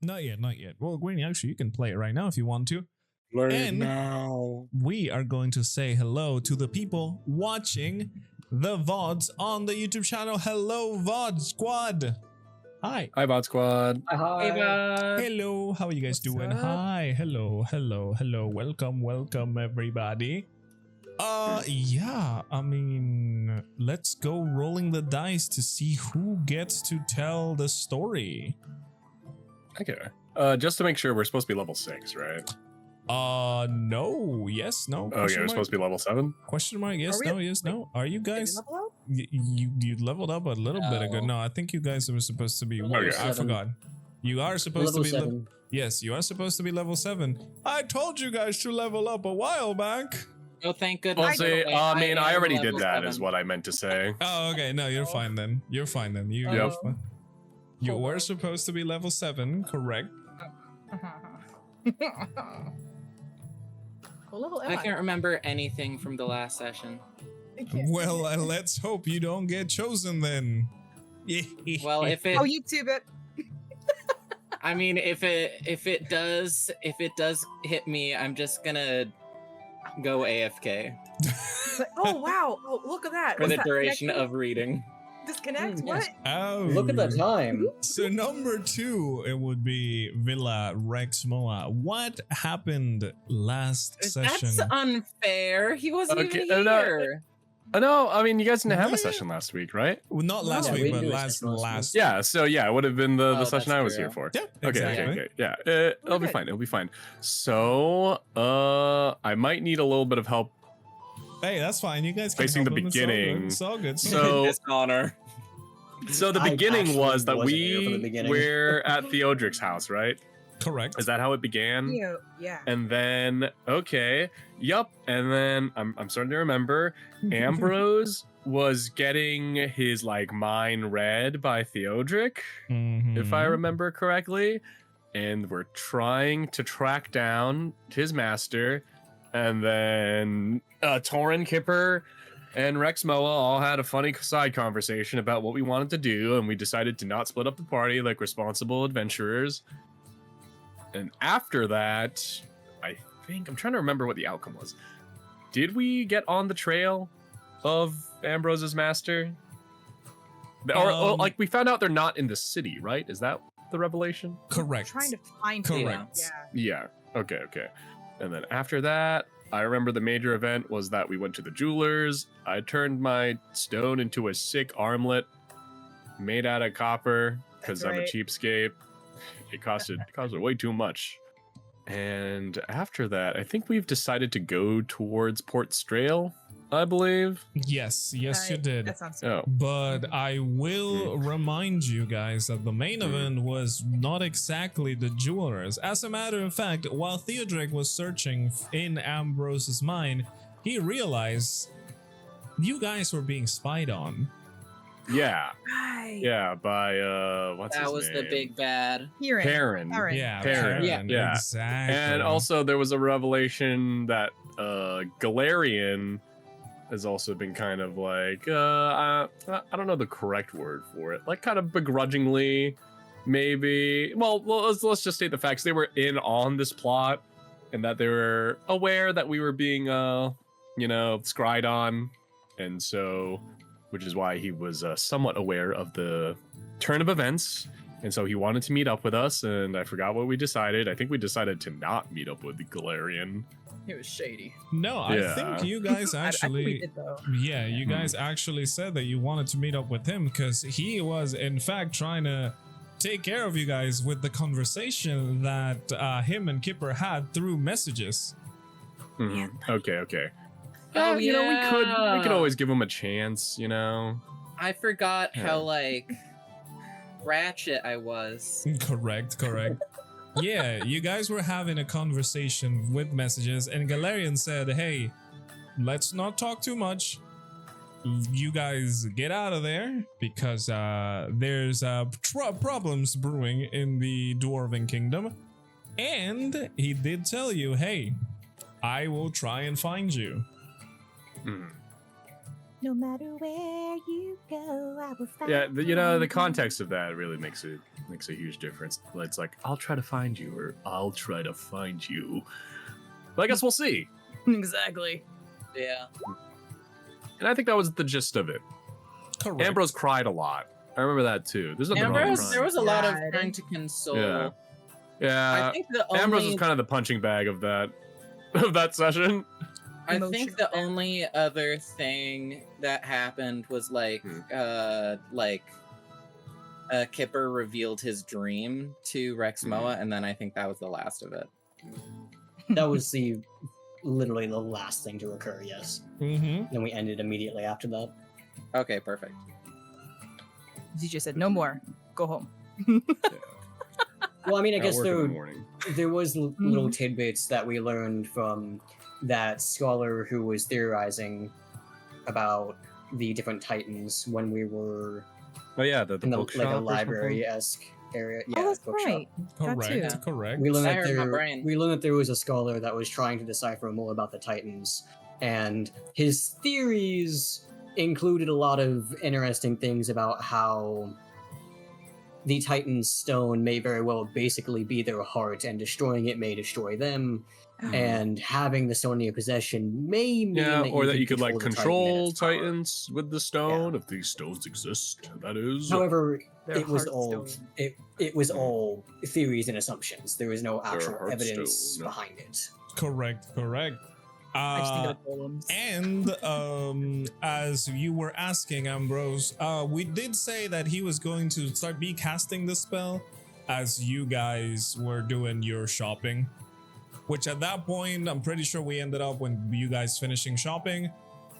Not yet, not yet. Well, Green, actually, you can play it right now if you want to. Learn And now. We are going to say hello to the people watching the VODs on the YouTube channel. Hello, VOD Squad. Hi. Hi, Bot Squad. Hi. Hey, bud. Hello. How are you guys What's doing? up? Hi. Hello. Hello. Hello. Welcome, everybody. Yeah. I mean, let's go rolling the dice to see who gets to tell the story. Okay. Just to make sure, we're supposed to be level 6, right? No. Yes. No. Okay, Question we're mark? supposed to be level 7. Question mark? Yes. Are we- No. Yes. No. Are you guys? Did we level up? You leveled up a little bit ago. No, I think you guys were supposed to be. Okay. I Seven. forgot. You are supposed Level to be. 7. Yes, you are supposed to be level 7. I told you guys to level up a while back. Oh, thank goodness. Well, see, I mean, I am already did level that, is 7. what I meant to say. Oh, okay. No, you're fine then. You're fine then. You're Yep. fine. You Hold were on. supposed to be level 7, correct? What level am I I? can't remember anything from the last session. I can't. Well, let's hope you don't get chosen then. Well, if it, Oh, YouTube it. I mean, if it does hit me, I'm just gonna go AFK It's like, oh wow! Oh, look at that. for What's the that? duration Connect? of reading. Disconnect. Mm, What? yes. Oh, Look at the time. So number 2, it would be Villa Rexmoa. What happened last session? That's unfair. He wasn't Okay, even no, here. No, I mean, you guys didn't have a What? session last week, right? Well, not last Yeah, we week, but didn't do a last session last Yeah, so yeah, it would have been the Oh, session that's I was true. here for. Yeah, Okay, exactly. okay, yeah. It'll be Okay. fine. It'll be fine. So, I might need a little bit of help. Hey, that's fine. You guys can Facing help the him. It's all good. beginning. It's all good. So- Dishonor. So the I beginning actually was that wasn't here for the we beginning. were at Theodric's house, right? Correct. Is that how it began? Yeah. And then, okay, yup. And then I'm starting to remember Ambrose was getting his like mind read by Theodric, if I Mhm. remember correctly. And we're trying to track down his master. And then Taurin, Kipper, and Rexmoa all had a funny side conversation about what we wanted to do, and we decided to not split up the party like responsible adventurers. And after that, I think I'm trying to remember what the outcome was. Did we get on the trail of Ambrose's master? Or like we found out they're not in the city, right? Is that the revelation? Correct. Trying to find Correct. Him. Yeah. Okay. And then after that, I remember the major event was that we went to the jeweler's. I turned my stone into a sick armlet made out of copper because That's I'm a right. cheapskate. It costed way too much. And after that, I think we've decided to go towards Port Strail, I believe. Yes, you did. That sounds Oh, But I will remind you guys that the main event was not exactly the jewelers. As a matter of fact, while Theodric was searching in Ambrose's mind, he realized you guys were being spied on. yeah. right. Yeah, by, what's his That was the name? big bad. Hearing. Perrin. Perrin. Yeah, Perrin. Yeah. exactly. And also there was a revelation that Galarian has also been kind of like I don't know the correct word for it, like kind of begrudgingly, maybe. Well, let's just state the facts. They were in on this plot, and that they were aware that we were being scryed on, and so, which is why he was somewhat aware of the turn of events. And so he wanted to meet up with us, and I forgot what we decided. I think we decided to not meet up with the Galarian. It was shady. No, Yeah. I think you guys I think we actually. did though. Yeah, you guys actually said that you wanted to meet up with him because he was, in fact, trying to take care of you guys with the conversation that him and Kipper had through messages. Mhm. Okay. Oh, we could yeah. always give him a chance, you know. I forgot Yeah. how like ratchet I was. Correct. Yeah, you guys were having a conversation with messages, and Galarian said, "Hey, let's not talk too much. You guys get out of there because there's problems brewing in the Dwarven Kingdom." And he did tell you, "Hey, I will try and find you." Mhm. No matter where you go, I will find Yeah, the you. context of that really makes a huge difference. It's like, I'll try to find you, or I'll try to find you. But I guess we'll see. Exactly. Yeah. And I think that was the gist of it. Correct. Ambrose cried a lot. I remember that too. There's nothing wrong with Ambrose, crying. there was a lot of God. trying to console. Yeah. Yeah. I think the Ambrose only was kind of the punching bag of that session. I Emotional think the back. only other thing that happened was Kipper revealed his dream to Rexmoa, and then I think that was the last of it. That was literally the last thing to occur, yes. Mm-hmm. Then we ended immediately after that. Okay, perfect. DJ said, "No more. Go home." Well, I mean, I At guess work in the morning. there was little tidbits that we learned from that scholar who was theorizing about the different titans when we were Oh yeah, the in the bookshop like a or something? library-esque area. Yeah, Oh, that's bookshop. right. That Correct. too. Correct. We learned I that heard my brain. we learned that there was a scholar that was trying to decipher more about the Titans, and his theories included a lot of interesting things about how the Titan's stone may very well basically be their heart, and destroying it may destroy them, and having the stone in your possession may mean Yeah, or that you could like the Titan and control its power. Titans with the stone if these stones exist. That is. However, Their it was heart all stone. it was all theories and assumptions. There was no Their actual heart evidence stone. behind it. Correct. Correct. I just think of the golems. And as you were asking, Ambrose, we did say that he was going to start casting the spell as you guys were doing your shopping. Which at that point, I'm pretty sure we ended up when you guys finishing shopping,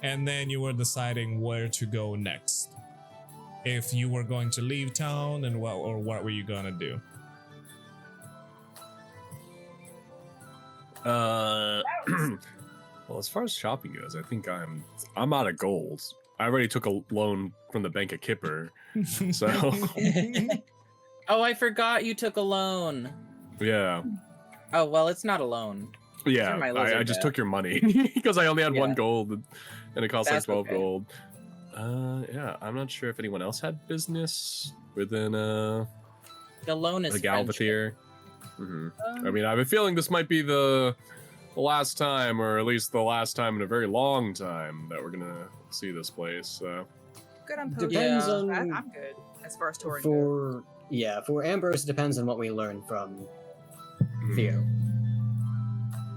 and then you were deciding where to go next. If you were going to leave town, and what were you gonna do? Well, as far as shopping goes, I think I'm out of gold. I already took a loan from the bank of Kipper, so Oh, I forgot you took a loan. yeah, Oh, well, it's not a loan. yeah. Sure, my I lizard just bet. took your money because I only had one Yeah. gold, and it cost like That's 12 okay. gold. Yeah, I'm not sure if anyone else had business within The loan is the friendship. Galvathier. I mean, I have a feeling this might be the last time, or at least the last time in a very long time, that we're gonna see this place. So Good on Depends Pogo. on- I'm good as far as touring goes. For Ambrose, it depends on what we learn from Theo.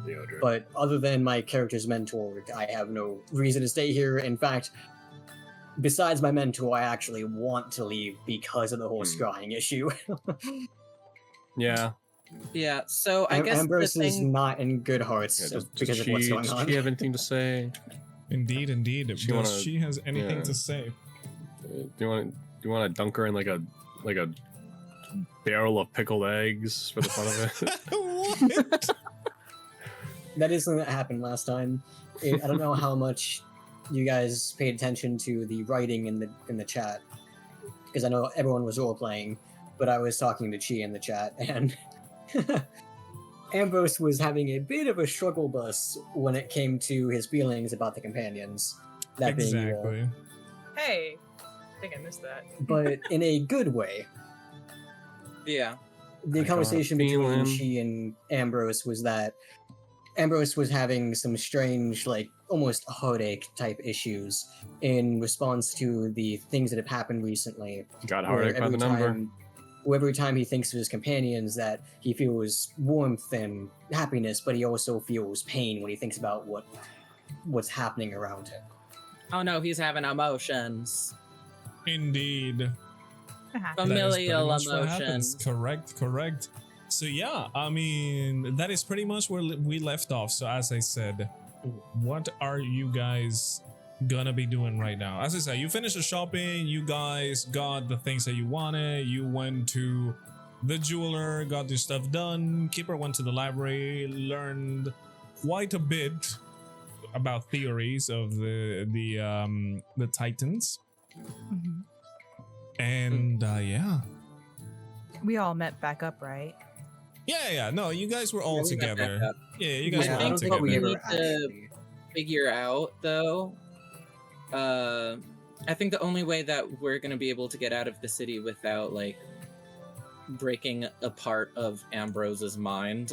Theodore. But other than my character's mentor, I have no reason to stay here. In fact, besides my mentor, I actually want to leave because of the whole scrying issue. Yeah. Yeah, so I guess Ambrose the is thing... not in good hearts because of what's going does on. she have anything to say? Indeed. She Does wanna- she has anything yeah. to say? Do you want to dunk her in like a barrel of pickled eggs for the fun of it? What? That is something that happened last time. I don't know how much you guys paid attention to the writing in the chat, because I know everyone was role playing, but I was talking to Chi in the chat, and Ambrose was having a bit of a struggle bus when it came to his feelings about the companions. That being you all. Exactly. Hey, I think I missed that. But in a good way. Yeah. The I got a conversation between feeling. she and Ambrose was that Ambrose was having some strange, like, almost heartache type issues in response to the things that have happened recently. Got where heartache by the number. every time he thinks of his companions, that he feels warmth and happiness, but he also feels pain when he thinks about what's happening around him. Oh no, he's having emotions. Indeed. Uh-huh. That is pretty Familial much what happens. emotion. Correct. So yeah, I mean, that is pretty much where we left off. So as I said, what are you guys gonna be doing right now? As I said, you finished the shopping, you guys got the things that you wanted, you went to the jeweler, got your stuff done, Kipper went to the library, learned quite a bit about theories of the Titans. Mhm. And yeah. We all met back up, right? Yeah. No, you guys were all Yeah, we got together. back up. Yeah, you guys Yeah, were I all don't think together. we We ever need to actually. figure out though I think the only way that we're gonna be able to get out of the city without like breaking a part of Ambrose's mind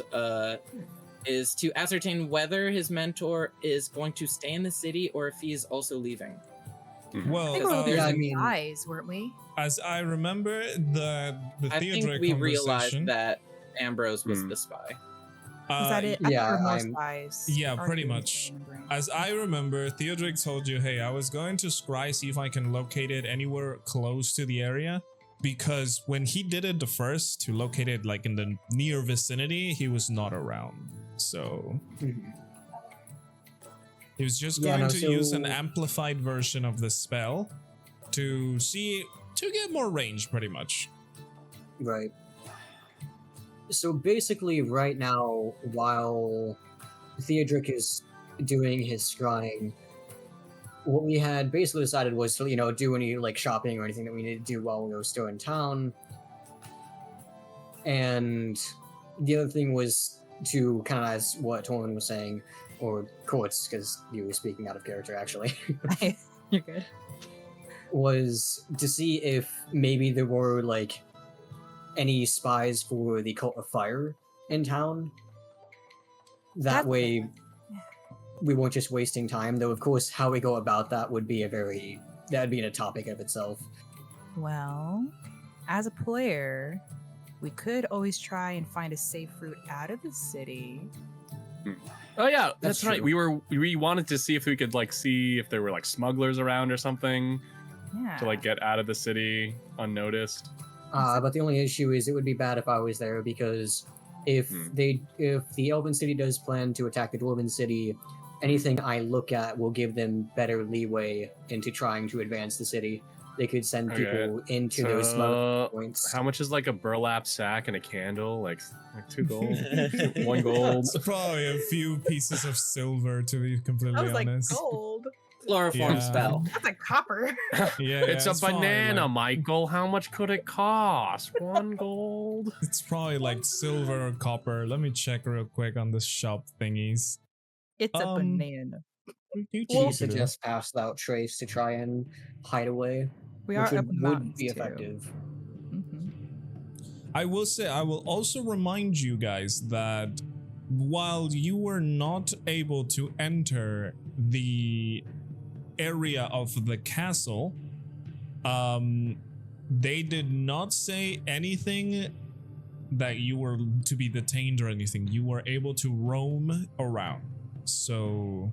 is to ascertain whether his mentor is going to stay in the city or if he is also leaving. Well, I think we're looking yeah, at I mean- eyes, weren't we? as I remember, the I think Theodric we realized conversation. that Ambrose was the spy. Was that it? I yeah, thought we were more I'm- spies. yeah, Or pretty who was much. remembering? As I remember, Theodric told you, hey, I was going to scry, see if I can locate it anywhere close to the area. Because when he did it the first, to locate it like in the near vicinity, he was not around. So he was just Yeah, going no, to use an so- amplified version of the spell to get more range, pretty much. Right. So basically, right now, while Theodric is doing his scrying, what we had basically decided was to, do any like shopping or anything that we needed to do while we were still in town. And the other thing was to kind of, as what Taurin was saying, or Quartz, because you were speaking out of character actually, You're good. was to see if maybe there were like any spies for the Cult of Fire in town. That That's- way, we weren't just wasting time. Though, of course, how we go about that would be that'd be a topic of itself. Well, as a player, we could always try and find a safe route out of the city. Oh yeah, That's that's right. true. We wanted to see if we could like see if there were like smugglers around or something Yeah. to like get out of the city unnoticed. But the only issue is it would be bad if I was there, because if the Elven City does plan to attack the Dwarven City, anything I look at will give them better leeway into trying to advance the city. They could send Okay. people into those smuggling points. How much is like a burlap sack and a candle? Like 2 gold, 1 gold. It's probably a few pieces of silver, to be completely I was like, honest. gold. Chloroform Yeah. spell. That's a copper. Yeah, It's a probably banana, like- Michael. How much could it cost? 1 gold. It's probably like silver or copper. Let me check real quick on the shop thingies. It's a Um, banana. She suggests pass out trace to try and hide away, We are which up in the would mountains be too. effective. Mhm. I will say, I will also remind you guys that while you were not able to enter the area of the castle, they did not say anything that you were to be detained or anything. You were able to roam around. So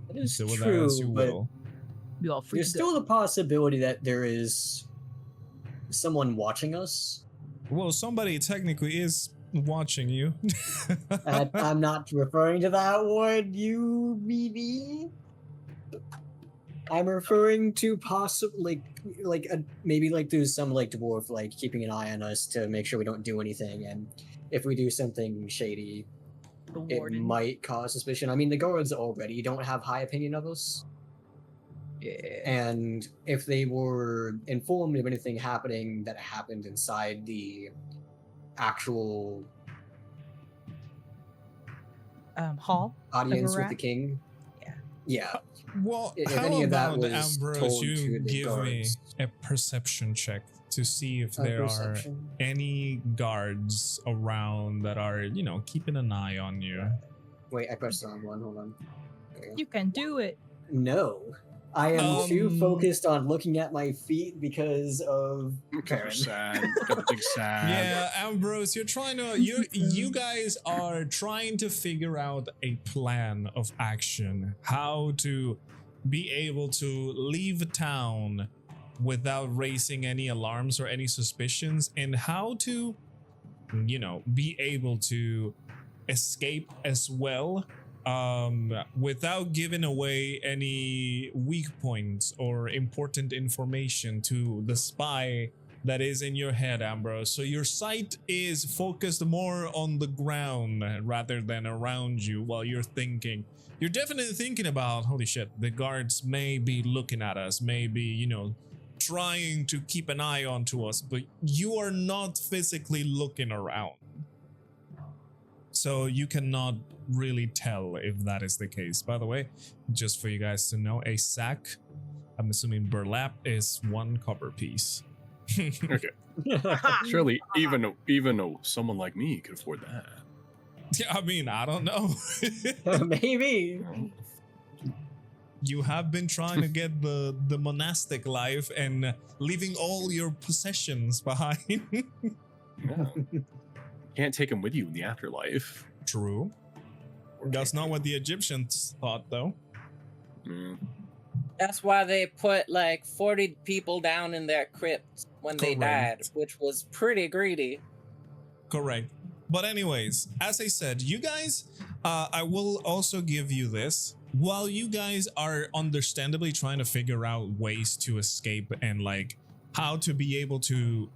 That is do with that true, as you but will. We all free there's to go. still the possibility that there is someone watching us. Well, somebody technically is watching you. I'm not referring to that one, you meanie. I'm referring to possibly maybe like there's some like dwarf like keeping an eye on us to make sure we don't do anything, and if we do something shady, The it warden. might cause suspicion. I mean, the guards already don't have high opinion of us, Yeah. and if they were informed of anything happening that happened inside the actual Hall. audience with rat? the king, Yeah. yeah. Well, If how any of that about was Ambrose? told You to the give me guards. a perception check to see if A there perception. are any guards around that are, keeping an eye on you. Wait, I pressed the wrong one. Hold on. Okay. You can do it. No, I am too Um, focused on looking at my feet because of You're Karen. sad. Got the big sad. Yeah, Ambrose, you guys are trying to figure out a plan of action, how to be able to leave town without raising any alarms or any suspicions, and how to, be able to escape as well, without giving away any weak points or important information to the spy that is in your head, Ambrose. So your sight is focused more on the ground rather than around you while you're thinking. You're definitely thinking about, holy shit, the guards may be looking at us, maybe, trying to keep an eye onto us, but you are not physically looking around. So you cannot really tell if that is the case. By the way, just for you guys to know, a sack, I'm assuming burlap, is 1 copper piece. Okay. Surely even someone like me could afford that. Yeah, I mean, I don't know. Maybe. You have been trying to get the monastic life and leaving all your possessions behind. Yeah. Can't take them with you in the afterlife. True. That's not what the Egyptians thought, though. Mm. That's why they put like 40 people down in their crypts when they died, Correct. which was pretty greedy. Correct. But anyways, as I said, you guys, I will also give you this. While you guys are understandably trying to figure out ways to escape and like how to be able to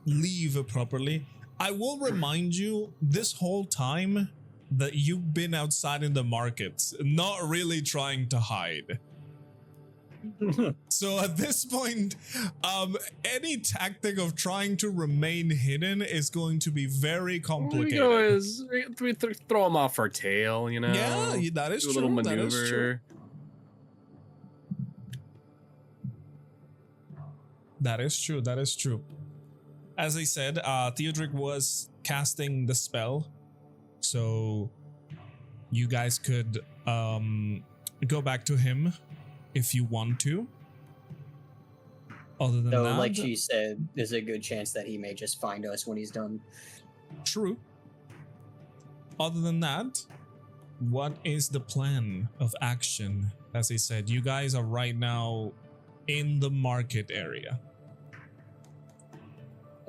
leave properly, I will remind you this whole time that you've been outside in the markets, not really trying to hide. So at this point, any tactic of trying to remain hidden is going to be very complicated. We throw them off our tail, you know? Yeah, that is Do a true. little That is true. maneuver. That is true. That is true. As I said, Theodric was casting the spell, so you guys could go back to him if you want to. Other than Though, that, like she said, there's a good chance that he may just find us when he's done. true. Other than that, what is the plan of action? As I said, you guys are right now in the market area.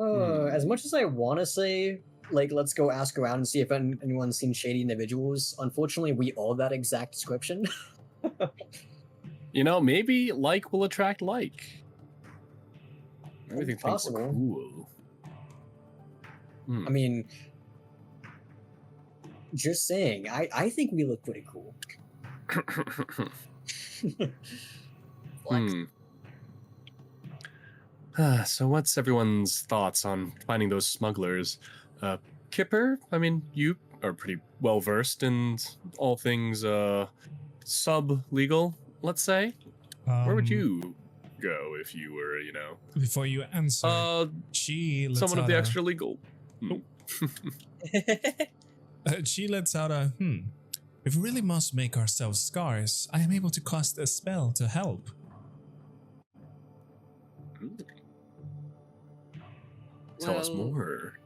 As much as I want to say, like, let's go ask around and see if anyone's seen shady individuals, unfortunately, we all that exact description. You know, maybe like will attract like. Everything Possible. Cool. I mean, just saying, I think we look pretty cool. Flex. So what's everyone's thoughts on finding those smugglers? Kipper, I mean, you are pretty well versed in all things sub-legal, let's say. Where would you go if you were, you know? Before you answer, she lets Someone of out the a- extra legal. She lets out a If we really must make ourselves scarce, I am able to cast a spell to help. Tell us Well, more.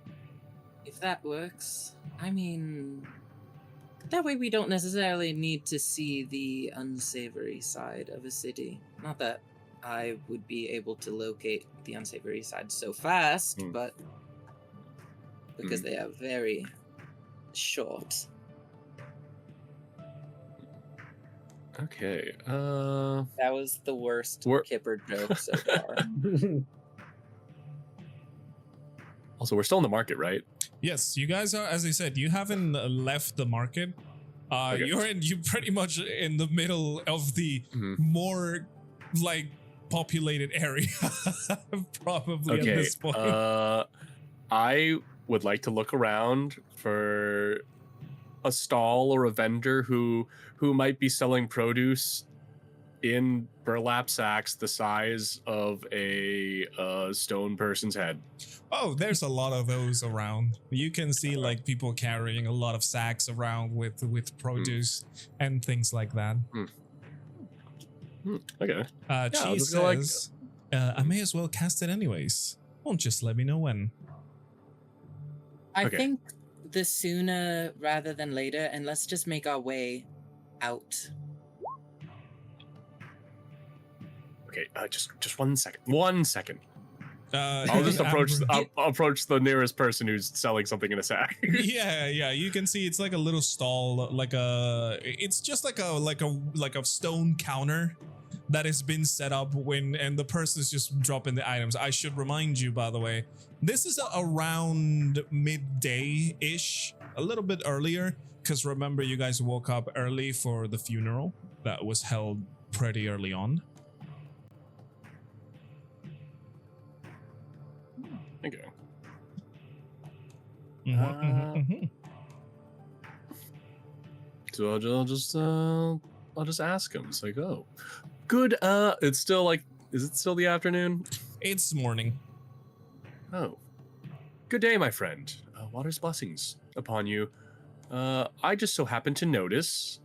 If that works, I mean, that way we don't necessarily need to see the unsavory side of a city. Not that I would be able to locate the unsavory side so fast, but because they are very short. Okay. That was the worst Kipper joke so far. Also, we're still in the market, right? Yes, you guys are. As I said, you haven't left the market. Okay. You're pretty much in the middle of the more like populated area, probably at this point. I would like to look around for a stall or a vendor who might be selling produce in burlap sacks the size of a stone person's head. Oh, there's a lot of those around. You can see like people carrying a lot of sacks around with produce and things like that. Okay. She says, I may as well cast it anyways. Won't just let me know when. I think the sooner rather than later, and let's just make our way out. Okay, just 1 second. 1 second. I'll just approach the nearest person who's selling something in a sack. yeah, you can see it's like a little stall, it's just like a stone counter that has been set up and the person's just dropping the items. I should remind you, by the way, this is around midday-ish, a little bit earlier, because remember you guys woke up early for the funeral that was held pretty early on. Okay. So I'll just ask him. It's like, oh, good. It's still like, is it still the afternoon? It's morning. Oh, good day, my friend. Water's blessings upon you. I just so happen to notice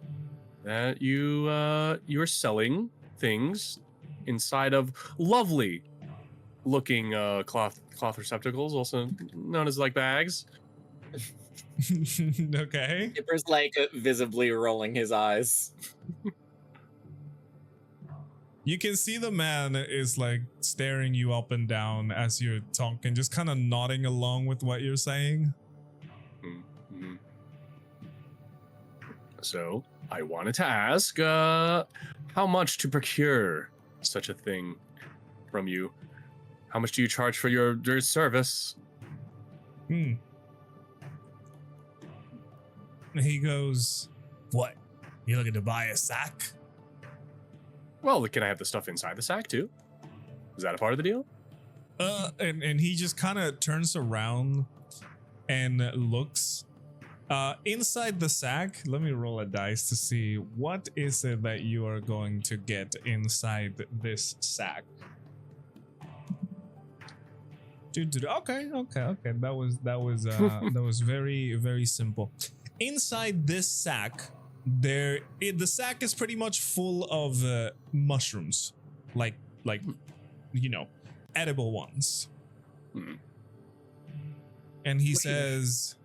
that you are selling things inside of lovely looking cloth receptacles, also known as like bags. Okay. Kipper's like visibly rolling his eyes. You can see the man is like staring you up and down as you're talking, just kind of nodding along with what you're saying. Mm-hmm. So I wanted to ask, how much to procure such a thing from you? How much do you charge for your service? He goes, "What? You looking to buy a sack?" Well, can I have the stuff inside the sack too? Is that a part of the deal? And he just kind of turns around and looks inside the sack. Let me roll a dice to see what is it that you are going to get inside this sack. Okay. That was very, very simple. Inside this sack, the sack is pretty much full of mushrooms, like edible ones. And he says,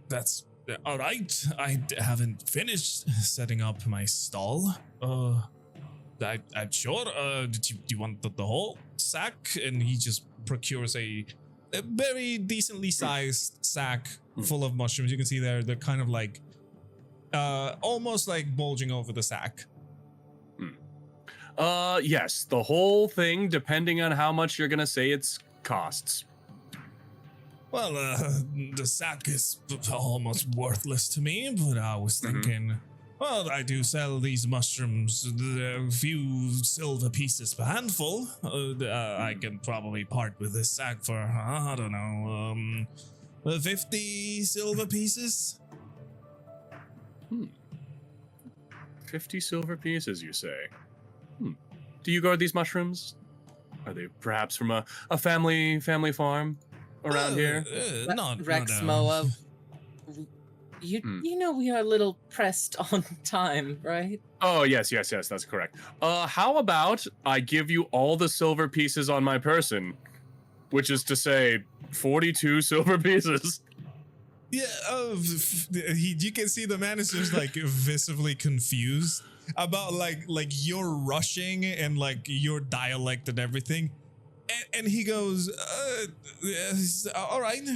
that's all right. I haven't finished setting up my stall. I'm sure. Do you want the whole sack? And he just procures a very decently sized sack full of mushrooms. You can see they're kind of like almost like bulging over the sack. Yes, the whole thing, depending on how much you're gonna say it's costs. Well, the sack is almost worthless to me, but I was thinking, well, I do sell these mushrooms, a few silver pieces per handful. I can probably part with this sack for, I don't know, 50 silver pieces? 50 silver pieces, you say? Do you guard these mushrooms? Are they perhaps from a family farm around here? Not Rexmoa. You know we are a little pressed on time, right? Oh, yes, that's correct. How about I give you all the silver pieces on my person, which is to say 42 silver pieces. Yeah, you can see the man is just like visibly confused about like you're rushing and like your dialect and everything. And he goes, all right,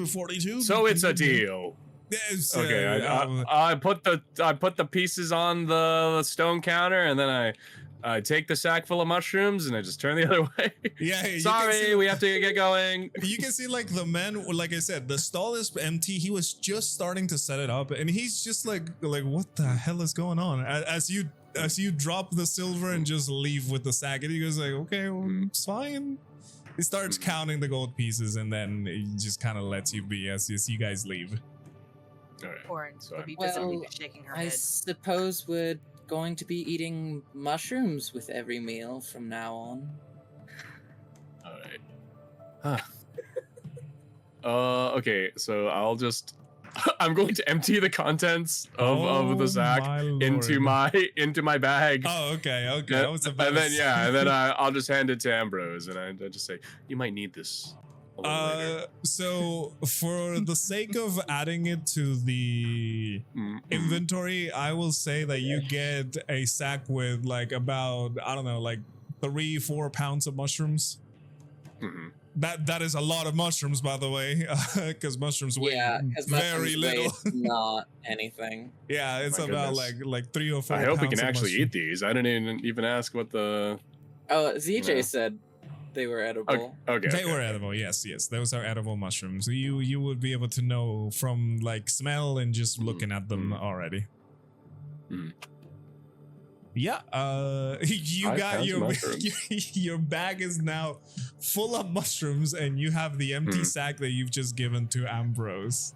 42. So it's a deal. Yes, Okay, I put the pieces on the stone counter, and then I take the sack full of mushrooms and I just turn the other way. Yeah, sorry, we have to get going. You can see like the man, like I said, the stall is empty. He was just starting to set it up, and he's just like what the hell is going on? As you drop the silver and just leave with the sack, and he goes like, okay, well, it's fine. He starts counting the gold pieces, and then he just kind of lets you be as you guys leave. Taurin would be Well, visibly shaking her I head. suppose we're going to be eating mushrooms with every meal from now on. All right. Okay, so I'm going to empty the contents of the sack into my bag. Oh, okay. And then I'll just hand it to Ambrose, and I just say, you might need this. So for the sake of adding it to the inventory, I will say that you get a sack with like about, I don't know, like 3-4 pounds of mushrooms. That is a lot of mushrooms, by the way, because mushrooms weigh very little. Not anything. Yeah, it's My about goodness. like 3 or 4 I pounds hope we can of actually mushroom. eat these. I didn't even ask what the. Oh, ZJ Yeah. said they were edible. Okay. They were edible, yes. Those are edible mushrooms. You would be able to know from like smell and just looking at them already. Yeah, you 5 got pounds your of mushrooms. your bag is now full of mushrooms, and you have the empty sack that you've just given to Ambrose.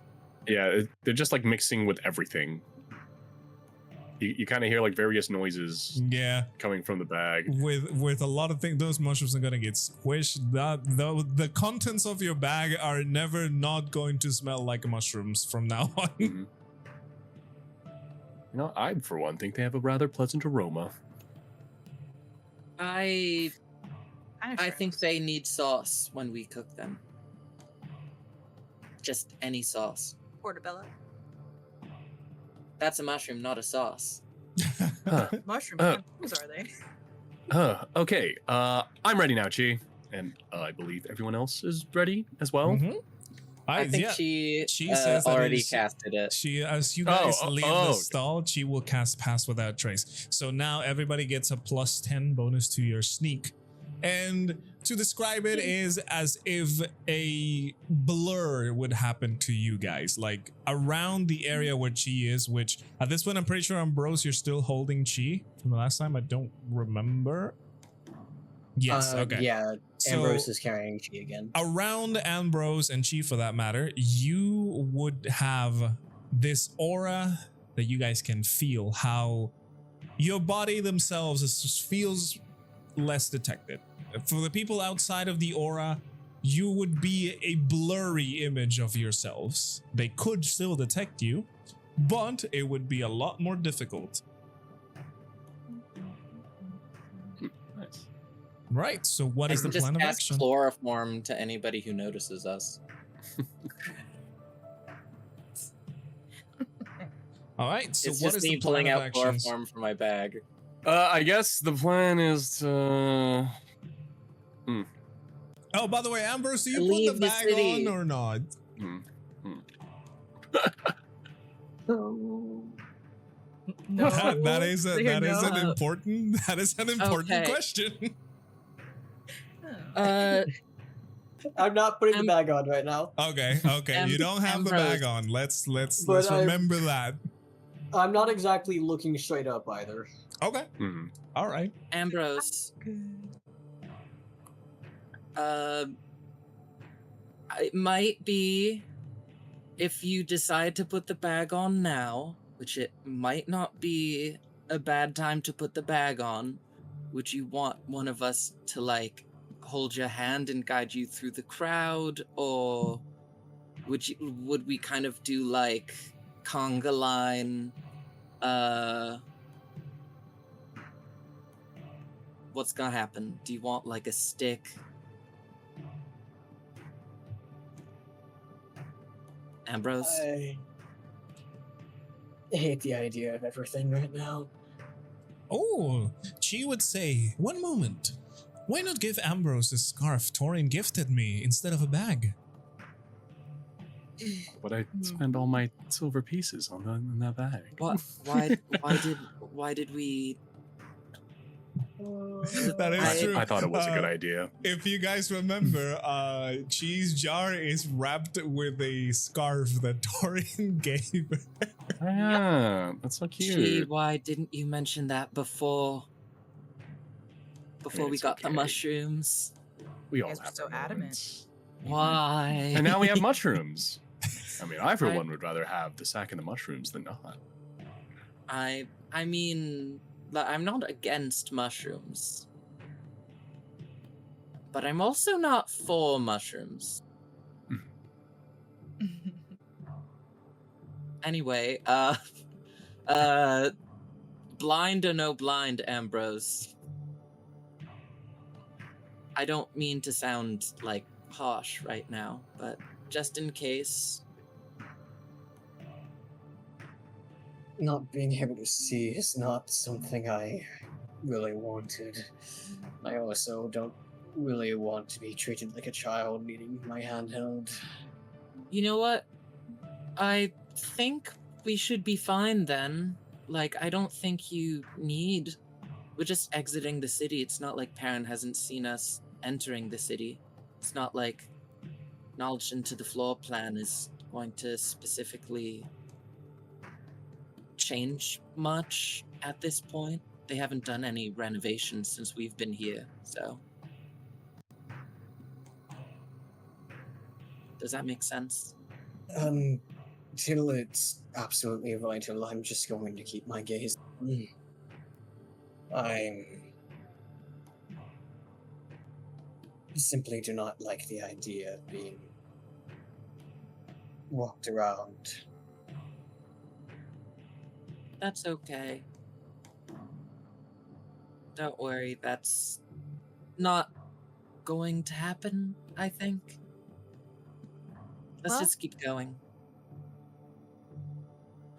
Yeah, they're just like mixing with everything. You kind of hear like various noises Yeah. coming from the bag. With a lot of things, those mushrooms are gonna get squished. The contents of your bag are never not going to smell like mushrooms from now on. Mhm. You know, I for one think they have a rather pleasant aroma. I Kinda think shrimps. they need sauce when we cook them. Just any sauce. Portobello. That's a mushroom, not a sauce. Huh. Mushrooms. Uh, What mushrooms are they? Okay. I'm ready now, Chi, and I believe everyone else is ready as well. Mhm. I think yeah. she says that already is- casted it. She, as you guys leave the okay. stall, she will cast Pass Without Trace. So now everybody gets a +10 bonus to your sneak. And to describe it is as if a blur would happen to you guys, like around the area where Chi is, which at this point I'm pretty sure, Ambrose, you're still holding Chi from the last time. I don't remember. Yes, okay. Yeah, So- Ambrose is carrying Chi again. Around Ambrose and Chi for that matter, you would have this aura that you guys can feel, how your body themselves feels less detected. For the people outside of the aura, you would be a blurry image of yourselves. They could still detect you, but it would be a lot more difficult. Nice. Right, so what is the just plan of cast action? chloroform to anybody who notices us. All right, so It's what just is me the plan pulling of out actions? chloroform from my bag. I guess the plan is to. Oh, by the way, Ambrose, do you Leave put the the bag city. on or not? No. that is an No. important Okay. question. I'm not putting the Am- bag on right now. Okay, you don't have the Ambrose. bag on. Let's But I- remember that. I'm not exactly looking straight up either. Okay, Mhm. all right. Ambrose, it might be if you decide to put the bag on now, which it might not be a bad time to put the bag on. Would you want one of us to like hold your hand and guide you through the crowd, or would we kind of do like conga line? What's gonna happen? Do you want like a stick? Ambrose? I hate the idea of everything right now. Oh, she would say, one moment. Why not give Ambrose a scarf Taurin gifted me instead of a bag? But I spend all my silver pieces on that bag. What? Why did we? That is true. I thought it was a good idea. If you guys remember, Cheese Jar is wrapped with a scarf that Taurin gave. Ah, that's so Gee, cute. why didn't you mention that before? Before we It's got the okay. mushrooms. We all guys were have so our adamant. moments. Why? And now we have mushrooms. I mean, I for I- one would rather have the sack and the mushrooms than not. I mean, I'm not against mushrooms, but I'm also not for mushrooms. Anyway, blind or no blind, Ambrose. I don't mean to sound like harsh right now, but just in case. Not being able to see is not something I really wanted. I also don't really want to be treated like a child needing my hand held. You know what? I think we should be fine then. Like, I don't think you need. We're just exiting the city. It's not like Perrin hasn't seen us entering the city. It's not like knowledge into the floor plan is going to specifically change much at this point. They haven't done any renovations since we've been here, so. Does that make sense? Till it's absolutely vital, I'm just going to keep my gaze. I simply do not like the idea of being walked around. That's okay. Don't worry, that's not going to happen, I think. Let's Well- just keep going.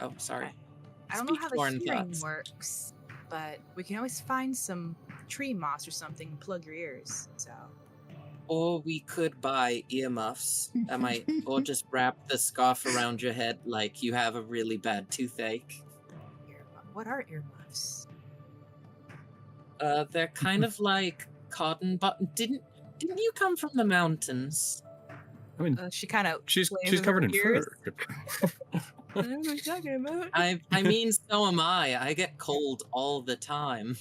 Oh, sorry. I don't know Speak how the foreign hearing thoughts. works, but we can always find some tree moss or something and plug your ears. So Or we could buy earmuffs. Or just wrap the scarf around your head like you have a really bad toothache. what are earmuffs? They're kind of like cotton button. Didn't you come from the mountains? I mean, She kind of she's covered in fur. What are you talking about? I mean, so am I. I get cold all the time.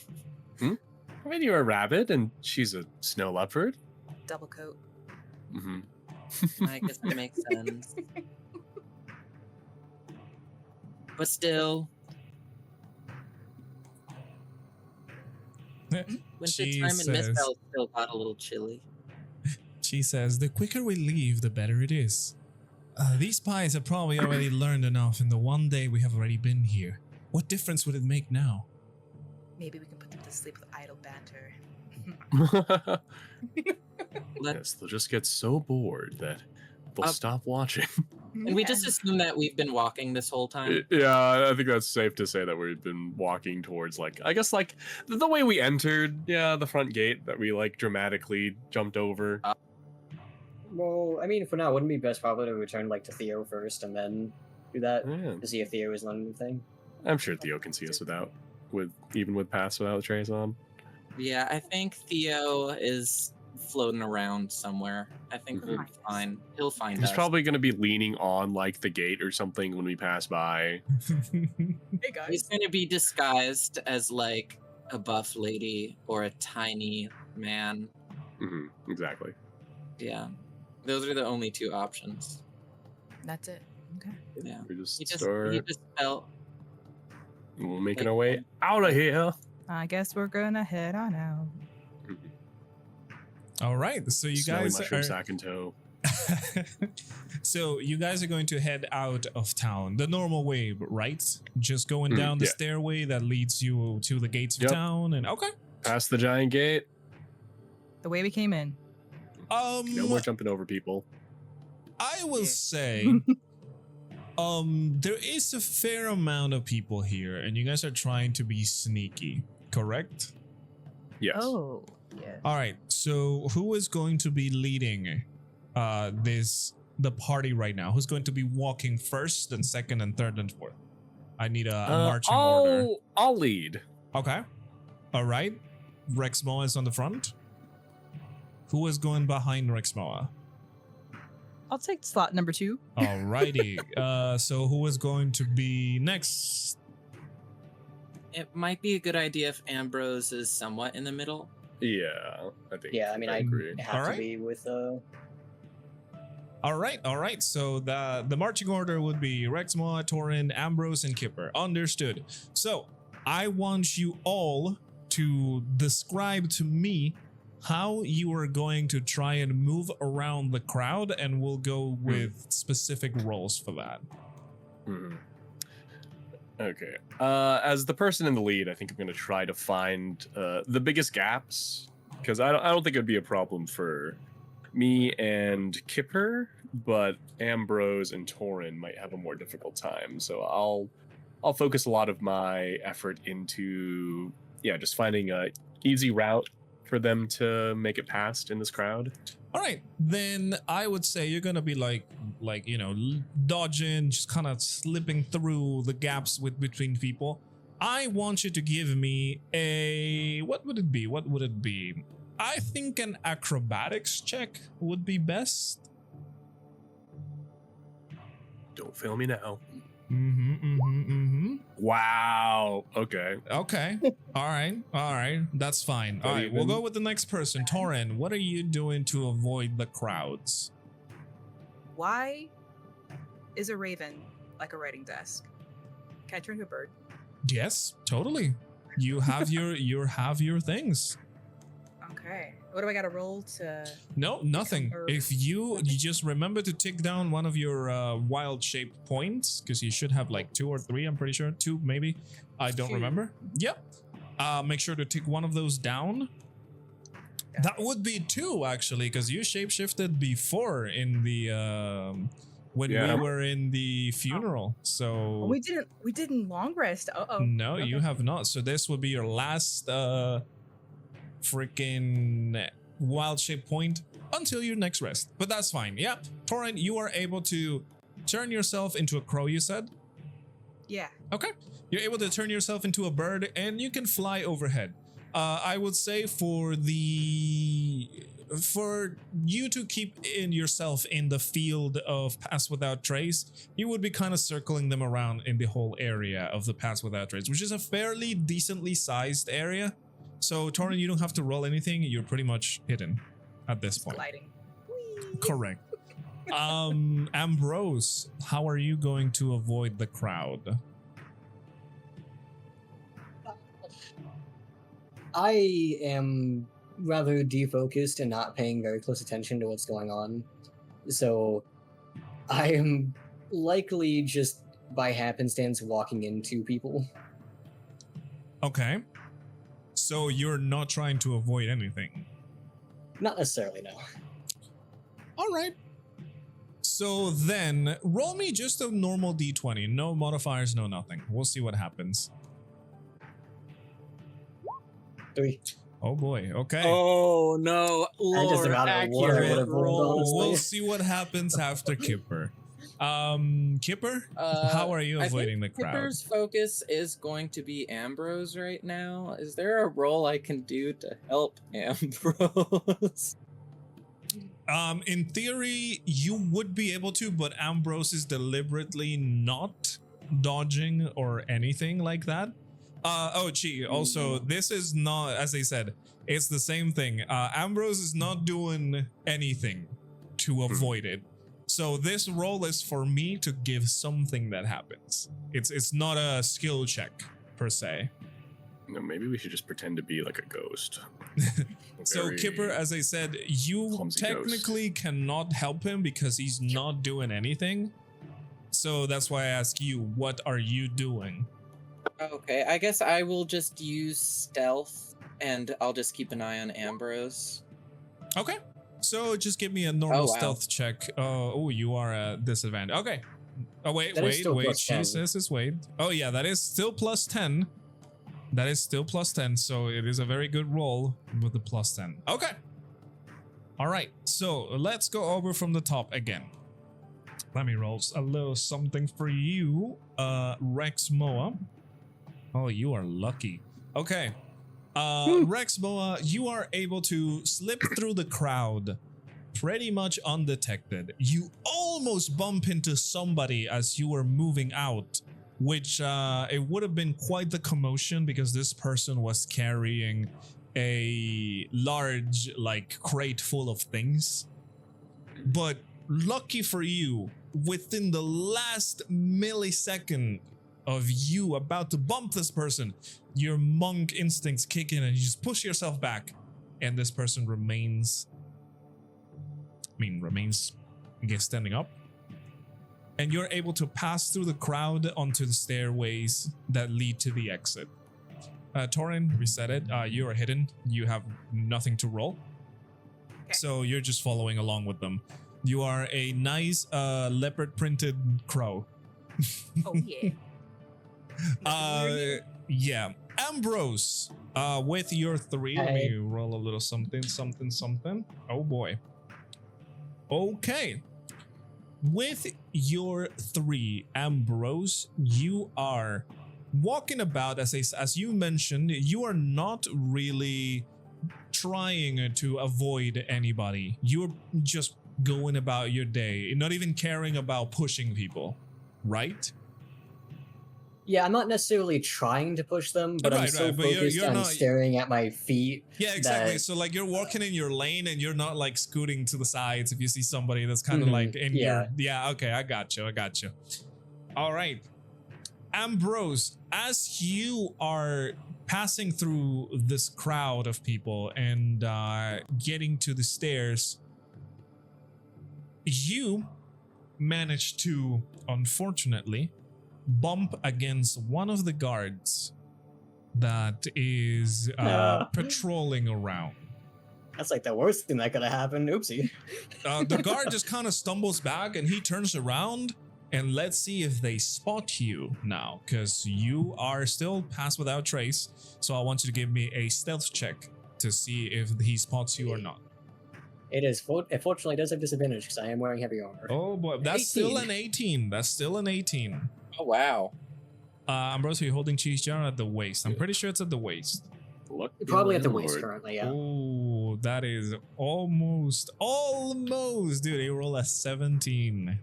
I mean, you're a rabbit and she's a snow leopard. Double coat. Mm-hmm. I guess that makes sense. But still, winter She time in says- Misspell still got a little chilly. She says, the quicker we leave, the better it is. These spies have probably already learned enough in the one day we have already been here. What difference would it make now? Maybe we can put them to sleep with idle banter. Yes, they'll just get so bored that they'll stop watching. And we just assume that we've been walking this whole time. Yeah, I think that's safe to say that we've been walking towards, like, I guess, like, the way we entered, the front gate that we, like, dramatically jumped over. Well, I mean, for now, wouldn't it be best probably to return like to Theo first and then do that Yeah, to see if Theo is learning anything? I'm sure Theo can see us even with pass without the trays on. Yeah, I think Theo is floating around somewhere. I think we'll be Mhm. fine. He'll find He's us. probably going to be leaning on, like, the gate or something when we pass by. Hey guys. He's going to be disguised as like a buff lady or a tiny man. Exactly. Yeah, those are the only two options. That's it. Okay. Yeah, We just he start just felt. making our way out of here. I guess we're gonna head on out. All right, so you Smelly guys mushroom are... sack in tow. So you guys are going to head out of town the normal way, right? Just going down the yeah. stairway that leads you to the gates of Yep. town, and okay. Past the giant gate. The way we came in. No more jumping over people. I will Yeah. say, there is a fair amount of people here, and you guys are trying to be sneaky, correct? Yes. Oh, yeah. All right. So who is going to be leading the party right now? Who's going to be walking first, then second, and third, and fourth? I need a marching order. I'll lead. Okay. All right. Rexmoa is on the front. Who is going behind Rexmoa? I'll take slot number 2. Alrighty. So who is going to be next? It might be a good idea if Ambrose is somewhat in the middle. Yeah, I think. Yeah, I mean, I agree. have Alright. to be with All right. So the marching order would be Rexmoa, Taurin, Ambrose, and Kipper. Understood. So I want you all to describe to me how you are going to try and move around the crowd, and we'll go with specific roles for that. Mhm. Okay. As the person in the lead, I think I'm going to try to find the biggest gaps, because I don't think it'd be a problem for me and Kipper, but Ambrose and Taurin might have a more difficult time. So I'll focus a lot of my effort into just finding a easy route for them to make it past in this crowd. All right, then I would say you're gonna be like dodging, just kind of slipping through the gaps between people. I want you to give me what would it be? I think an acrobatics check would be best. Don't fail me now. Mm-hmm. Wow. Okay. Okay. All right. That's fine. All right, we'll go with the next person. Taurin, what are you doing to avoid the crowds? Why is a raven like a writing desk. Can I turn into a bird? Yes, totally. You have your things. Okay. What do I gotta roll to? No, nothing. Or- If you just remember to tick down one of your wild shape points, because you should have like 2 or 3. I'm pretty sure 2, maybe. I don't 2. remember. Yep. Make sure to tick one of those down. That would be 2 actually, because you shapeshifted before in the when Yeah. we were in the funeral. So We didn't long rest. Uh-oh. no, Okay. you have not. So this would be your last freaking wild shape point until your next rest. But that's fine. Yeah. Taurin, you are able to turn yourself into a crow, you said? Yeah. Okay. You're able to turn yourself into a bird and you can fly overhead. I would say for you to keep in yourself in the field of Pass Without Trace, you would be kind of circling them around in the whole area of the Pass Without Trace, which is a fairly decently sized area. So Taurin, you don't have to roll anything. You're pretty much hidden at this point. Gliding. Correct. Ambrose, how are you going to avoid the crowd? I am rather defocused and not paying very close attention to what's going on. So I am likely just by happenstance walking into people. Okay. So you're not trying to avoid anything. Not necessarily, no. All right. So then roll me just a normal d20. No modifiers, no nothing. We'll see what happens. 3. Oh boy. Okay. Oh no, I just Lord, about what I would have rolled, honestly. We'll see what happens after Kipper. Kipper, how are you I avoiding the think crowd? Kipper's focus is going to be Ambrose right now. Is there a role I can do to help Ambrose? In theory, you would be able to, but Ambrose is deliberately not dodging or anything like that. Also, this is not, as I said, it's the same thing. Ambrose is not doing anything to avoid it. So this roll is for me to give something that happens. It's not a skill check per se. No, maybe we should just pretend to be like a ghost. So Very Kipper, as I said, you clumsy technically cannot help him because he's not doing anything. So that's why I ask you, what are you doing? Okay, I guess I will just use stealth and I'll just keep an eye on Ambrose. Okay. So just give me a normal Oh, wow. stealth check. Oh, you are at disadvantage. Okay. Oh, wait. That is still plus 10. Jesus, wait. Oh, yeah, that is still plus 10. That is still plus 10. So it is a very good roll with the plus 10. Okay. All right. So let's go over from the top again. Let me roll a little something for you, Rexmoa. Oh, you are lucky. Okay. Rexmoa, you are able to slip through the crowd pretty much undetected. You almost bump into somebody as you were moving out, which it would have been quite the commotion because this person was carrying a large crate full of things. But lucky for you, within the last millisecond of you about to bump this person, your monk instincts kick in and you just push yourself back, and this person remains, I guess, standing up. And you're able to pass through the crowd onto the stairways that lead to the exit. Taurin, reset it. You are hidden. You have nothing to roll. Okay. So you're just following along with them. You are a nice leopard printed crow. Oh yeah. Yeah. Ambrose, with your 3, let me Hey. roll a little something. Oh boy. Okay. With your 3, Ambrose, you are walking about, as you mentioned, you are not really trying to avoid anybody. You're just going about your day, not even caring about pushing people, right? Yeah, I'm not necessarily trying to push them, but I'm Right, so right, but you're focused on not- staring at my feet. Yeah, exactly. that- So you're walking in your lane and you're not scooting to the sides if you see somebody that's kind of Mhm, in yeah. your, yeah, okay, I got you. All right. Ambrose, as you are passing through this crowd of people and getting to the stairs, you manage to, unfortunately, bump against one of the guards that is patrolling around. That's like the worst thing that could have happened. Oopsie. The guard just kind of stumbles back and he turns around, and let's see if they spot you now, because you are still pass without trace. So I want you to give me a stealth check to see if he spots you or not. It is. It fortunately does have disadvantage because I am wearing heavy armor. Oh boy, that's 18. still an 18. That's still an 18. Oh wow. Ambrose, are you holding cheese jar at the waist? I'm pretty sure it's at the waist. Look, Probably at the waist currently, yeah. Oh, that is almost, dude. He rolled a 17.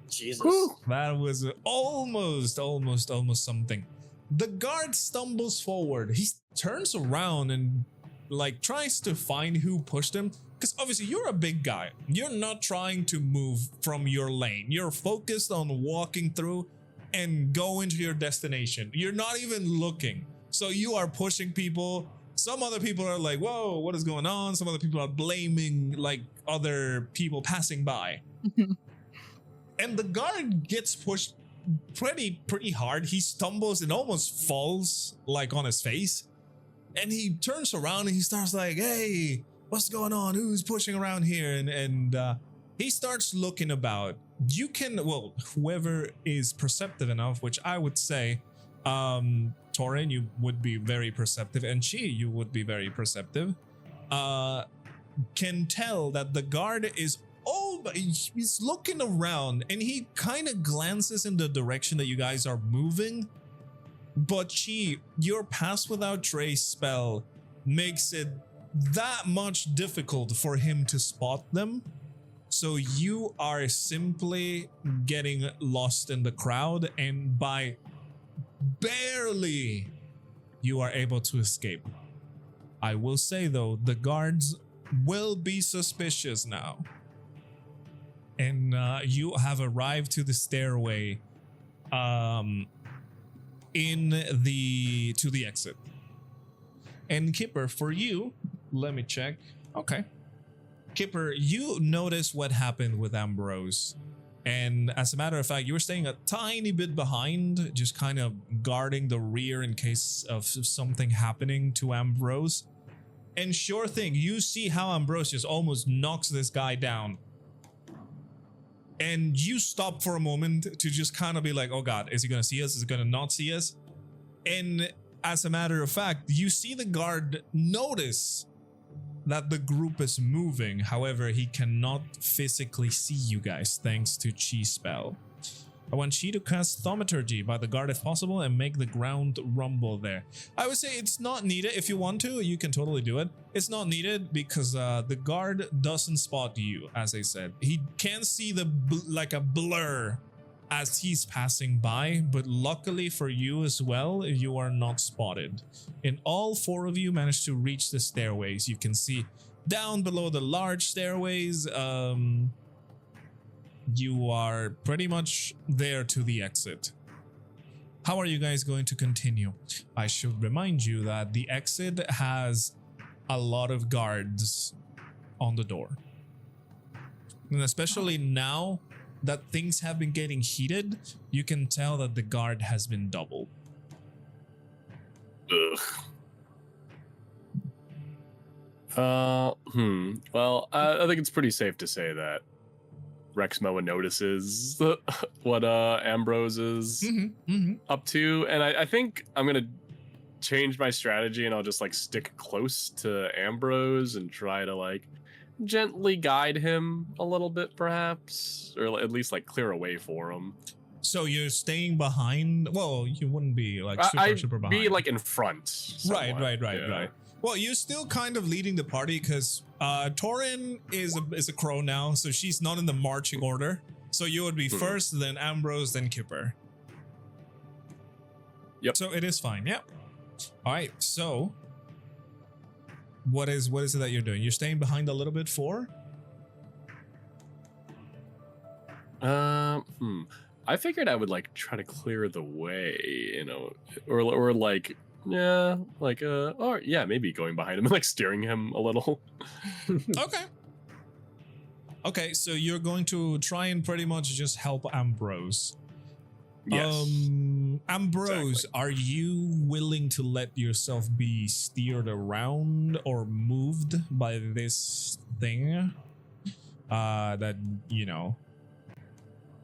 Jesus. Whew. That was almost something. The guard stumbles forward. He turns around and like tries to find who pushed him. Because obviously you're a big guy. You're not trying to move from your lane. You're focused on walking through and go into your destination. You're not even looking. So you are pushing people. Some other people are like, whoa, what is going on? Some other people are blaming like other people passing by. And the guard gets pushed pretty hard. He stumbles and almost falls like on his face. And he turns around and he starts like, hey, what's going on? Who's pushing around here? And he starts looking about. You can, well, whoever is perceptive enough, which I would say, Taurin, you would be very perceptive, and you would be very perceptive, can tell that the guard is he's looking around and he kind of glances in the direction that you guys are moving. But your pass without trace spell makes it that much difficult for him to spot them. So you are simply getting lost in the crowd, and by barely you are able to escape. I will say though, the guards will be suspicious now. And you have arrived to the stairway to the exit. And Kipper, for you, let me check. Okay. Kipper, you notice what happened with Ambrose. And as a matter of fact, you were staying a tiny bit behind, just kind of guarding the rear in case of something happening to Ambrose. And sure thing, you see how Ambrose just almost knocks this guy down. And you stop for a moment to just kind of be like, oh God, is he going to see us? Is he going to not see us? And as a matter of fact, you see the guard notice that the group is moving. However, he cannot physically see you guys thanks to Chi spell. I want Chi to cast Thaumaturgy by the guard if possible and make the ground rumble there. I would say it's not needed. If you want to, you can totally do it. It's not needed because the guard doesn't spot you, as I said. He can see like a blur as he's passing by, but luckily for you as well, you are not spotted. And all four of you managed to reach the stairways. You can see down below the large stairways, you are pretty much there to the exit. How are you guys going to continue? I should remind you that the exit has a lot of guards on the door. And especially now that things have been getting heated, you can tell that the guard has been doubled. Ugh. Well, I think it's pretty safe to say that Rexmoa notices what Ambrose is up to, and I think I'm gonna change my strategy, and I'll just like stick close to Ambrose and try to like gently guide him a little bit, perhaps, or at least like clear a way for him. So you're staying behind? Well, you wouldn't be like super behind. Be like in front. Somewhat. Right. Well, you're still kind of leading the party because Taurin is a crow now, so she's not in the marching order. So you would be first, then Ambrose, then Kipper. Yep. So it is fine. Yep. All right. So what is it that you're doing? You're staying behind a little bit for? I figured I would like try to clear the way, or like or yeah, maybe going behind him and like steering him a little. Okay. Okay, so you're going to try and pretty much just help Ambrose. Yes. Ambrose, exactly. are you willing to let yourself be steered around or moved by this thing? That,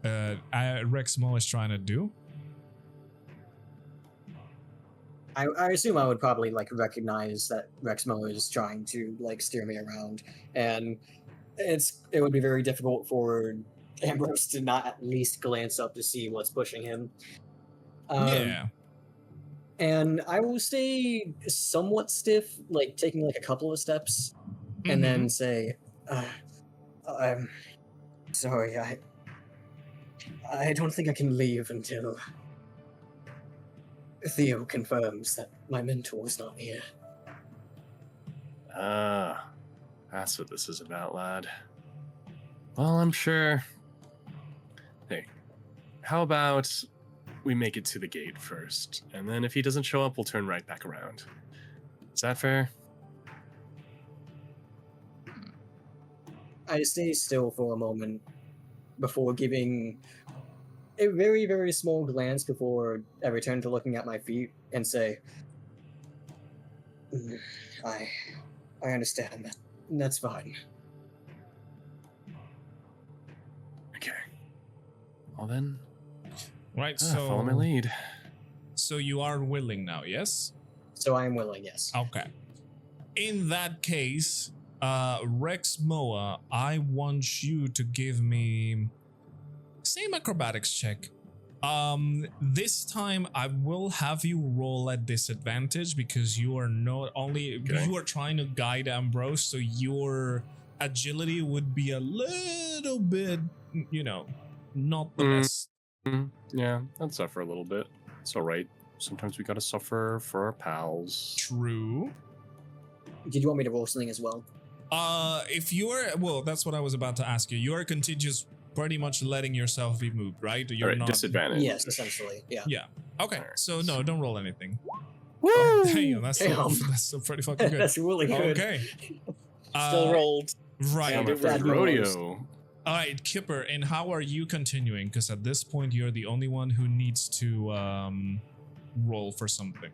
Rexmoa is trying to do? I assume I would probably like recognize that Rexmoa is trying to like steer me around, and it would be very difficult for Ambrose to not at least glance up to see what's pushing him. Yeah. And I will stay somewhat stiff, like taking like a couple of steps, and then say, "I'm sorry, I don't think I can leave until Theo confirms that my mentor's not here." That's what this is about, lad. Well, I'm sure. Hey, how about we make it to the gate first, and then if he doesn't show up, we'll turn right back around. Is that fair? I stay still for a moment before giving a very, very small glance before I return to looking at my feet and say, I understand that. That's fine. Okay. Well then, Right, so follow my lead. So you are willing now, yes? So I am willing, yes. Okay. In that case, Rexmoa, I want you to give me same acrobatics check. This time I will have you roll at disadvantage because you are not only you are trying to guide Ambrose, so your agility would be a little bit, not the best. Yeah, I'd suffer a little bit. It's all right. Sometimes we gotta suffer for our pals. True. Did you want me to roll something as well? If you're, well, that's what I was about to ask you. You're just pretty much letting yourself be moved, right? You're All right, not disadvantage. Yes, essentially. Yeah. Yeah. Okay. Alright. So no, don't roll anything. Woo! Damn, that's Damn. still pretty fucking good. That's really good. Okay. Still rolled. Right. My it first was- rodeo. All right, Kipper, and how are you continuing? Because at this point, you're the only one who needs to roll for something.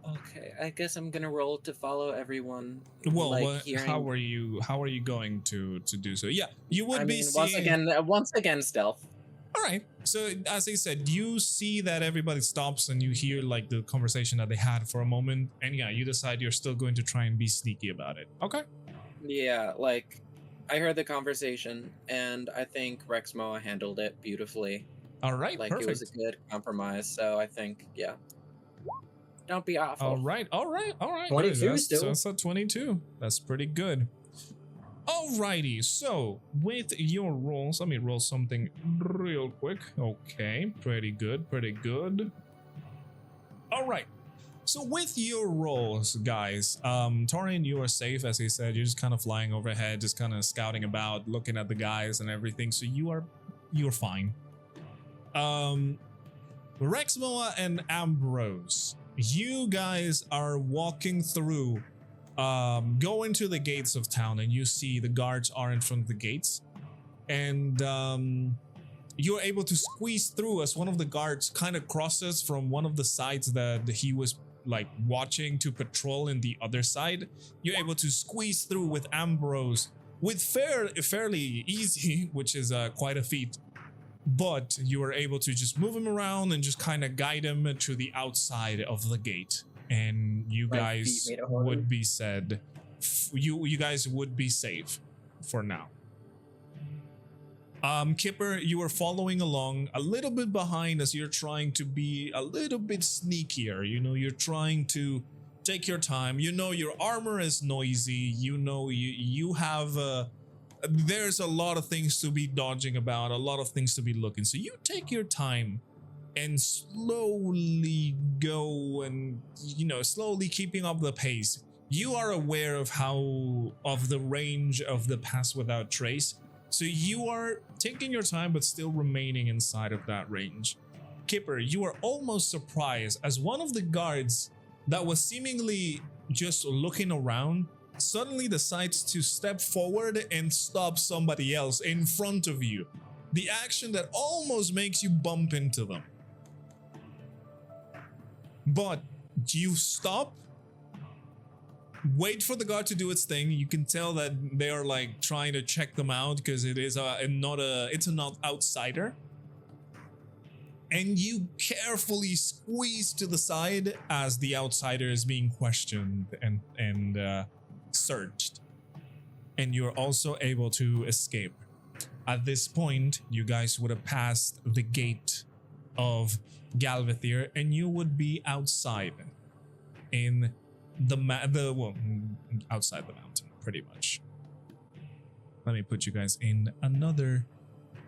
Okay, I guess I'm gonna roll to follow everyone. Well, like, how are you going to do so? Yeah, you would be seeing. once again, stealth. All right. So as I said, you see that everybody stops and you hear like the conversation that they had for a moment, and yeah, you decide you're still going to try and be sneaky about it. Okay. Yeah, like I heard the conversation, and I think Rexmoa handled it beautifully. All right. Like Perfect. it was a good compromise. So I think, yeah. Don't be awful. All right. 22 That's, still. that's a 22. That's pretty good. Alrighty, so with your rolls, let me roll something real quick. Okay, pretty good. All right, so with your rolls, guys, Taurin, you are safe, as he said. You're just kind of flying overhead, just kind of scouting about, looking at the guys and everything. So you're fine. Rexmoa and Ambrose, you guys are walking through. Go into the gates of town, and you see the guards are in front of the gates, and you're able to squeeze through as one of the guards kind of crosses from one of the sides that he was like watching to patrol in the other side. You're able to squeeze through with Ambrose with fairly easy, which is quite a feat. But you are able to just move him around and just kind of guide him to the outside of the gate. And you My guys feet made it harder. would be said, you guys would be safe for now. Kipper, you are following along a little bit behind as you're trying to be a little bit sneakier. You're trying to take your time. Your armor is noisy. You have there's a lot of things to be dodging about, a lot of things to be looking. So you take your time and slowly go and, slowly keeping up the pace. You are aware of the range of the Pass Without Trace. So you are taking your time, but still remaining inside of that range. Kipper, you are almost surprised as one of the guards that was seemingly just looking around suddenly decides to step forward and stop somebody else in front of you. The action that almost makes you bump into them. But you stop, wait for the guard to do its thing. You can tell that they are like trying to check them out because it's an outsider. And you carefully squeeze to the side as the outsider is being questioned and searched. And you're also able to escape. At this point, you guys would have passed the gate of Galvathir, and you would be outside in outside the mountain, pretty much. Let me put you guys in another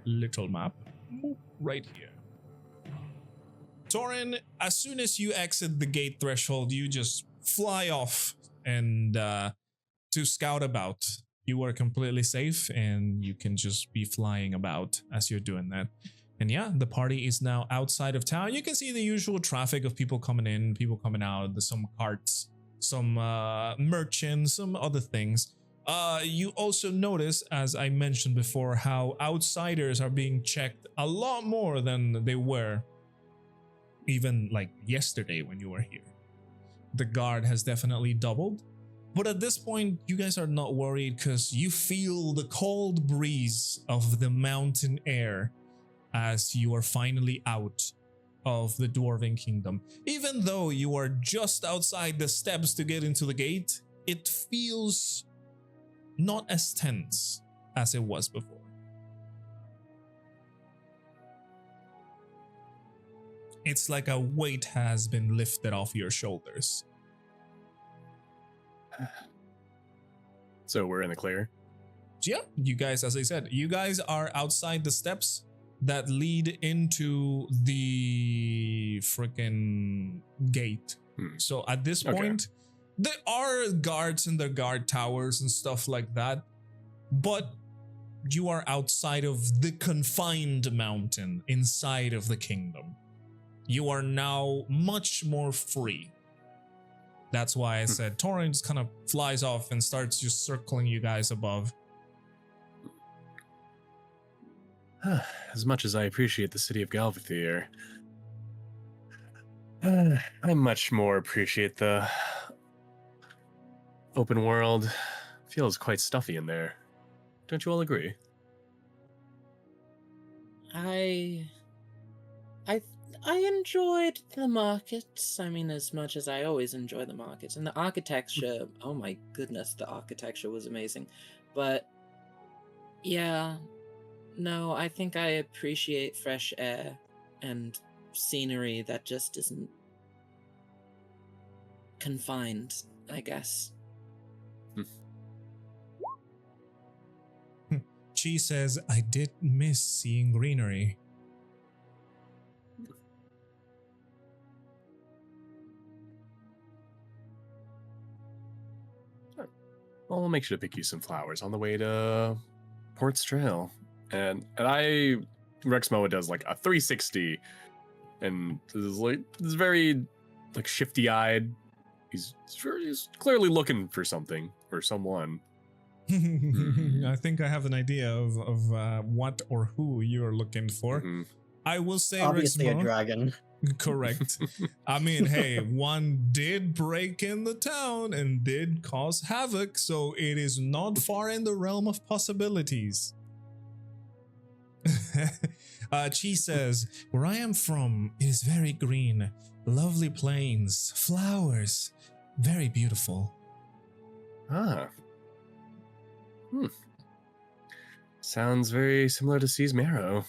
little map right here. Taurin, as soon as you exit the gate threshold, you just fly off and to scout about. You are completely safe and you can just be flying about as you're doing that. And yeah, the party is now outside of town. You can see the usual traffic of people coming in, people coming out. There's some carts, some merchants, some other things. You also notice, as I mentioned before, how outsiders are being checked a lot more than they were even like yesterday when you were here. The guard has definitely doubled. But at this point, you guys are not worried because you feel the cold breeze of the mountain air as you are finally out of the Dwarven Kingdom. Even though you are just outside the steps to get into the gate, it feels not as tense as it was before. It's like a weight has been lifted off your shoulders. So we're in the clear. Yeah, you guys, as I said, you guys are outside the steps that lead into the freaking gate. So at this point, there are guards in their guard towers and stuff like that, but you are outside of the confined mountain inside of the kingdom. You are now much more free. That's why I said Taurin just kind of flies off and starts just circling you guys above. As much as I appreciate the city of Galvathir, I much more appreciate the open world. Feels quite stuffy in there. Don't you all agree? I enjoyed the markets. I mean, as much as I always enjoy the markets. And the architecture, oh my goodness, the architecture was amazing. But, yeah, no, I think I appreciate fresh air and scenery that just isn't confined, I guess. She says, I did miss seeing greenery. Well, we'll make sure to pick you some flowers on the way to Port's Trail. And Rexmoa does like a 360 and is very like shifty eyed. He's clearly looking for something or someone. I think I have an idea of what or who you're looking for. Mhm. I will say Obviously a Rexmoa. dragon. Correct. I mean, hey, one did break in the town and did cause havoc, so it is not far in the realm of possibilities. Chi says, where I am from, it is very green, lovely plains, flowers, very beautiful. Ah. Sounds very similar to Sea's Marrow.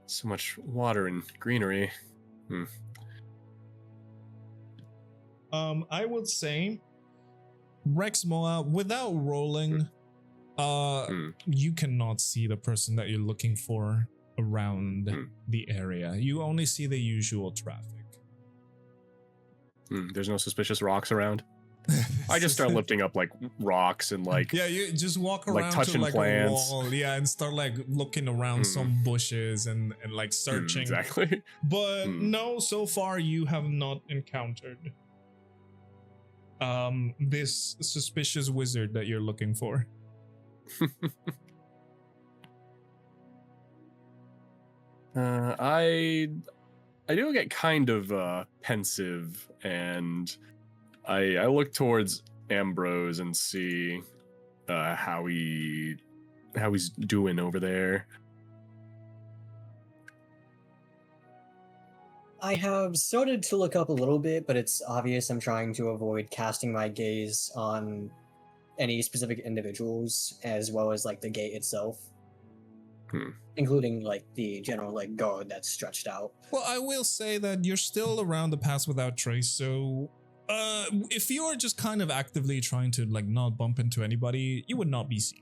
So much water and greenery. I would say Rexmoa, without rolling, you cannot see the person that you're looking for around the area. You only see the usual traffic. There's no suspicious rocks around? I just start lifting up like rocks and like Yeah, you just walk like around to touching like plants. a wall, yeah, and start like looking around some bushes and like searching. Exactly. But no, so far you have not encountered this suspicious wizard that you're looking for. I do get kind of pensive, and I look towards Ambrose and see how he's doing over there. I have started to look up a little bit, but it's obvious I'm trying to avoid casting my gaze on any specific individuals, as well as like the gate itself, including like the general like guard that's stretched out. Well, I will say that you're still around the pass without trace, so if you're just kind of actively trying to like not bump into anybody, you would not be seen.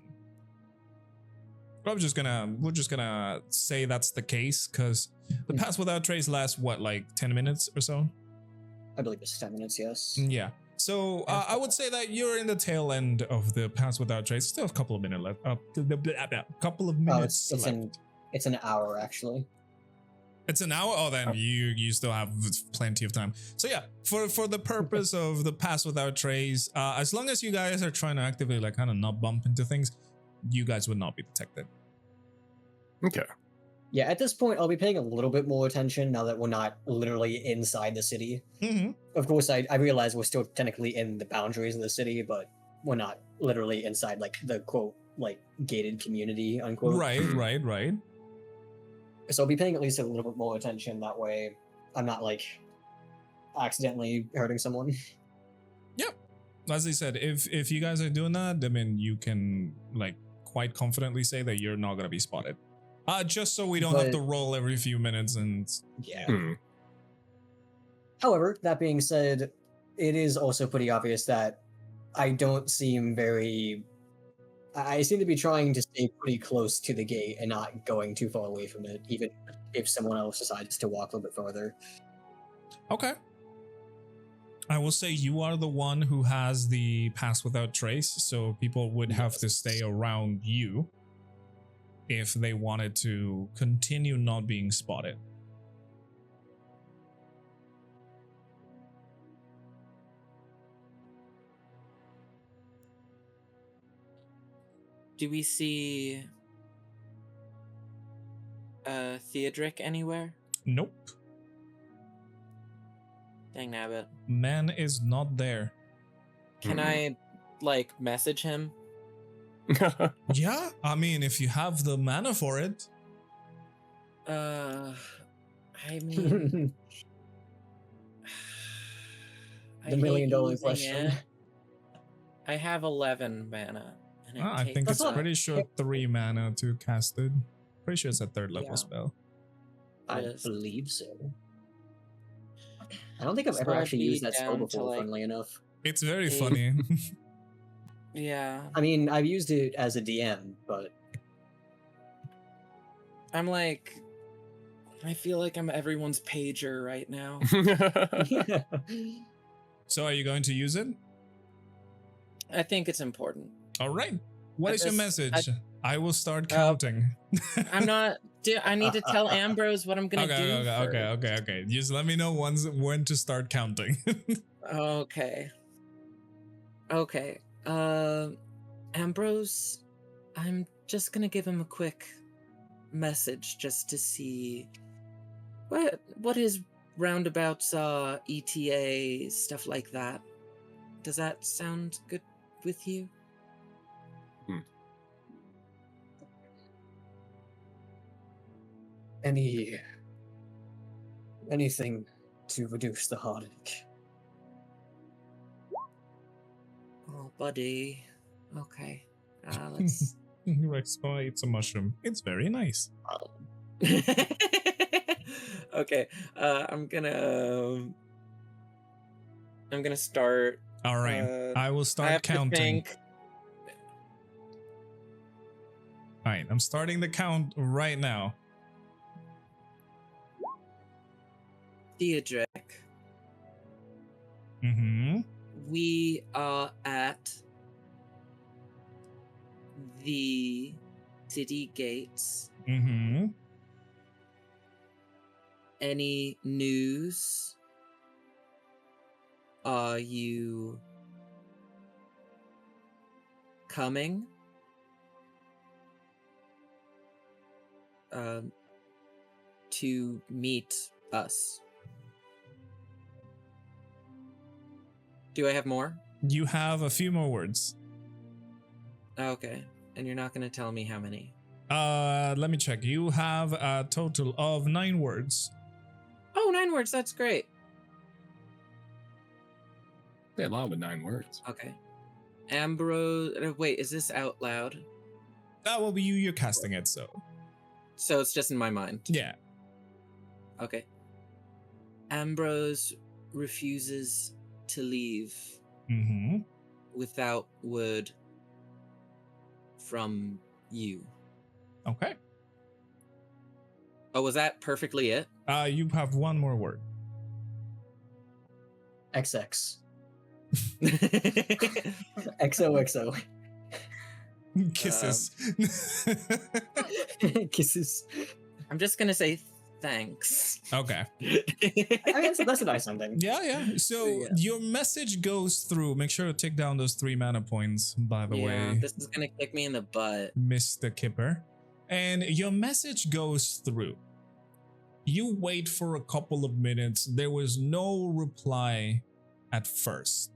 We're just gonna say that's the case, because the pass without trace lasts what, like 10 minutes or so? I believe it's 10 minutes, yes. Yeah. So I would say that you're in the tail end of the pass without trace. Still a couple of minutes left. Couple of minutes. It's an hour actually. It's an hour. Oh, then you still have plenty of time. So yeah, for the purpose of the pass without trace, as long as you guys are trying to actively like kind of not bump into things, you guys would not be detected. Okay. Yeah, at this point, I'll be paying a little bit more attention now that we're not literally inside the city. Mm-hmm. Of course, I realize we're still technically in the boundaries of the city, but we're not literally inside like the quote like gated community unquote. Right. So I'll be paying at least a little bit more attention. That way, I'm not like accidentally hurting someone. Yep. As I said, if you guys are doing that, I mean, you can like quite confidently say that you're not gonna be spotted. Just so we don't have to roll every few minutes and yeah. However, that being said, it is also pretty obvious that I don't seem very. I seem to be trying to stay pretty close to the gate and not going too far away from it, even if someone else decides to walk a little bit further. Okay. I will say you are the one who has the pass without trace, so people would have to stay around you if they wanted to continue not being spotted. Do we see Theodric anywhere? Nope. Dang nabbit. Man is not there. Can I like message him? Yeah, I mean, if you have the mana for it. I mean, The $1 million question. I have 11 mana. And I think it's pretty sure 3 mana to cast it. Pretty sure it's a 3rd level spell. I believe so. I don't think I've ever actually used that spell before, funnily enough. It's very funny. Yeah. I mean, I've used it as a DM, but I'm like, I feel like I'm everyone's pager right now. So are you going to use it? I think it's important. All right. What is your message? I will start counting. I'm not. I need to tell Ambrose what I'm gonna do. Okay. Just let me know when to start counting. Okay. Ambrose, I'm just gonna give him a quick message just to see what his roundabouts are, ETA, stuff like that. Does that sound good with you? Anything to reduce the heartache. Oh, buddy. Okay. Let's. Rexmoa eats a mushroom. It's very nice. Okay. I'm gonna start. All right. I will start counting. All right. I'm starting the count right now. Theodric. Mm-hmm. We are at the city gates. Mm-hmm. Any news? Are you coming? To meet us. Do I have more? You have a few more words. Okay. And you're not going to tell me how many. Let me check. You have a total of 9 words. Oh, 9 words. That's great. Say a lot with 9 words. Okay. Ambrose. Wait, is this out loud? That will be you. You're casting it, so. So it's just in my mind. Yeah. Okay. Ambrose refuses to leave Mm-hmm. without word from you. Okay. Oh, was that perfectly it? You have 1 more word. XX. XOXO. Kisses. Kisses. I'm just gonna say thanks. Okay. I mean, that's a nice something. Yeah. So Yeah. your message goes through. Make sure to take down those 3 mana points, by the way, This is gonna kick me in the butt. Mr. Kipper. And your message goes through. You wait for a couple of minutes. There was no reply at first.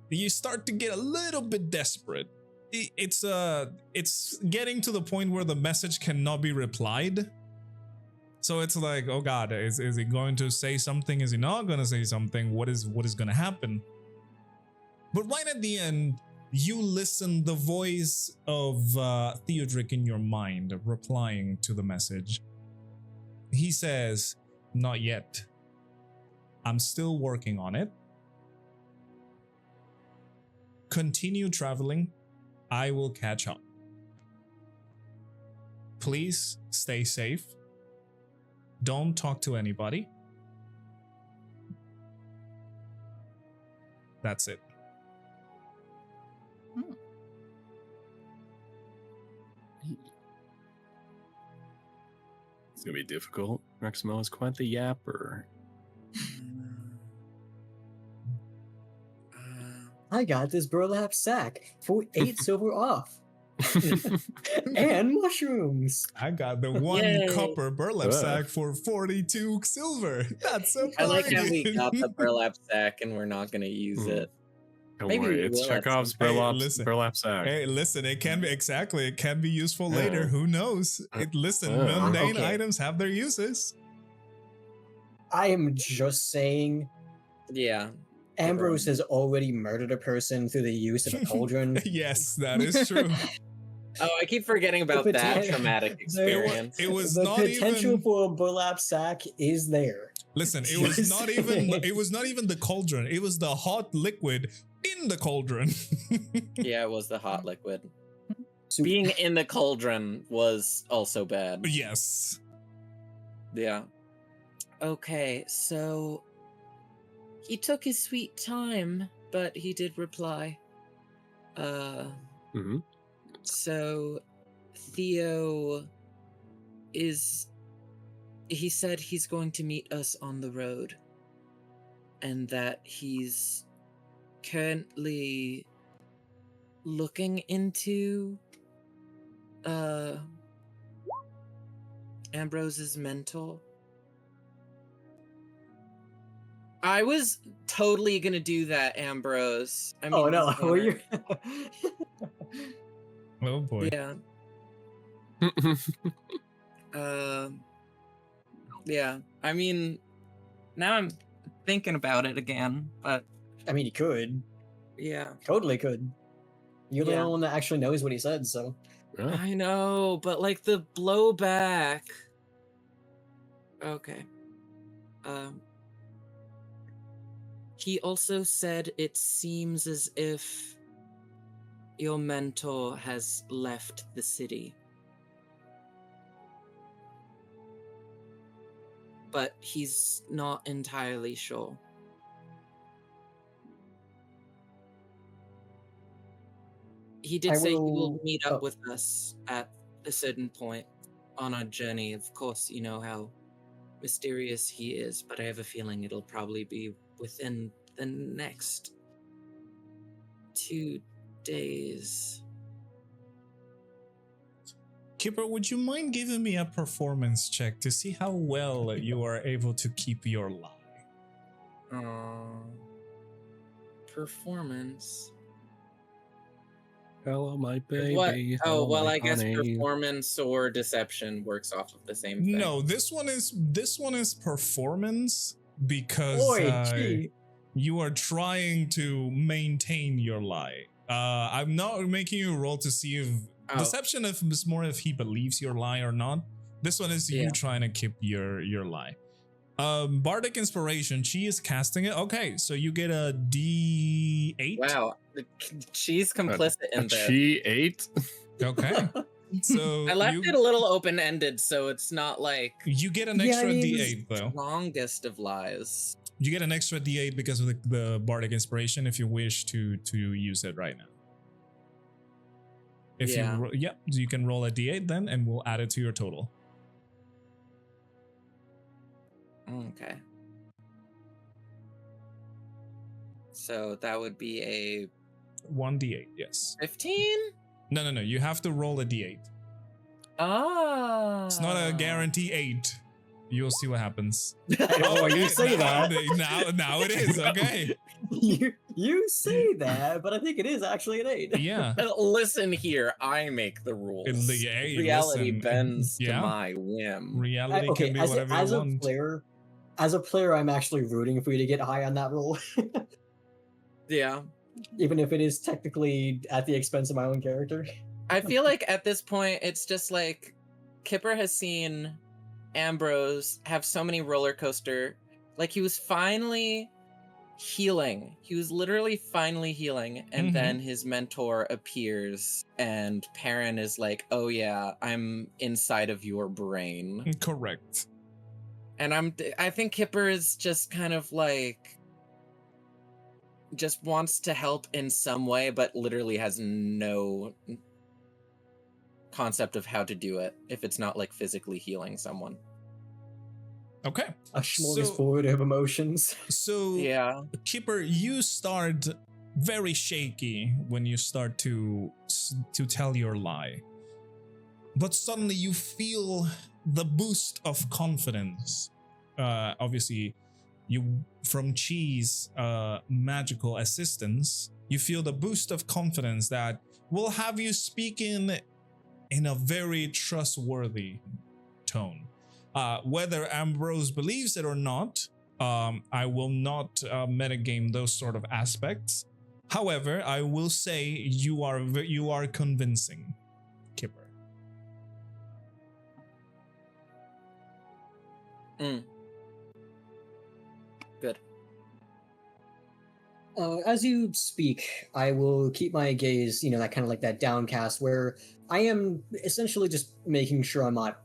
You start to get a little bit desperate. It's getting to the point where the message cannot be replied. So it's like, oh God, is he going to say something? Is he not going to say something? What is going to happen? But right at the end, you listen the voice of Theodric in your mind replying to the message. He says, "Not yet. I'm still working on it. Continue traveling. I will catch up. Please stay safe. Don't talk to anybody." That's it. It's gonna be difficult. Rexmoa is quite the yapper. I got this burlap sack for 8 silver off. And mushrooms. I got the 1 Yay. copper burlap Ugh. sack for 42 silver. That's a I like how we bargain. got the burlap sack and we're not gonna use it. Don't Maybe worry, we it's will at Chekhov's some point. Hey, listen. burlap sack. Hey, listen, it can be exactly. It can be useful Yeah. later. Who knows? Listen, mundane Okay. items have their uses. I am just saying, Yeah. Ambrose has already murdered a person through the use of a cauldron. Yes, that is true. Oh, I keep forgetting about The that poten- traumatic experience. It was The not potential even. for a burlap sack is there. Listen, it was Just not even. saying. It was not even the cauldron. It was the hot liquid in the cauldron. Yeah, it was the hot liquid. So- Being in the cauldron was also bad. Yes. Yeah. Okay, so he took his sweet time, but he did reply. Mm-hmm. So Theo he said he's going to meet us on the road and that he's currently looking into Ambrose's mentor. I was totally gonna do that, Ambrose. I mean, Oh no, Connor. were you? Oh boy. Yeah. Yeah. I mean, now I'm thinking about it again, but I mean, he could. yeah. Totally could. You're the Yeah. only one that actually knows what he said, so. Yeah. I know, but like the blowback. Okay. He also said it seems as if your mentor has left the city. But he's not entirely sure. He did I say he will will- meet up oh. with us at a certain point on our journey. Of course, you know how mysterious he is, but I have a feeling it'll probably be within the next 2 days. Kipper, would you mind giving me a performance check to see how well you are able to keep your lie? Performance. Hello, my baby. What? Oh, hello, well, my I guess honey. performance or deception works off of the same thing. No, this one is performance because Oi, gee. you are trying to maintain your lie. I'm not making you roll to see if deception is more if he believes your lie or not. This one is you Yeah. trying to keep your lie. Bardic inspiration. She is casting it. Okay, so you get a D8. Wow, she's complicit in this. She ate. Okay, so I left it a little open-ended, so it's not like you get an Yeah, I extra mean, D8 though. longest of lies. You get an extra D8 because of the bardic inspiration if you wish to use it right now. If Yeah. you can roll a D8 then, and we'll add it to your total. Okay. So that would be a 1d8, yes. 15? No. You have to roll a D8. Oh. It's not a guarantee 8. You'll see what happens. Oh, you say now, that. Now it is, okay. You say that, but I think it is actually an 8. Yeah. Listen here, I make the rules. Hey, Reality listen, bends yeah. to my whim. Reality Okay, can be as, whatever as you a want. player, as a player, I'm actually rooting for you to get high on that roll, Yeah. even if it is technically at the expense of my own character. I feel like at this point, it's just like Kipper has seen Ambrose have so many roller coaster. Like he was finally healing. He was literally finally healing. And Mhm. then his mentor appears and Perrin is like, oh yeah, I'm inside of your brain. Correct. And I think Kipper is just kind of like, just wants to help in some way, but literally has no concept of how to do it if it's not like physically healing someone. Okay. A smorgasbord of emotions. So Yeah. Kipper, you start very shaky when you start to tell your lie. But suddenly you feel the boost of confidence. Obviously, you from Chi's magical assistance, you feel the boost of confidence that will have you speaking in a very trustworthy tone. Whether Ambrose believes it or not, I will not metagame those sort of aspects. However, I will say you are convincing, Kipper. Good. As you speak, I will keep my gaze, that kind of like that downcast where I am essentially just making sure I'm not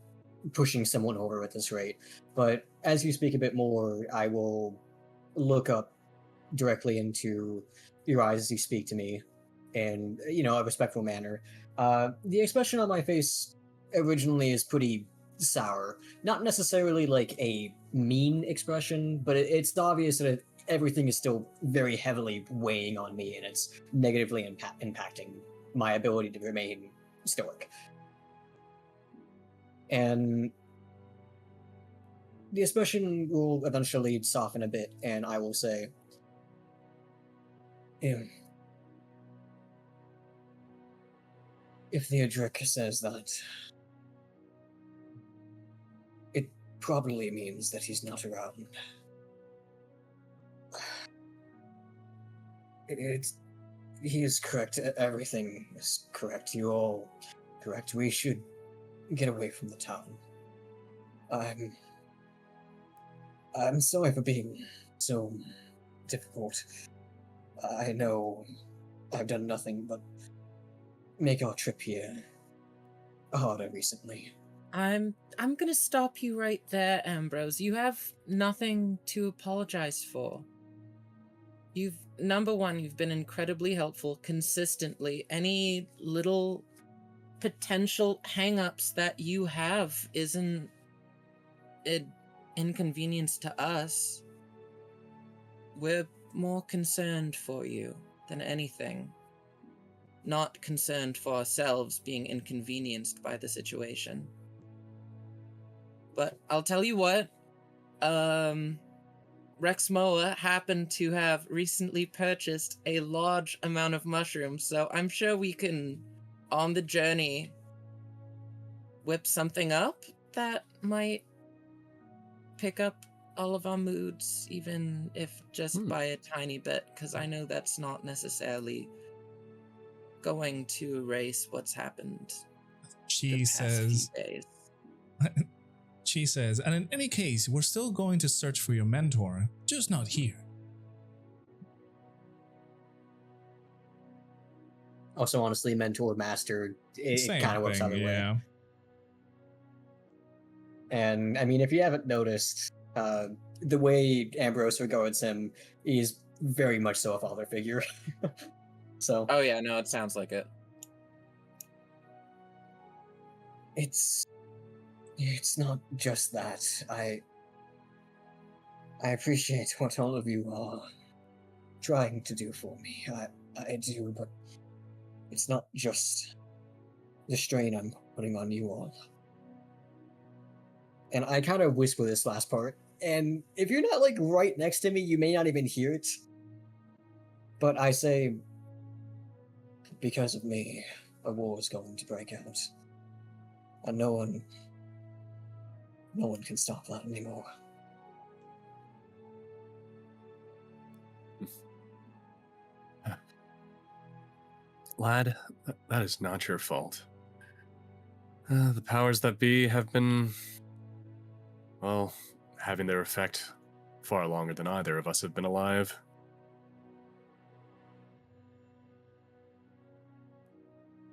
pushing someone over at this rate. But as you speak a bit more, I will look up directly into your eyes as you speak to me in, a respectful manner. The expression on my face originally is pretty sour. Not necessarily like a mean expression, but it's obvious that everything is still very heavily weighing on me and it's negatively impacting my ability to remain stoic. And the expression will eventually soften a bit, and I will say, if Theodric says that, it probably means that he's not around. He is correct. Everything is correct. You all correct. We should get away from the town. I'm sorry for being so difficult. I know I've done nothing but make our trip here harder recently. I'm gonna stop you right there, Ambrose. You have nothing to apologize for. Number one, you've been incredibly helpful consistently. Any little potential hang-ups that you have isn't an inconvenience to us. We're more concerned for you than anything. Not concerned for ourselves being inconvenienced by the situation. But I'll tell you what, Rexmoa happened to have recently purchased a large amount of mushrooms, so I'm sure we can, on the journey, whip something up that might pick up all of our moods, even if just by a tiny bit, because I know that's not necessarily going to erase what's happened She the past says, few days. she says, and in any case, we're still going to search for your mentor, just not here. Also, honestly, mentor, master, it Same kind of works thing, either way. yeah. And I mean, if you haven't noticed, the way Ambrose regards him is very much so a father figure. So Oh yeah, no, it sounds like it. it's not just that. I appreciate what all of you are trying to do for me. I do, but it's not just the strain I'm putting on you all. And I kind of whisper this last part, and if you're not like right next to me, you may not even hear it. But I say, because of me, a war is going to break out. And no one can stop that anymore. Lad, that is not your fault. The powers that be have been, well, having their effect far longer than either of us have been alive.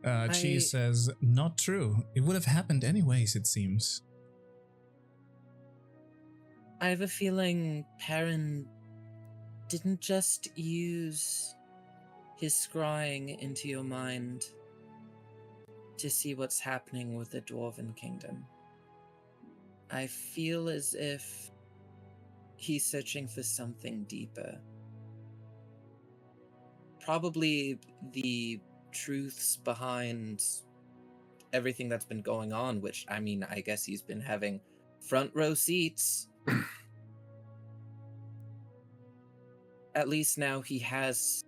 Chi says, not true. It would have happened anyways, it seems. I have a feeling Perrin didn't just use his scrying into your mind to see what's happening with the Dwarven Kingdom. I feel as if he's searching for something deeper. Probably the truths behind everything that's been going on, which, I mean, I guess he's been having front row seats. At least now he has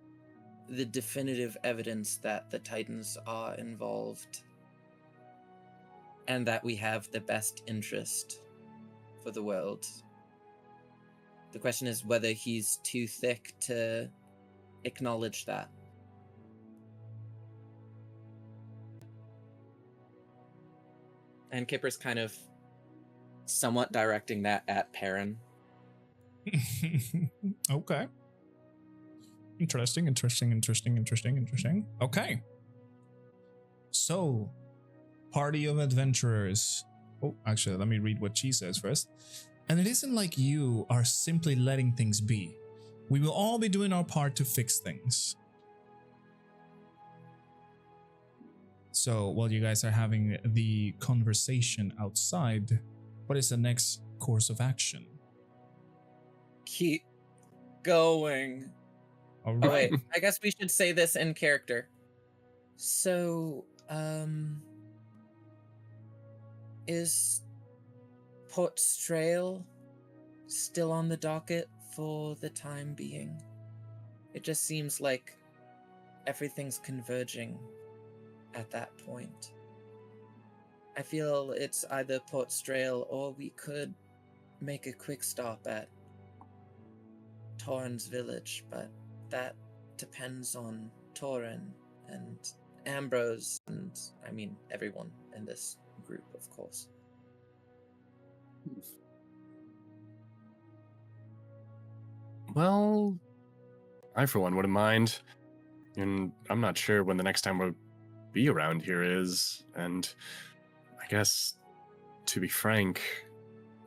the definitive evidence that the Titans are involved and that we have the best interest for the world. The question is whether he's too thick to acknowledge that. And Kipper's kind of somewhat directing that at Perrin. Okay. Interesting. Okay. So, party of adventurers. Oh, actually, let me read what she says first. And it isn't like you are simply letting things be. We will all be doing our part to fix things. So, while you guys are having the conversation outside, what is the next course of action? Keep going. All Oh right. wait, I guess we should say this in character. So, is Port Strail still on the docket for the time being? It just seems like everything's converging at that point. I feel it's either Port Strail or we could make a quick stop at Taurin's village, but that depends on Taurin and Ambrose and, I mean, everyone in this group, of course. Well, I for one wouldn't mind. And I'm not sure when the next time we'll be around here is. And I guess, to be frank,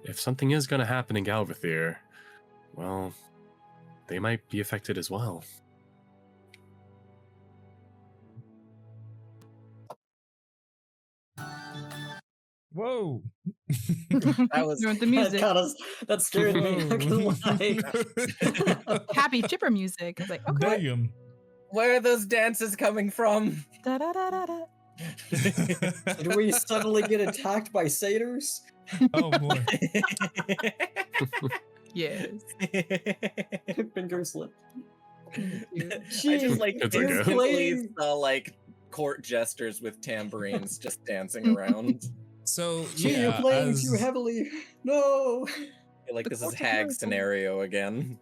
if something is going to happen in Galvathir, well, they might be affected as well. Whoa. That was Doing the That music. kind of that scared me. Not gonna lie. Happy chipper music. I was like, okay. Damn. where are those dances coming from? Da, da, da, da, da. Did we suddenly get attacked by satyrs? Oh boy. Yes. Finger slip. I just Jeez, like It's you're okay. instantly playing- saw like court jesters with tambourines just dancing around. So Gee, yeah, you're playing as, too heavily. No. I feel like The this is court hag miracle. scenario again.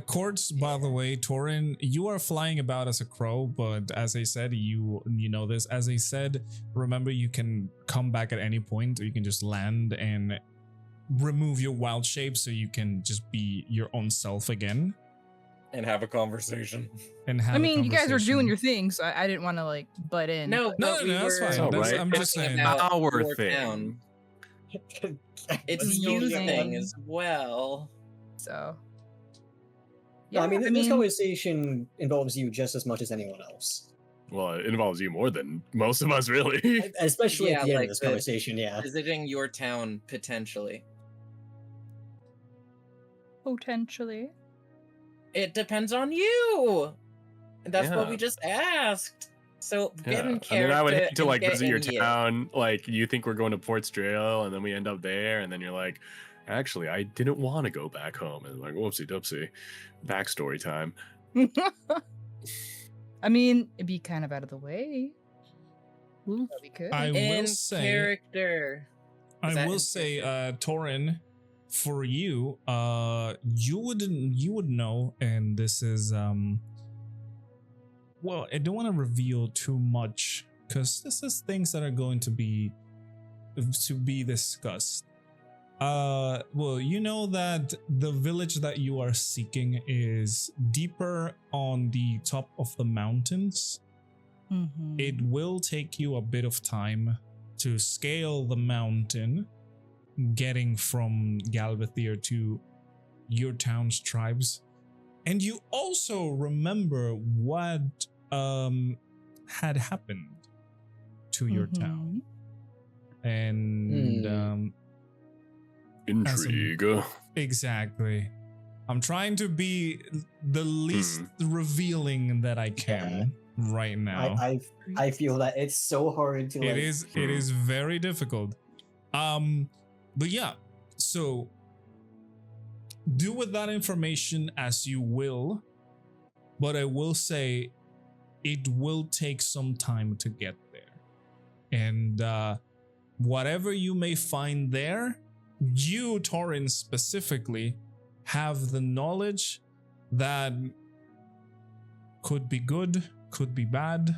Courts, by the way, Taurin, you are flying about as a crow, but as I said, you know this. As I said, remember you can come back at any point, or you can just land and remove your wild shape so you can just be your own self again And have a conversation. and have I a mean, you guys are conversation. doing your thing, so I didn't want to like butt in. No, but- No, but no, we that's were fine. Oh, That's, right. I'm just talking saying. about Our your thing. town. It's Let's your use thing it. as well. So. Yeah, I mean, I this mean- conversation involves you just as much as anyone else. Well, it involves you more than most of us, really. Especially Yeah, at the end like of this the- conversation, yeah. Visiting your town potentially. Potentially. It depends on you. That's what Yeah. we just asked. So get Yeah. in I mean, character. I would hate to and like get visit your in gear. town. Like, you think we're going to Port Strail, and then we end up there, and then you're like, actually, I didn't want to go back home. And like, whoopsie doopsie. Backstory time. I mean, it'd be kind of out of the way. But we could. I In will say, character. Is I that will in say, character? Taurin, for you, you would know, and this is well, I don't want to reveal too much because this is things that are going to be discussed. Well, you know that the village that you are seeking is deeper on the top of the mountains. Mhm. It will take you a bit of time to scale the mountain, getting from Galvathier to your town's tribes. And you also remember what had happened to your town. And Intrigue. exactly. I'm trying to be the least revealing that I can right now. I feel that it's so hard to like. It is very difficult. But yeah, so do with that information as you will, but I will say it will take some time to get there. And whatever you may find there, you, Taurin, specifically have the knowledge that could be good, could be bad.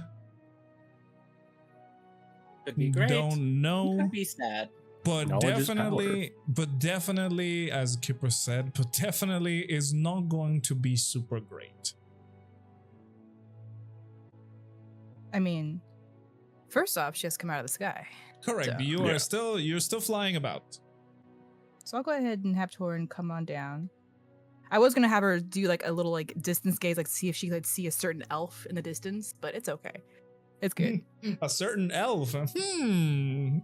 Could be great. Don't know. Could be sad. But Knowledge is definitely, as Kipper said, but definitely is not going to be super great. I mean, first off, she has come out of the sky. Correct. So- You're still flying about. So I'll go ahead and have Taurin come on down. I was gonna have her do like a little like distance gaze, like see if she could see a certain elf in the distance, but it's okay. It's good. A certain elf. Interesting.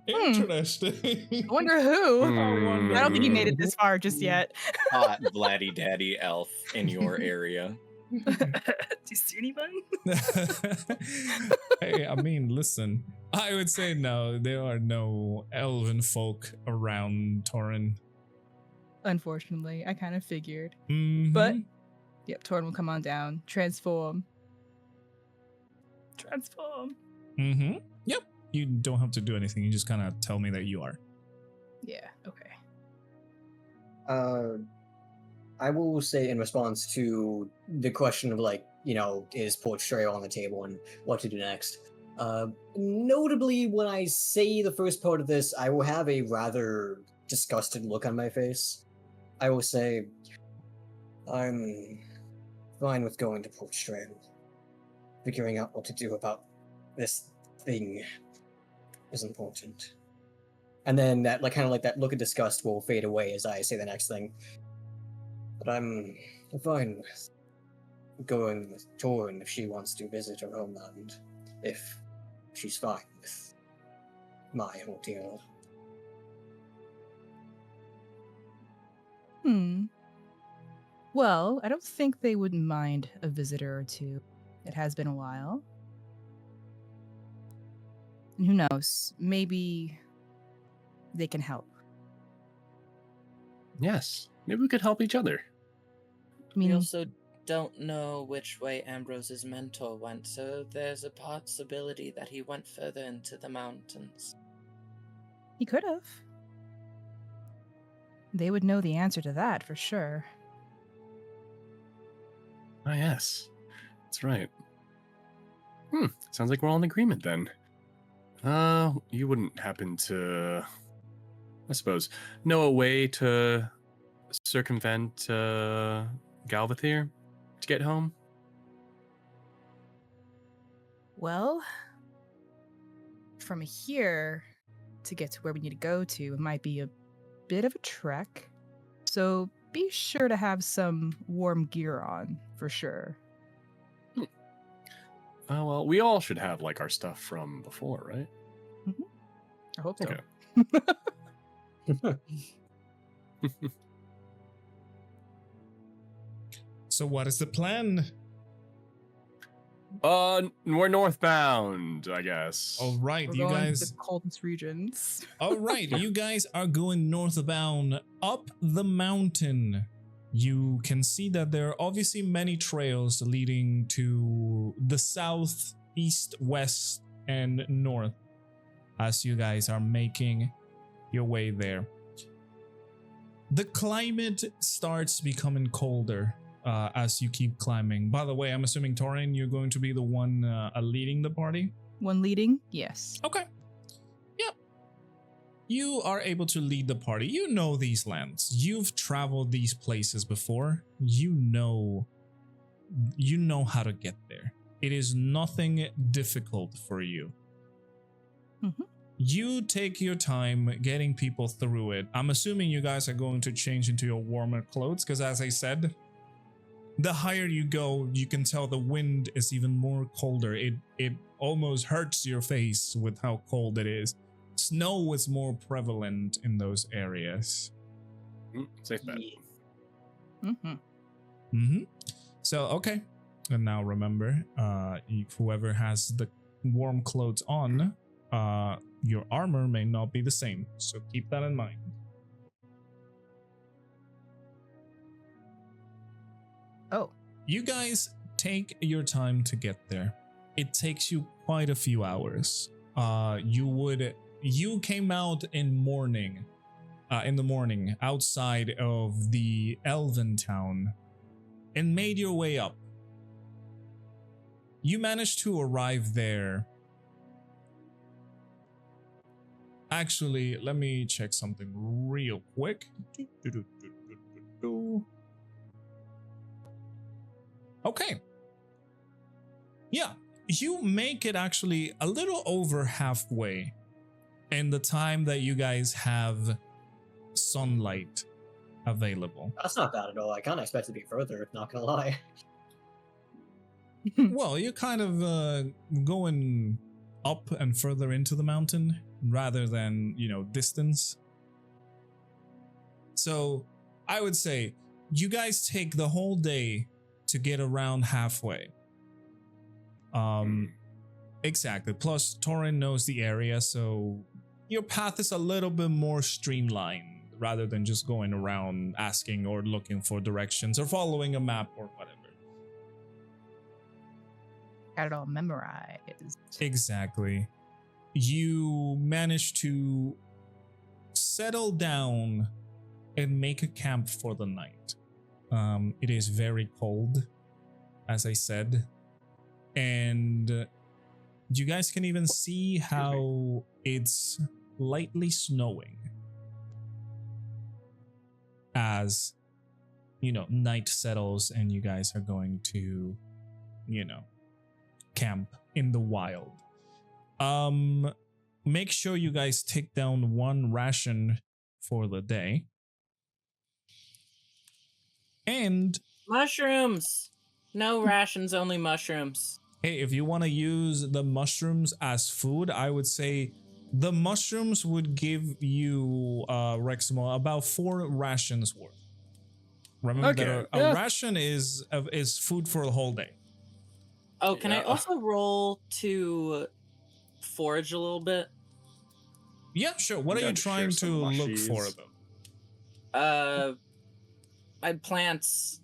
I wonder who. Hmm. I don't think he made it this far just yet. Hot bladdy daddy elf in your area. Do you see anyone? Hey, I mean, listen. I would say no. There are no elven folk around Taurin. Unfortunately, I kind of figured. Mhm. But yep, Taurin will come on down, transform. Yep. You don't have to do anything. You just kind of tell me that you are. Yeah. Okay. I will say in response to the question of like, is Port Strail on the table and what to do next. Notably, when I say the first part of this, I will have a rather disgusted look on my face. I will say, I'm fine with going to Port Strail. Figuring out what to do about this thing is important. And then that, like, kind of like that look of disgust will fade away as I say the next thing. But I'm fine with going with Taurin if she wants to visit her homeland, if she's fine with my ordeal. Well, I don't think they wouldn't mind a visitor or two. It has been a while. And who knows? Maybe they can help. Yes, maybe we could help each other. I mean, We also don't know which way Ambrose's mentor went, so there's a possibility that he went further into the mountains. he could have. They would know the answer to that for sure. Ah, yes, that's right. Sounds like we're all in agreement then. You wouldn't happen to, I suppose, know a way to circumvent Galvathir to get home? Well, from here to get to where we need to go to, it might be a bit of a trek. So be sure to have some warm gear on for sure. Well, we all should have like our stuff from before, right? I hope so. Okay. So what is the plan? We're northbound, I guess. All right, We're you going guys. to the coldest regions. All right, you guys are going northbound up the mountain. You can see that there are obviously many trails leading to the south, east, west, and north as you guys are making your way there. The climate starts becoming colder as you keep climbing. By the way, I'm assuming, Taurin, you're going to be the one leading the party? One leading? Yes. Okay. Yep. You are able to lead the party. You know these lands. You've traveled these places before. You know how to get there. It is nothing difficult for you. You take your time getting people through it. I'm assuming you guys are going to change into your warmer clothes because, as I said, the higher you go, you can tell the wind is even more colder. It almost hurts your face with how cold it is. Snow is more prevalent in those areas. Safe bet. So, okay. And now remember, whoever has the warm clothes on, your armor may not be the same. So keep that in mind. Oh. You guys take your time to get there. It takes you quite a few hours. You came out in the morning outside of the Elven town and made your way up. You managed to arrive there. Actually, let me check something real quick. Okay. Yeah, you make it actually a little over halfway in the time that you guys have sunlight available. That's not bad at all. I kind of expect to be further, not gonna lie. Well, you're kind of going up and further into the mountain rather than, distance. So I would say you guys take the whole day to get around halfway. Exactly. Plus, Taurin knows the area, so your path is a little bit more streamlined rather than just going around asking or looking for directions or following a map or whatever. Got it all memorized. Exactly. You manage to settle down and make a camp for the night. It is very cold, as I said, and you guys can even see how it's lightly snowing as, night settles and you guys are going to, camp in the wild. Make sure you guys take down one ration for the day. And Mushrooms! No rations, only mushrooms. Hey, if you want to use the mushrooms as food, I would say the mushrooms would give you, Rexmoa, about 4 rations worth. Remember that a ration is food for the whole day. Oh, can I Yeah. also roll to forage a little bit? Yeah, sure. What I'm are you down to share trying some to look mushies. for, though? I plants.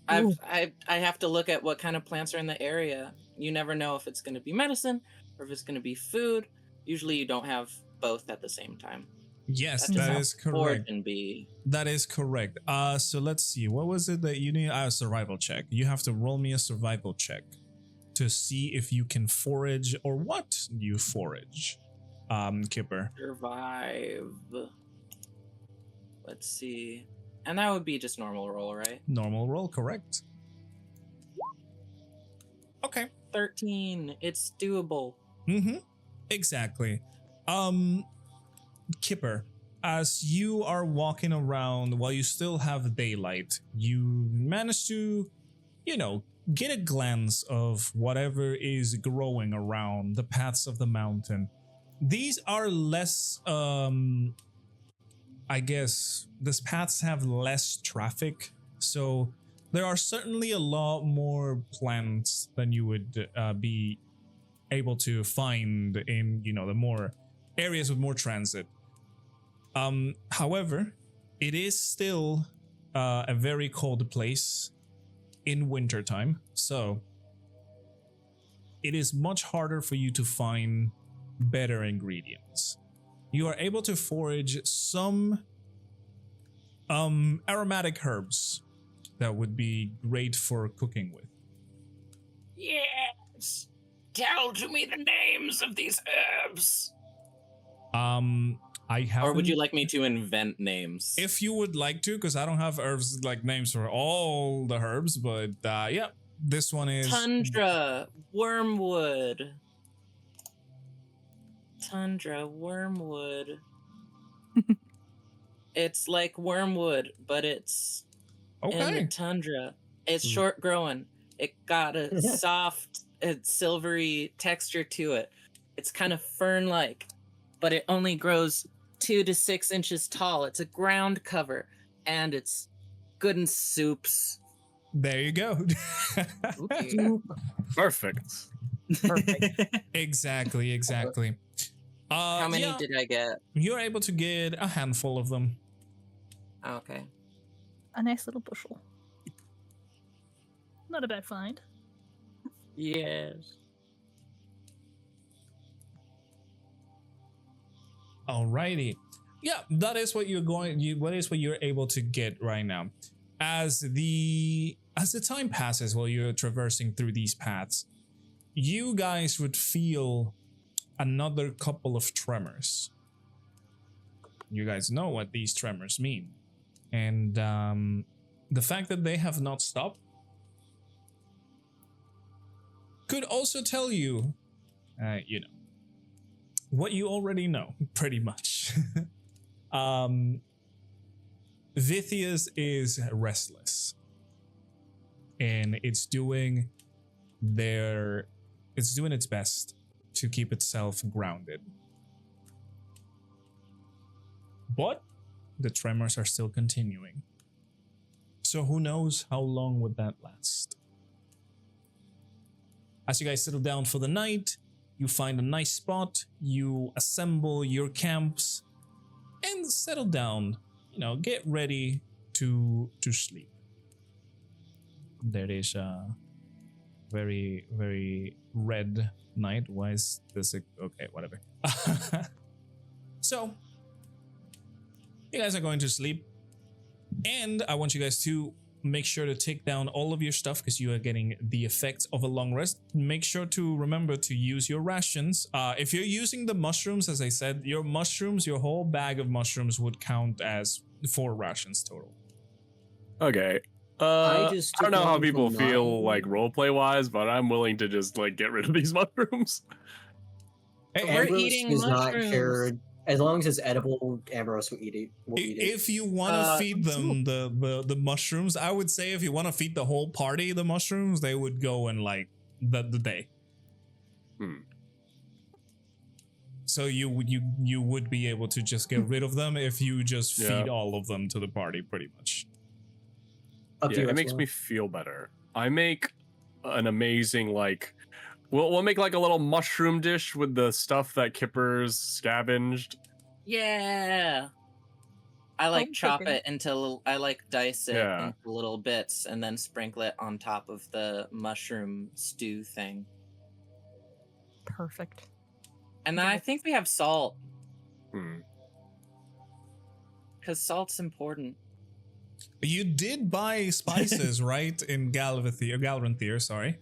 I have to look at what kind of plants are in the area. You never know if it's going to be medicine or if it's going to be food. Usually, you don't have both at the same time. Yes, That's just that how is correct. forage can be. That is correct. So let's see. What was it that you need? A survival check. You have to roll me a survival check to see if you can forage or what you forage. Kipper. Survive. Let's see. And that would be just normal roll, right? Normal roll, correct. Okay. 13. It's doable. Mm-hmm. Exactly. Kipper, as you are walking around while you still have daylight, you manage to, get a glance of whatever is growing around the paths of the mountain. These are less, I guess, these paths have less traffic, so there are certainly a lot more plants than you would be able to find in, the more areas with more transit. However, it is still a very cold place in wintertime, so it is much harder for you to find better ingredients. You are able to forage some aromatic herbs that would be great for cooking with. Yes! Tell to me the names of these herbs! I have. Or would you like me to invent names? If you would like to, because I don't have herbs like names for all the herbs, but yeah, this one is Tundra, wormwood. Tundra, wormwood. It's like wormwood, but it's in the okay. tundra. It's short growing. It got a soft, silvery texture to it. It's kind of fern-like, but it only grows 2 to 6 inches tall. It's a ground cover, and it's good in soups. There you go. Perfect. Exactly. How many did I get? You're able to get a handful of them. Okay. A nice little bushel. Not a bad find. Yes. Alrighty. Yeah, that is what you're able to get right now. As the time passes while you're traversing through these paths, you guys would feel another couple of tremors. You guys know what these tremors mean. And the fact that they have not stopped could also tell you, what you already know, pretty much. Vithius is restless. And it's doing its best to keep itself grounded. But the tremors are still continuing. So who knows how long would that last? As you guys settle down for the night, you find a nice spot, you assemble your camps, and settle down. Get ready to sleep. There is a very, very red night. Why is this? Okay, whatever. So, you guys are going to sleep. And I want you guys to make sure to take down all of your stuff because you are getting the effects of a long rest. Make sure to remember to use your rations. If you're using the mushrooms, as I said, your whole bag of mushrooms would count as 4 rations total. Okay. I don't know how people feel like roleplay wise, but I'm willing to just get rid of these mushrooms. We're eating does mushrooms. not care As long as it's edible, Ambrose will eat it. If you want to feed them the mushrooms, I would say if you want to feed the whole party the mushrooms, they would go in like the day. So you would be able to just get rid of them if you just feed all of them to the party, pretty much. It makes me feel better. I make an amazing like. We'll make like a little mushroom dish with the stuff that Kipper's scavenged. Yeah. I like chop it into, I like dice it into little bits and then sprinkle it on top of the mushroom stew thing. Perfect. And then I think we have salt. Because salt's important. You did buy spices, right? In Galvanthier, sorry.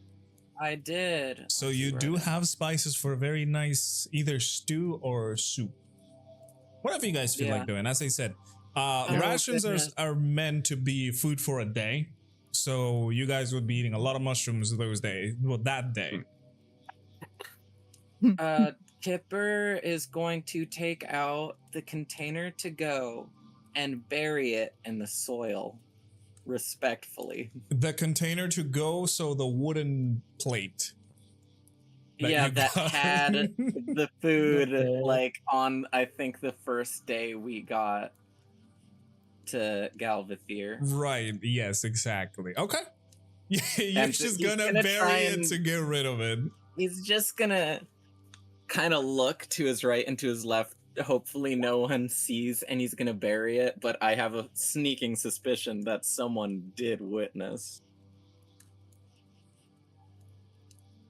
I did. So you do have spices for a very nice either stew or soup. Whatever you guys feel like doing. As I said, rations are meant to be food for a day. So you guys would be eating a lot of mushrooms those days. Well, that day. Kipper is going to take out the container to go and bury it in the soil. Respectfully. The container to go, so the wooden plate. That had the food like on, I think, the first day we got to Galvathier. Right, yes, exactly. Okay. You're just gonna bury it to get rid of it. He's just gonna kind of look to his right and to his left. Hopefully no one sees, and he's gonna bury it, but I have a sneaking suspicion that someone did witness.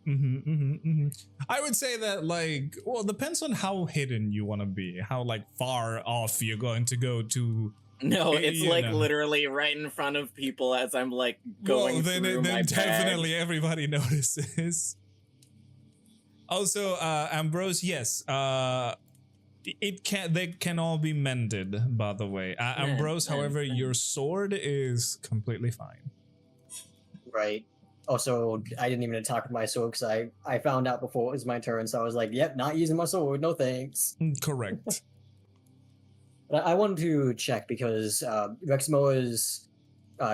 I would say that, like, well, it depends on how hidden you want to be, how like far off you're going to go to. No, it's like literally right in front of people as I'm like going through my bag. Definitely everybody notices. Also, Ambrose, yes, they can all be mended, by the way. Ambrose, however, your sword is completely fine. Right. Also, I didn't even attack with my sword because I found out before it was my turn, so I was like, yep, not using my sword, no thanks. Correct. But I wanted to check because Rexmoa's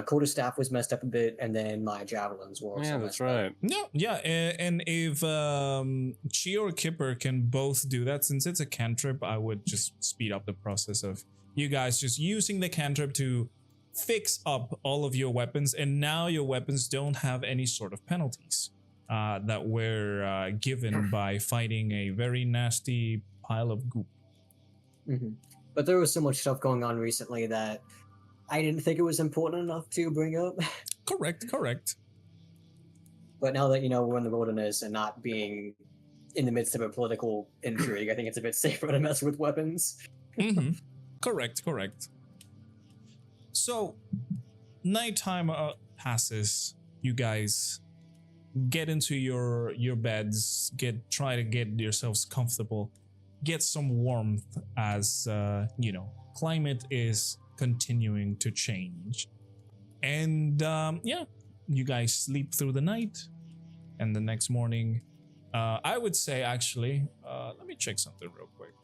quarterstaff was messed up a bit, and then my javelins were also messed up. Yeah, and if Chi or Kipper can both do that, since it's a cantrip, I would just speed up the process of you guys just using the cantrip to fix up all of your weapons, and now your weapons don't have any sort of penalties that were given by fighting a very nasty pile of goop. But there was so much stuff going on recently that I didn't think it was important enough to bring up. Correct. But now that, we're in the wilderness and not being in the midst of a political intrigue, I think it's a bit safer to mess with weapons. Correct. So, nighttime passes. You guys get into your beds, try to get yourselves comfortable, get some warmth as, climate is continuing to change. And you guys sleep through the night, and the next morning, I would say actually, let me check something real quick.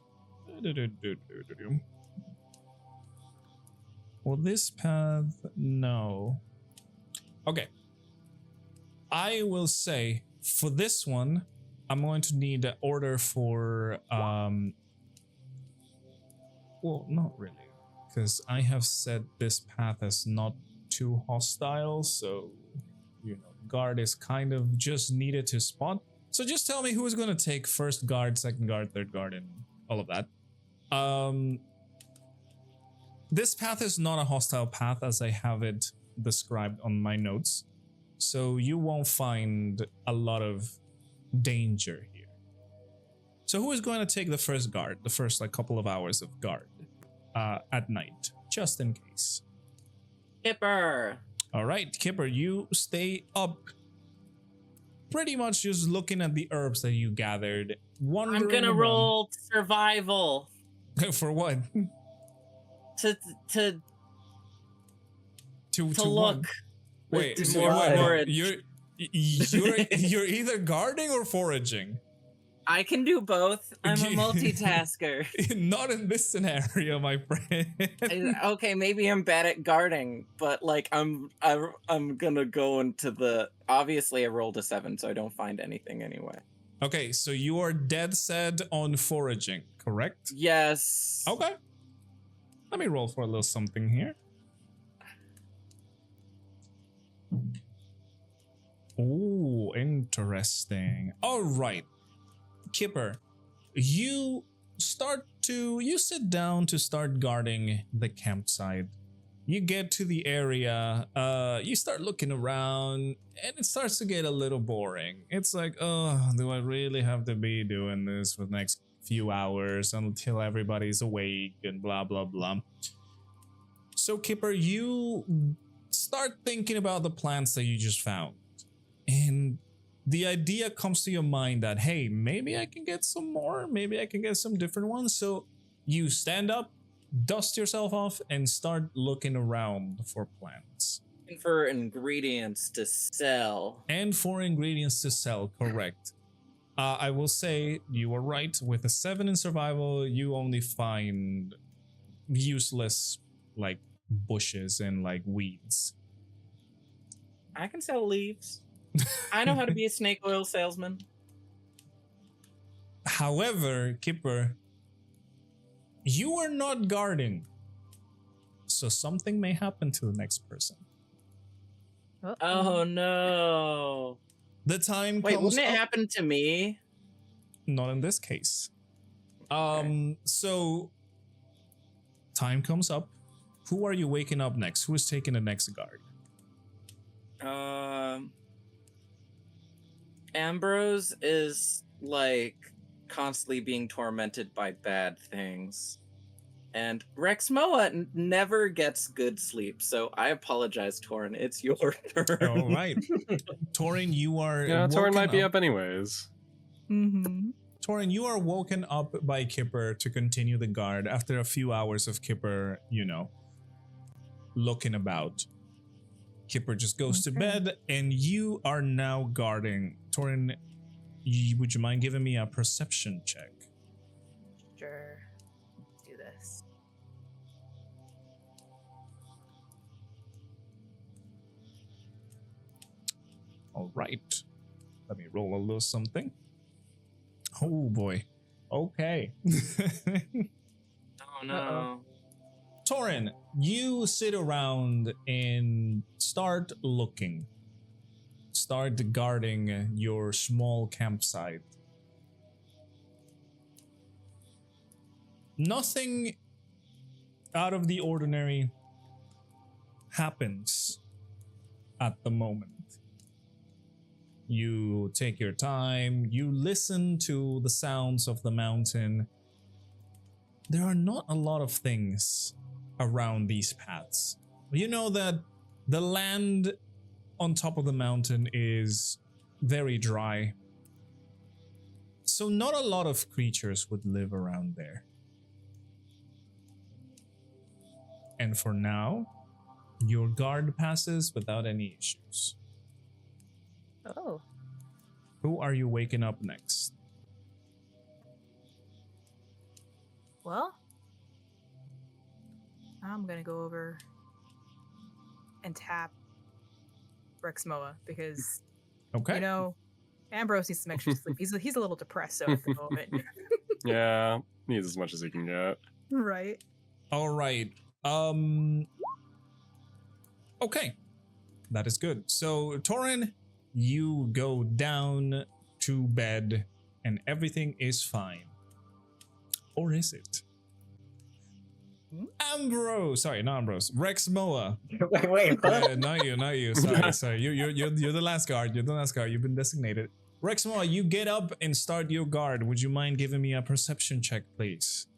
Well, this path, no. Okay. I will say for this one, I'm going to need an order for, well, not really. Because I have said this path is not too hostile, so guard is kind of just needed to spot. So just tell me who is going to take first guard, second guard, third guard, and all of that. This path is not a hostile path as I have it described on my notes, so you won't find a lot of danger here. So who is going to take the first guard, the first couple of hours of guard? At night, just in case. Kipper. All right, Kipper, you stay up, pretty much just looking at the herbs that you gathered. I'm gonna roll survival. For what? To look. Wait, you're either guarding or foraging? I can do both. I'm a multitasker. Not in this scenario, my friend. Okay, maybe I'm bad at guarding, but like I'm gonna go into the. Obviously, I rolled a 7, so I don't find anything anyway. Okay, so you are dead set on foraging, correct? Yes. Okay. Let me roll for a little something here. Oh, interesting. All right. Kipper, you sit down to start guarding the campsite. You get to the area, you start looking around, and it starts to get a little boring. It's like, oh, do I really have to be doing this for the next few hours until everybody's awake and blah, blah, blah. So, Kipper, you start thinking about the plants that you just found. And the idea comes to your mind that, hey, maybe I can get some more, maybe I can get some different ones. So you stand up, dust yourself off, and start looking around for plants. And for ingredients to sell. Correct. I will say you were right. With a 7 in survival, you only find useless, like, bushes and, like, weeds. I can sell leaves. I know how to be a snake oil salesman. However, Kipper, you are not guarding, so something may happen to the next person. Oh no. The time Wait, comes wouldn't it up- happen to me? Not in this case. Okay. So time comes up. Who are you waking up next? Who is taking the next guard? Ambrose is like constantly being tormented by bad things. And Rexmoa never gets good sleep, so I apologize, Taurin. It's your turn. All right. Taurin, you are Yeah, Taurin woken might be up anyways. Mm-hmm. Taurin, you are woken up by Kipper to continue the guard after a few hours of Kipper, looking about. Kipper just goes to bed, and you are now guarding. Taurin, would you mind giving me a perception check? Sure. Let's do this. All right. Let me roll a little something. Oh boy. Okay. Oh no. Taurin, you sit around and start looking. Start guarding your small campsite. Nothing out of the ordinary happens at the moment. You take your time, you listen to the sounds of the mountain. There are not a lot of things around these paths. You know that the land on top of the mountain is very dry. So not a lot of creatures would live around there. And for now, your guard passes without any issues. Oh. Who are you waking up next? Well, I'm gonna go over and tap Rexmoa because Okay. Ambrose needs some extra sleep. He's a little depressed at the moment. Yeah, needs as much as he can get. Right. All right. Okay. That is good. So, Taurin, you go down to bed and everything is fine. Or is it? Ambrose! Sorry, not Ambrose. Rexmoa. Wait, what? Not you. Sorry. You're the last guard. You're the last guard. You've been designated. Rexmoa, you get up and start your guard. Would you mind giving me a perception check, please?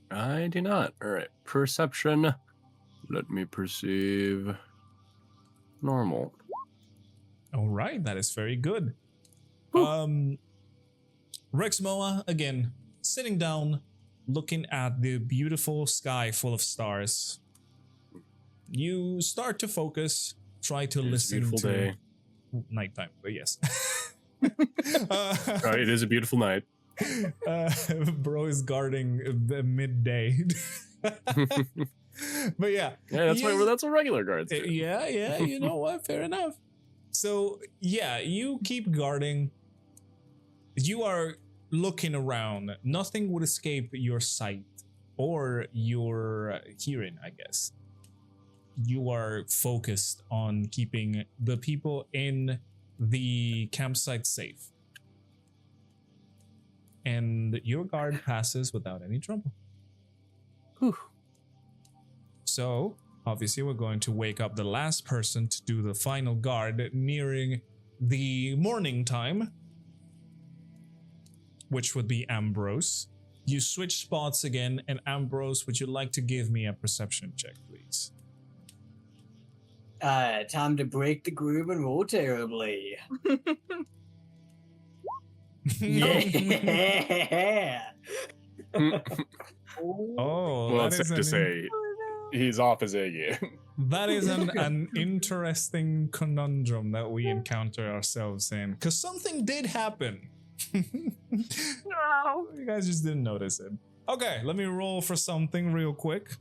I do not. All right, perception. Let me perceive. Normal. All right, that is very good. Rexmoa, again, sitting down, looking at the beautiful sky full of stars. You start to focus, try to It's a listen beautiful to day. nighttime, but yes. It is a beautiful night. Bro is guarding the midday. But yeah, Yeah, that's what regular guards do. yeah, you know what? Fair enough. So yeah, you keep guarding. You are looking around. Nothing would escape your sight or your hearing, I guess. You are focused on keeping the people in the campsite safe. And your guard passes without any trouble. Whew. So, obviously, we're going to wake up the last person to do the final guard nearing the morning time, which would be Ambrose. You switch spots again, and Ambrose, would you like to give me a perception check, please? Time to break the groove and roll terribly. Yeah. Oh, Well, that it's is safe to say he's off his A game. that is an interesting conundrum that we encounter ourselves in, because something did happen. No. You guys just didn't notice it. Okay, let me roll for something real quick.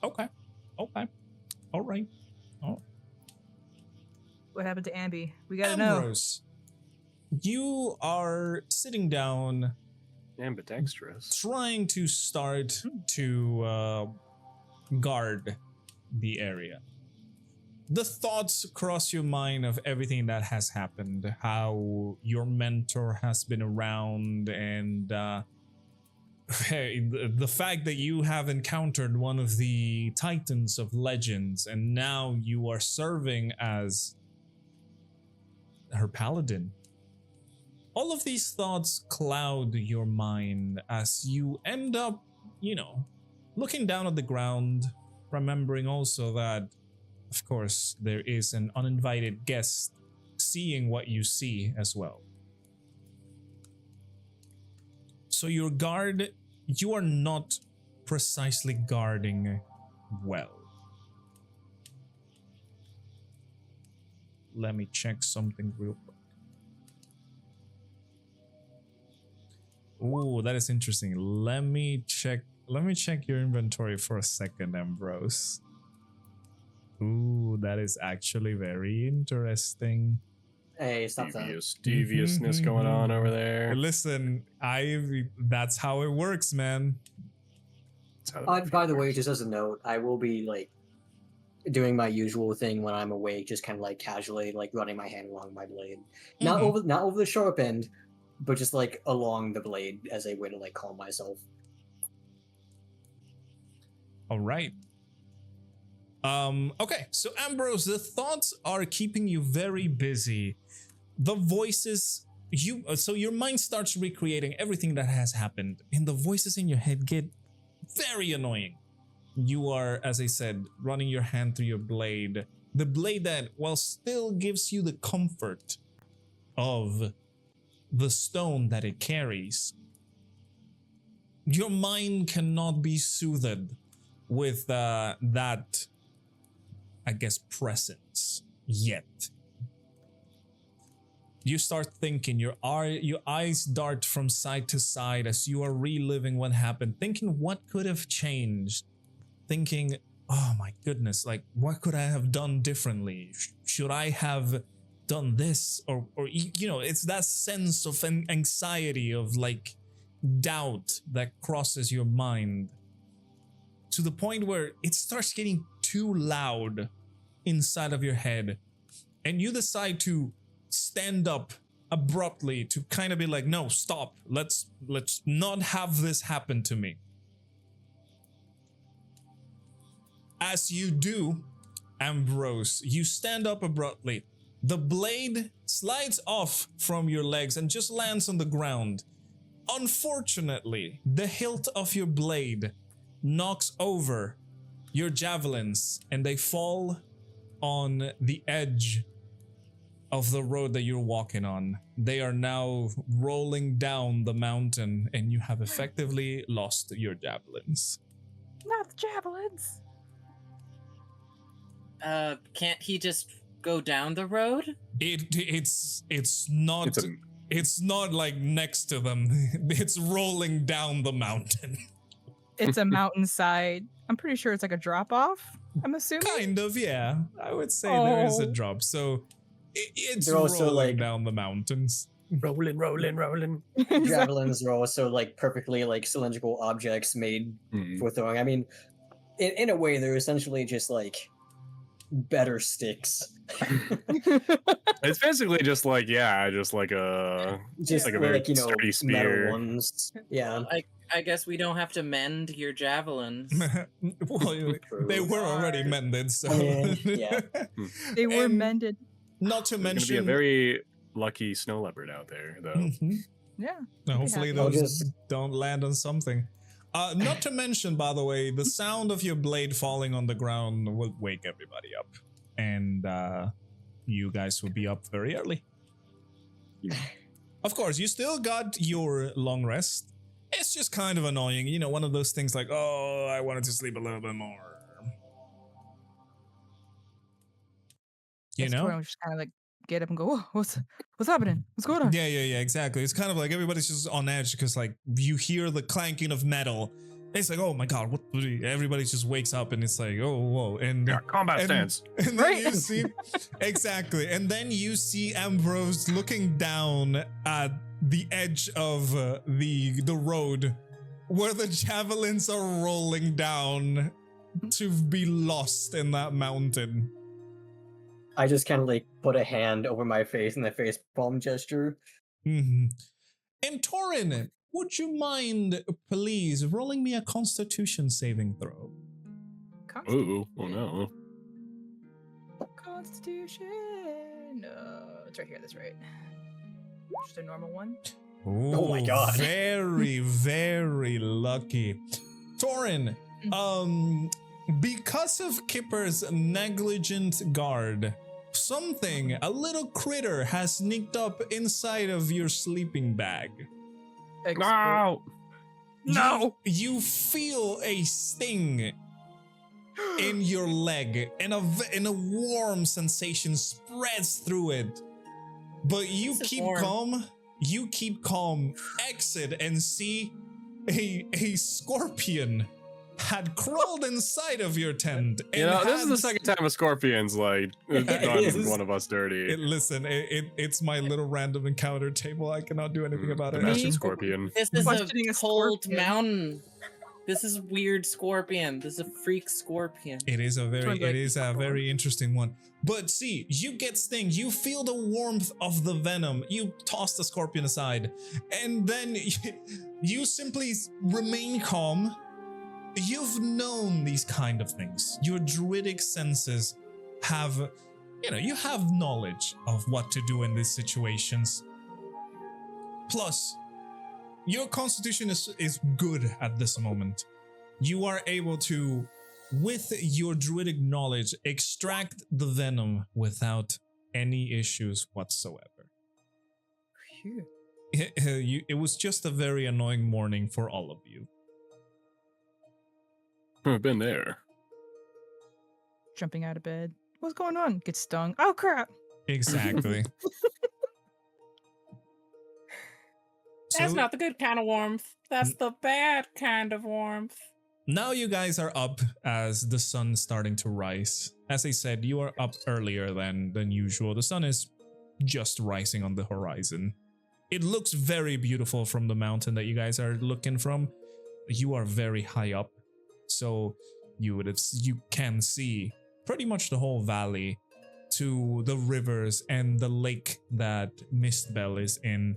Okay. All right. What happened to Ambi? We gotta know. Ambrose, you are sitting down, Ambidextrous. trying to start to guard the area. The thoughts cross your mind of everything that has happened, how your mentor has been around, and the fact that you have encountered one of the titans of legends, and now you are serving as her paladin. All of these thoughts cloud your mind as you end up, looking down at the ground, remembering also that, of course, there is an uninvited guest seeing what you see as well. So your guard, you are not precisely guarding well. Let me check something real quick. Ooh, that is interesting. Let me check your inventory for a second, Ambrose. Ooh, that is actually very interesting. Hey, stop that. Deviousness going on over there. Listen, that's how it works, man. By the way, just as a note, I will be doing my usual thing when I'm awake, just kind of casually running my hand along my blade, not over the sharp end, but just along the blade as a way to calm myself. All right. Okay, so Ambrose, the thoughts are keeping you very busy. The voices, so your mind starts recreating everything that has happened, and the voices in your head get very annoying. You are, as I said, running your hand through your blade. The blade that, while still gives you the comfort of the stone that it carries, your mind cannot be soothed with that, I guess, presence yet. You start thinking, your eyes dart from side to side as you are reliving what happened, thinking what could have changed, thinking, oh my goodness, what could I have done differently? Should I have done this? Or it's that sense of anxiety, of doubt that crosses your mind, to the point where it starts getting too loud inside of your head, and you decide to stand up abruptly to kind of be like, no, stop, let's not have this happen to me. As you do, Ambrose, you stand up abruptly. The blade slides off from your legs and just lands on the ground. Unfortunately, the hilt of your blade knocks over your javelins, and they fall on the edge of the road that you're walking on. They are now rolling down the mountain, and you have effectively lost your javelins. Not the javelins. Can't he just go down the road? It's not. It's a It's not like next to them. It's rolling down the mountain. It's a mountainside. I'm pretty sure it's like a drop off. I'm assuming. Kind of, yeah. I would say there is a Oh. drop. So it's They're also, rolling like- down the mountains. rolling. Javelins are also like perfectly like cylindrical objects made for throwing. I mean, in a way, they're essentially just like better sticks. It's basically just like just like a Just like a very like, sturdy spear. metal ones. Yeah. I guess we don't have to mend your javelins. Well, they were already mended, so Yeah. They were And mended. Not to There's gonna be mention a very lucky snow leopard out there, though. Mhm. Yeah. No, hopefully happy. I'll those just- don't land on something. Not to mention, by the way, the sound of your blade falling on the ground will wake everybody up, and you guys will be up very early. Of course, you still got your long rest. It's just kind of annoying, you know, one of those things like, oh, I wanted to sleep a little bit more. You Yes, know? Taurin would just kind of like get up and go, "Whoa, what's happening? What's going on?" Yeah, exactly. It's kind of like everybody's just on edge because like you hear the clanking of metal. It's like, oh my god, what? Everybody just wakes up and it's like, oh, whoa, and Yeah, combat and- stance. And then Right. you see exactly, and then you see Ambrose looking down at the edge of the road where the javelins are rolling down to be lost in that mountain. I just kind of like put a hand over my face in the face palm gesture. Mm-hmm. And Taurin, would you mind, please, rolling me a Constitution saving throw? Ooh, oh no. Constitution. It's right here. That's right. Just a normal one. Oh my God. Very, very lucky. Taurin, because of Kipper's negligent guard, a little critter has sneaked up inside of your sleeping bag. No! No! You feel a sting in your leg, and a warm sensation spreads through it. But you This is keep warm. calm. You keep calm. Exit and see a scorpion had crawled inside of your tent. You and know, this is the had- second time a scorpion's like It done is. one of us dirty. Listen, it's my little random encounter table. I cannot do anything about The it. master Me? scorpion. This is Questioning a a cold scorpion. mountain. This is weird scorpion. This is a freak scorpion. It is a Sounds like- very interesting one. But see, you get sting. You feel the warmth of the venom. You toss the scorpion aside, and then you simply remain calm. You've known these kind of things. Your druidic senses have, you have knowledge of what to do in these situations. Plus, your constitution is good at this moment. You are able to, with your druidic knowledge, extract the venom without any issues whatsoever. Phew. It was just a very annoying morning for all of you. I've been there. Jumping out of bed. What's going on? Get stung. Oh crap! Exactly. That's So not the good kind of warmth. That's the bad kind of warmth. now you guys are up as the sun's starting to rise. As I said, you are up earlier than usual. The sun is just rising on the horizon. It looks very beautiful from the mountain that you guys are looking from. You are very high up, so you can see pretty much the whole valley to the rivers and the lake that Mistbell is in.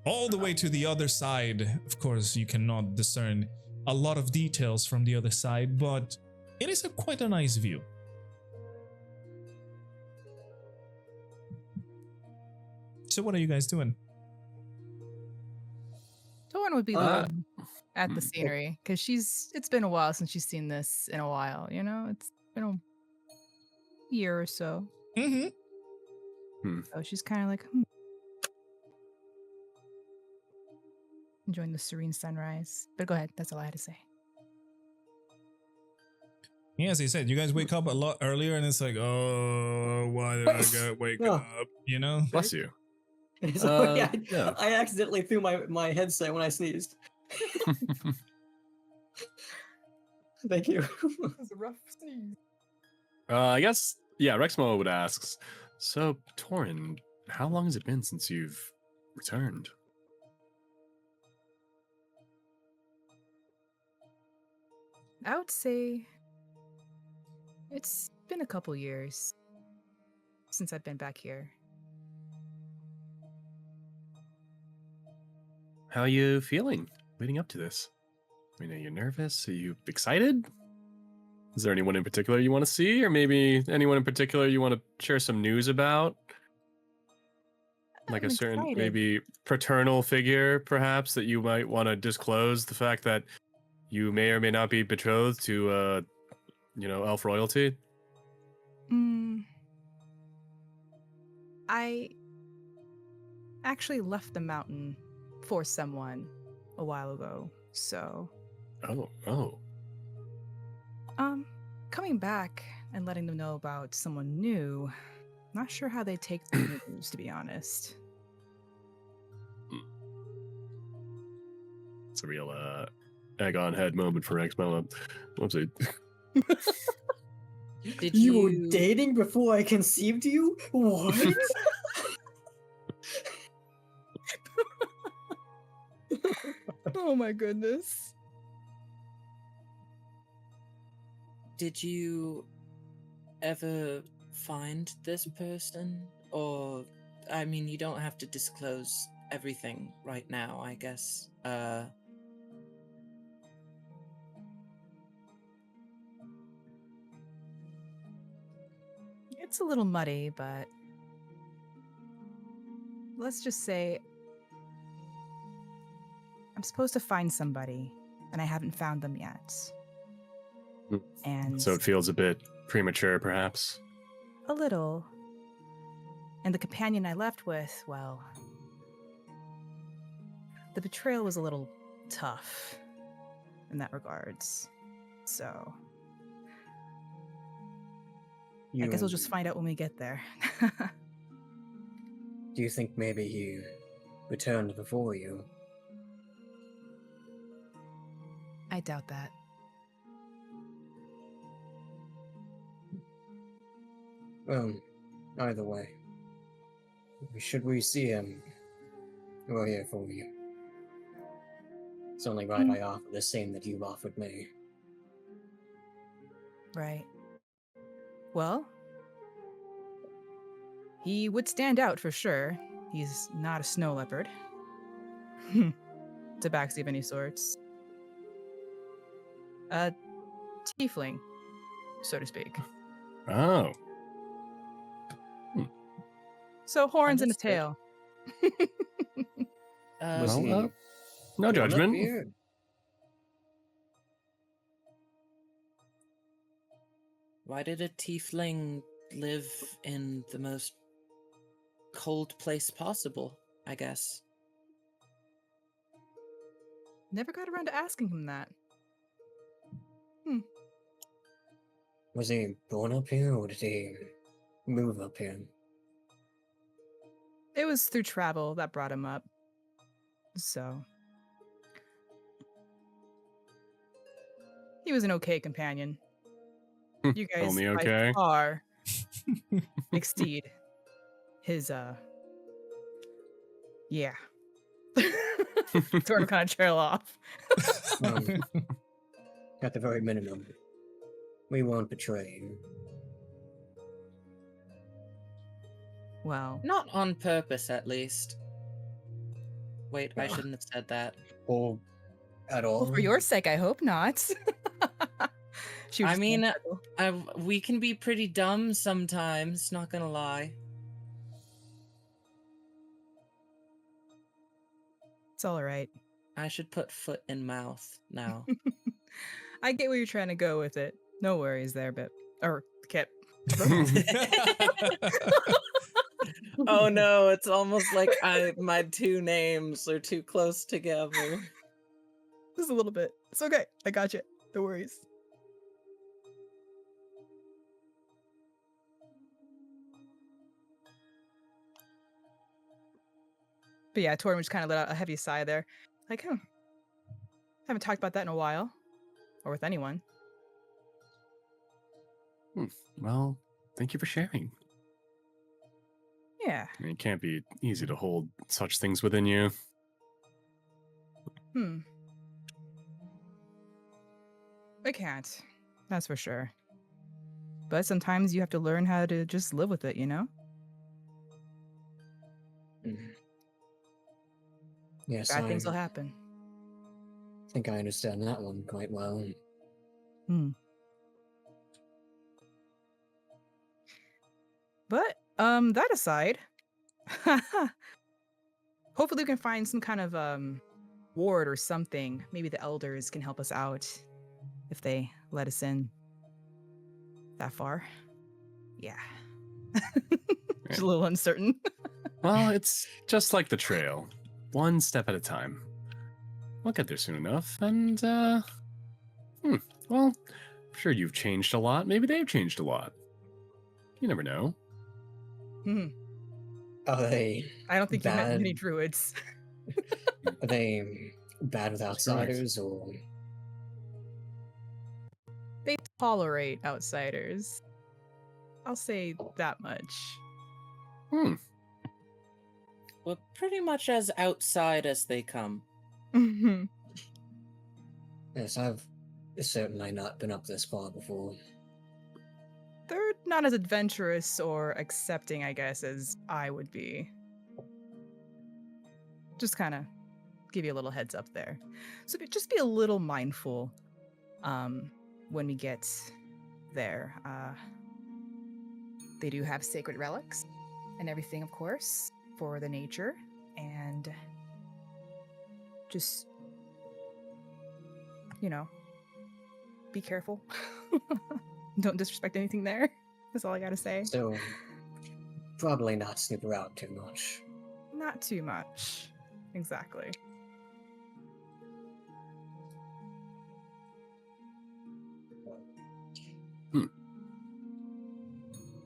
All the way to the other side. Of course, you cannot discern a lot of details from the other side, but it is quite a nice view. So what are you guys doing? Taurin would be Uh, looking at the scenery because it's been a while since she's seen this in a while. It's been a year or so. Mm-hmm. So she's kind of like enjoying the serene sunrise. But go ahead. That's all I had to say. Yeah, as he said, you guys wake up a lot earlier, and it's like, oh, why did I go wake No. up? You know? Bless you. Sorry, yeah. I accidentally threw my headset when I sneezed. Thank you. was a rough sneeze. I guess, yeah, Rexmoa would ask, so, Taurin, how long has it been since you've returned? I would say it's been a couple years since I've been back here. How are you feeling leading up to this? I mean, are you nervous? Are you excited? Is there anyone in particular you want to see? Or maybe anyone in particular you want to share some news about? Like I'm a certain, excited. maybe paternal figure, perhaps, that you might want to disclose the fact that you may or may not be betrothed to, elf royalty? I actually left the mountain for someone a while ago, so Oh. coming back and letting them know about someone new, not sure how they take the news, to be honest. It's a real, egg on head moment for Rexmoa. Whoopsie. Did You were you dating before I conceived you? What? Oh my goodness. Did you ever find this person? Or, I mean, you don't have to disclose everything right now, I guess. It's a little muddy, but let's just say I'm supposed to find somebody, and I haven't found them yet. Hmm. And So it feels a bit premature, perhaps. a little. And the companion I left with, well, the betrayal was a little tough in that regards. So I guess we'll just find out when we get there. Do you think maybe he returned before you? I doubt that. Well, either way, should we see him, we're here for you. It's only right I offer the same that you've offered me. Right. Well, he would stand out for sure. He's not a snow leopard. Tabaxi of any sorts. A tiefling, so to speak. Oh. So horns and a Understood. tail. Was he no grown up judgment. here? Why did a tiefling live in the most cold place possible, I guess? Never got around to asking him that. Was he born up here, or did he move up here? It was through travel that brought him up. So he was an okay companion. You guys Only by okay? far exceed his yeah. Sort of kind of trail off. At the very minimum, we won't betray you. Well, Not on purpose, at least. Wait, I shouldn't have said that. Or at all. well, for your sake, I hope not. She was I just mean, being we can be pretty dumb sometimes, not gonna lie. it's all right. I should put foot in mouth now. I get where you're trying to go with it. No worries there, Bip. Or Kip. Oh no, it's almost like my two names are too close together. Just a little bit. It's okay. I got you. No worries. But yeah, Taurin just kind of let out a heavy sigh there. Like, haven't talked about that in a while. Or with anyone. Well, thank you for sharing. Yeah. I mean, it can't be easy to hold such things within you. I can't. That's for sure. But sometimes you have to learn how to just live with it, you know? Yes, Bad I things will happen. think I understand that one quite well. But, that aside, hopefully we can find some kind of, ward or something. Maybe the elders can help us out if they let us in that far. Yeah. Just a little uncertain. Well, it's just like the trail. One step at a time. We'll get there soon enough, and, well, I'm sure you've changed a lot. Maybe they've changed a lot. You never know. Are they I don't think you've met bad? many druids. Are they bad with outsiders, or They tolerate outsiders. I'll say that much. Well, pretty much as outside as they come. yes, I've certainly not been up this far before. They're not as adventurous or accepting, I guess, as I would be. Just kind of give you a little heads up there. So just be a little mindful when we get there. They do have sacred relics and everything, of course, for the nature. And just, be careful. Don't disrespect anything there. That's all I gotta say. So, probably not snoop around too much. Not too much. Exactly.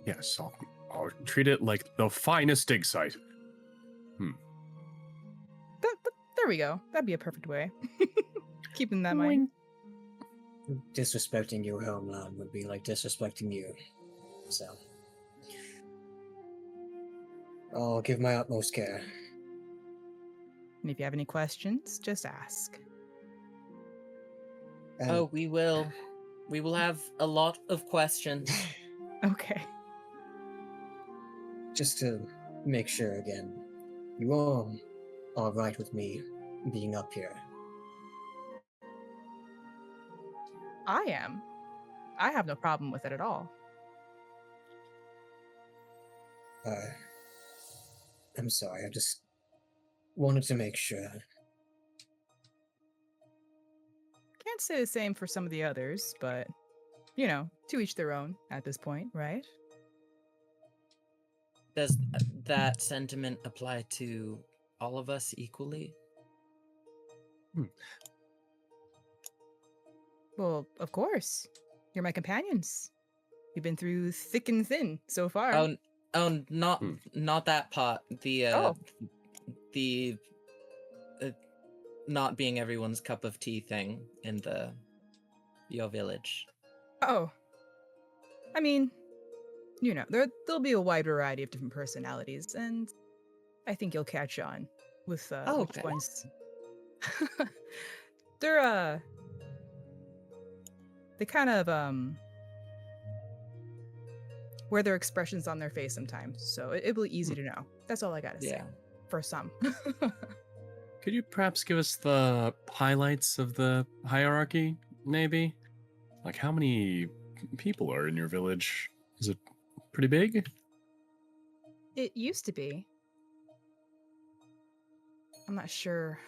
Yes, I'll treat it like the finest dig site. There we go. That'd be a perfect way. Keeping that in mind. Disrespecting your homeland would be like disrespecting you. So, I'll give my utmost care. And if you have any questions, just ask. And Oh, we will. We will have a lot of questions. Okay. just to make sure again, you all are right with me being up here. I am. I have no problem with it at all. I'm sorry, I just wanted to make sure. Can't say the same for some of the others, but, to each their own at this point, right? Does that sentiment apply to all of us equally? Well, of course. You're my companions. We've been through thick and thin so far. Oh, not that pot. The not being everyone's cup of tea thing in your village. Oh. I mean, there'll be a wide variety of different personalities, and I think you'll catch on with which Okay. ones. They're they kind of wear their expressions on their face sometimes, so it'll be easy to know. That's all I gotta say. For some. Could you perhaps give us the highlights of the hierarchy, maybe? Like, how many people are in your village? Is it pretty big? It used to be. I'm not sure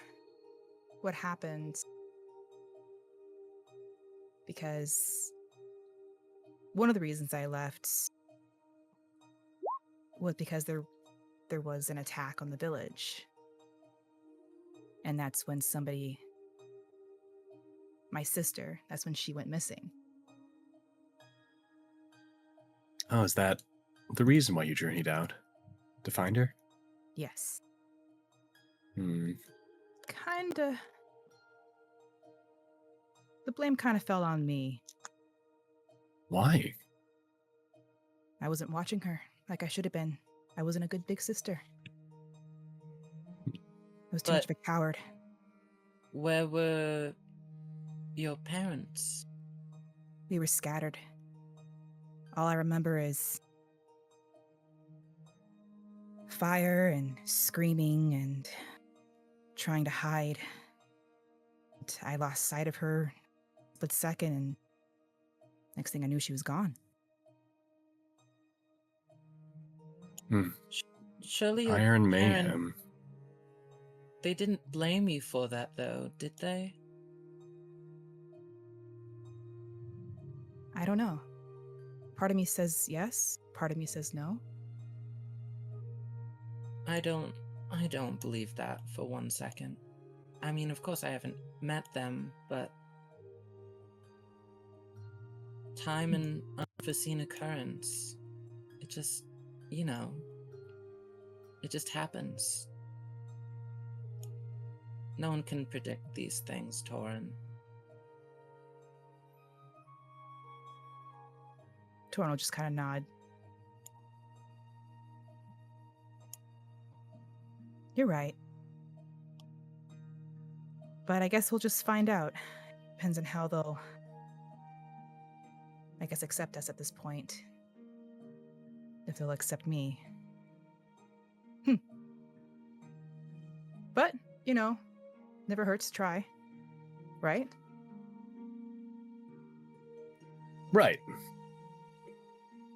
what happened, because one of the reasons I left was because there was an attack on the village. And that's when my sister, that's when she went missing. Oh, is that the reason why you journeyed out? To find her? Yes. Kinda. The blame kind of fell on me. Why? I wasn't watching her like I should have been. I wasn't a good big sister. I was too much of a coward. Where were your parents? We were scattered. All I remember is fire and screaming and trying to hide. I lost sight of her split second, and next thing I knew, she was gone. Surely your Iron parent- Mayhem. They didn't blame you for that, though, did they? I don't know. Part of me says yes, part of me says no. I don't believe that for 1 second. I mean, of course I haven't met them, but time and unforeseen occurrence. It just, it just happens. No one can predict these things, Taurin. Taurin will just kind of nod. You're right. But I guess we'll just find out. Depends on how they'll, I guess, accept us at this point. If they'll accept me. But, never hurts to try. Right? Right.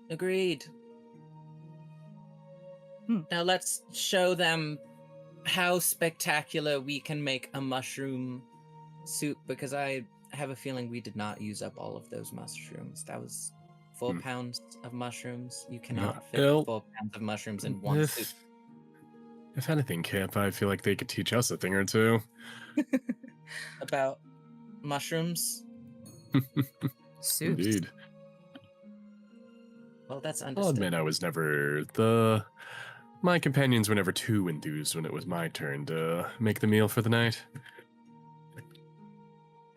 Agreed. Now let's show them how spectacular we can make a mushroom soup, because I have a feeling we did not use up all of those mushrooms. That was 4 pounds of mushrooms. You cannot fit 4 pounds of mushrooms in one soup. If anything, Kip, I feel like they could teach us a thing or two. About mushrooms? Soups. Indeed. Well, that's I'll understood. admit I was never my companions were never too enthused when it was my turn to make the meal for the night.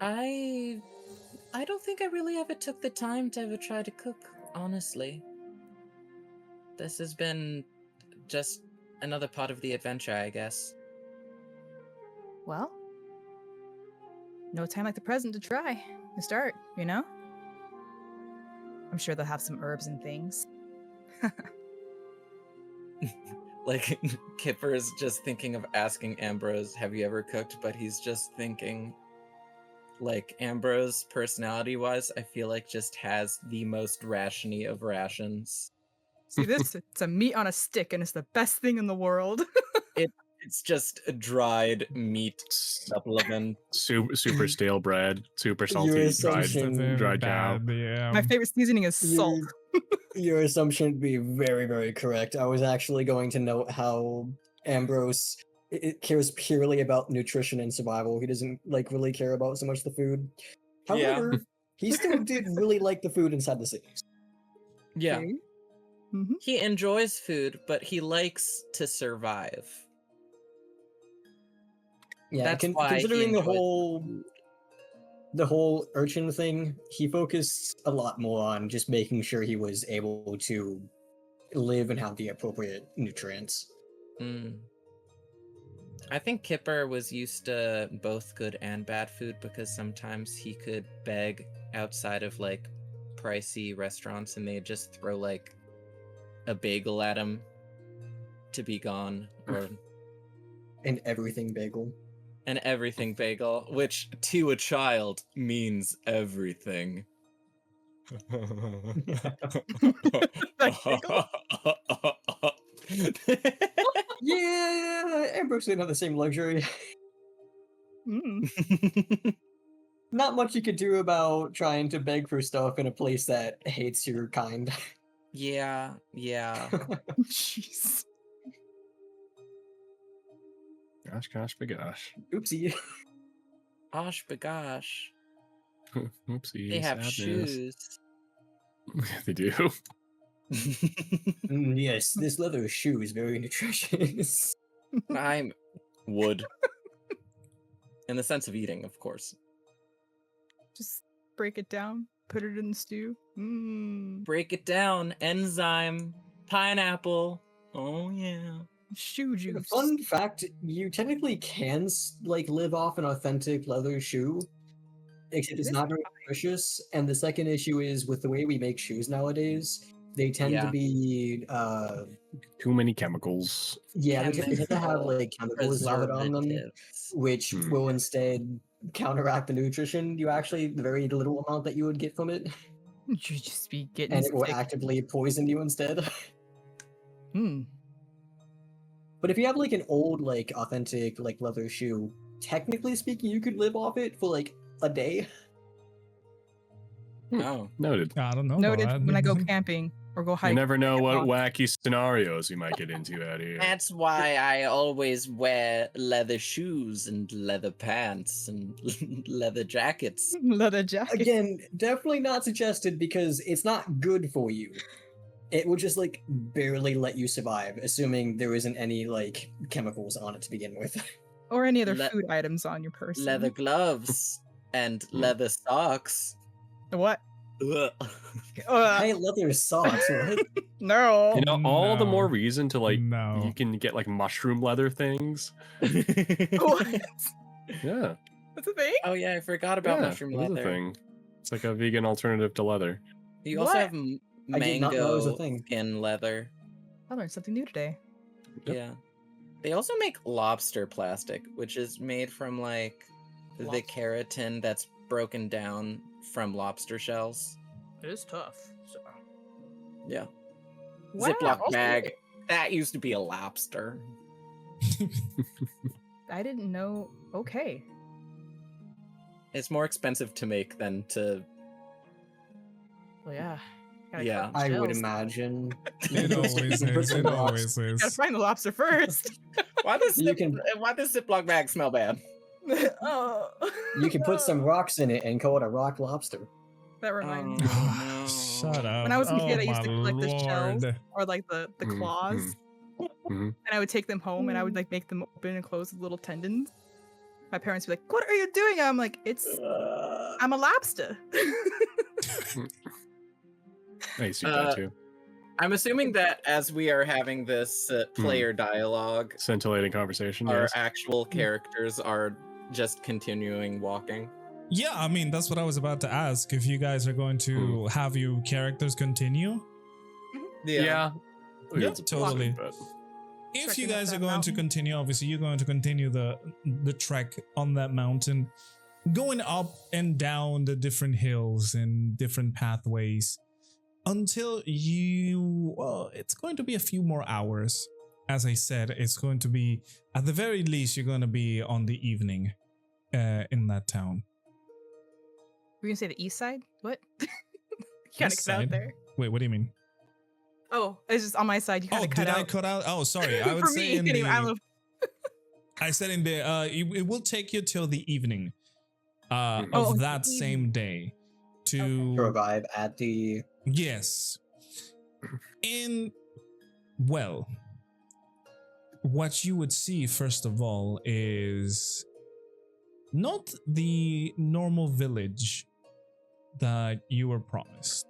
I don't think I really ever took the time to ever try to cook, honestly. This has been just another part of the adventure, I guess. Well, no time like the present to try and start, I'm sure they'll have some herbs and things. Like, Kipper is just thinking of asking Ambrose, have you ever cooked? But he's just thinking, like, Ambrose, personality-wise, I feel like just has the most rationy of rations. See this? It's a meat on a stick, and it's the best thing in the world. It's just a dried meat supplement. Super stale bread, super Your salty assumption- dried cow. Yeah. My favorite seasoning is salt. Your assumption would be very, very correct. I was actually going to note how Ambrose cares purely about nutrition and survival. He doesn't really care about so much the food. Yeah. However, he still did really like the food inside the cities. Yeah. Mm-hmm. He enjoys food, but he likes to survive. Yeah, That's why he considering the enjoys whole urchin thing, he focused a lot more on just making sure he was able to live and have the appropriate nutrients. I think Kipper was used to both good and bad food, because sometimes he could beg outside of pricey restaurants and they'd just throw a bagel at him to be gone, or And everything bagel. an everything bagel, which to a child means everything. Yeah, Ambrose didn't have the same luxury. Not much you could do about trying to beg for stuff in a place that hates your kind. Yeah. Jeez. Gosh, gosh. Oopsie. Osh bagosh. Oopsie. They have sadness. shoes. They do. Yes, this leather shoe is very nutritious. I'm wood. In the sense of eating, of course. Just break it down, put it in the stew. Mmm. Break it down. Enzyme. Pineapple. Oh, yeah. Shoe juice. Fun fact: you technically can like live off an authentic leather shoe, except it's It is not very nutritious. And the second issue is with the way we make shoes nowadays, they tend to Yeah. be Too many chemicals. they tend to have like chemicals added on them, Preservatives. which Hmm. will instead counteract the nutrition you actually the very little amount that you would get from it, You just be getting and it will sick. actively poison you instead. Hmm. But if you have like an old, like authentic, like leather shoe, technically speaking, you could live off it for like a day. Oh. Noted. I don't know. Noted about when I go that. camping or go You hiking. never know what off. wacky scenarios we might get into out here. That's why I always wear leather shoes and leather pants and leather jackets. Leather jacket. Again, definitely not suggested because it's not good for you. It will just like barely let you survive, assuming there isn't any like chemicals on it to begin with. Or any other Le- food items on your person. Leather gloves and leather socks. What? Ugh. Hey, leather socks, what? No. You know, all the more No. reason to like No. you can get like mushroom leather things. What? Yeah, That's a thing? Oh yeah, I forgot about yeah, mushroom it is a leather. thing. It's like a vegan alternative to leather. You also What? have I did not know it was a mango thing. skin leather. I learned something new today. Yep. Yeah. They also make lobster plastic, which is made from like the Lobster. keratin that's broken down from lobster shells. It is tough. So. Yeah. Wow. Ziploc bag. That used to be a lobster. I didn't know. Okay. It's more expensive to make than to. Well, yeah. Gotta Yeah. collect the I would shells. imagine. It always You can put is. some It rocks- always Gotta is. find the lobster first. Why does You can- why does Ziploc bag smell bad? Oh. You can put some rocks in it and call it a rock lobster. That reminds me. Oh, no. Shut up. When I was a kid, Oh I used to my collect the shells lord. or like the Mhm, claws, mhm. and I would take them home and I would like make them open and close with little tendons. My parents would be like, "What are you doing?" I'm like, I'm a lobster." I used to do Uh, that too. I'm assuming that as we are having this player dialogue, Scintillating conversation. our Yes. actual characters are just continuing walking. Yeah, I mean, that's what I was about to ask. If you guys are going to have your characters continue. Yeah. Yeah, It's a totally. but- If Trekking you up guys that are going to mountain. continue, obviously you're going to continue the trek on that mountain, going up and down the different hills and different pathways until you, well, it's going to be a few more hours. As I said, it's going to be, at the very least, you're going to be on the evening in that town. Were you gonna say the east side? What? You kind of East cut out side? there. Wait, what do you mean? Oh, it's just on my side. You kind Oh, of cut did out. I cut out? Oh, sorry. I would For say me, in anyway, I the, love- I said in the, it will take you till the evening Oh, of the that same evening. day to To arrive at the Yes. In, well, what you would see first of all is not the normal village that you were promised.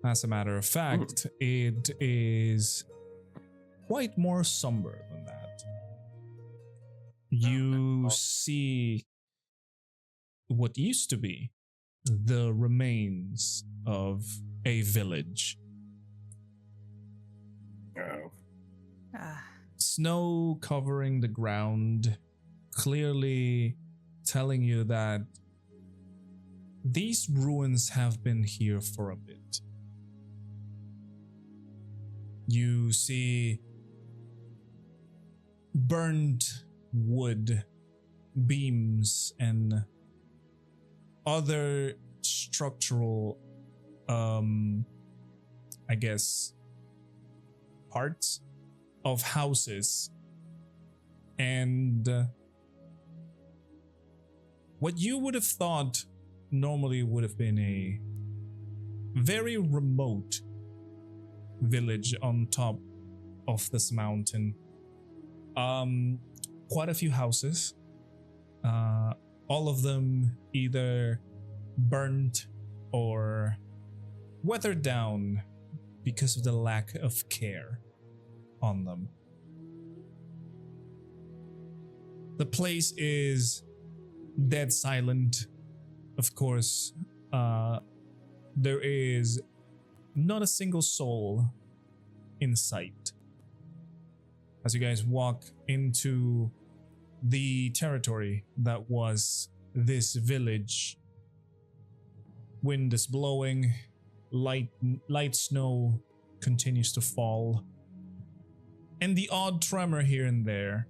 As a matter of fact, it is quite more somber than that. You see what used to be the remains of a village. Oh. Ah, Snow covering the ground, clearly telling you that these ruins have been here for a bit. You see burned wood, beams, and other structural, I guess, parts of houses. And what you would have thought normally would have been a very remote village on top of this mountain quite a few houses, all of them either burnt or weathered down because of the lack of care on them. The place is dead silent. Of course, there is not a single soul in sight. As you guys walk into the territory that was this village, wind is blowing, light snow continues to fall, and the odd tremor here and there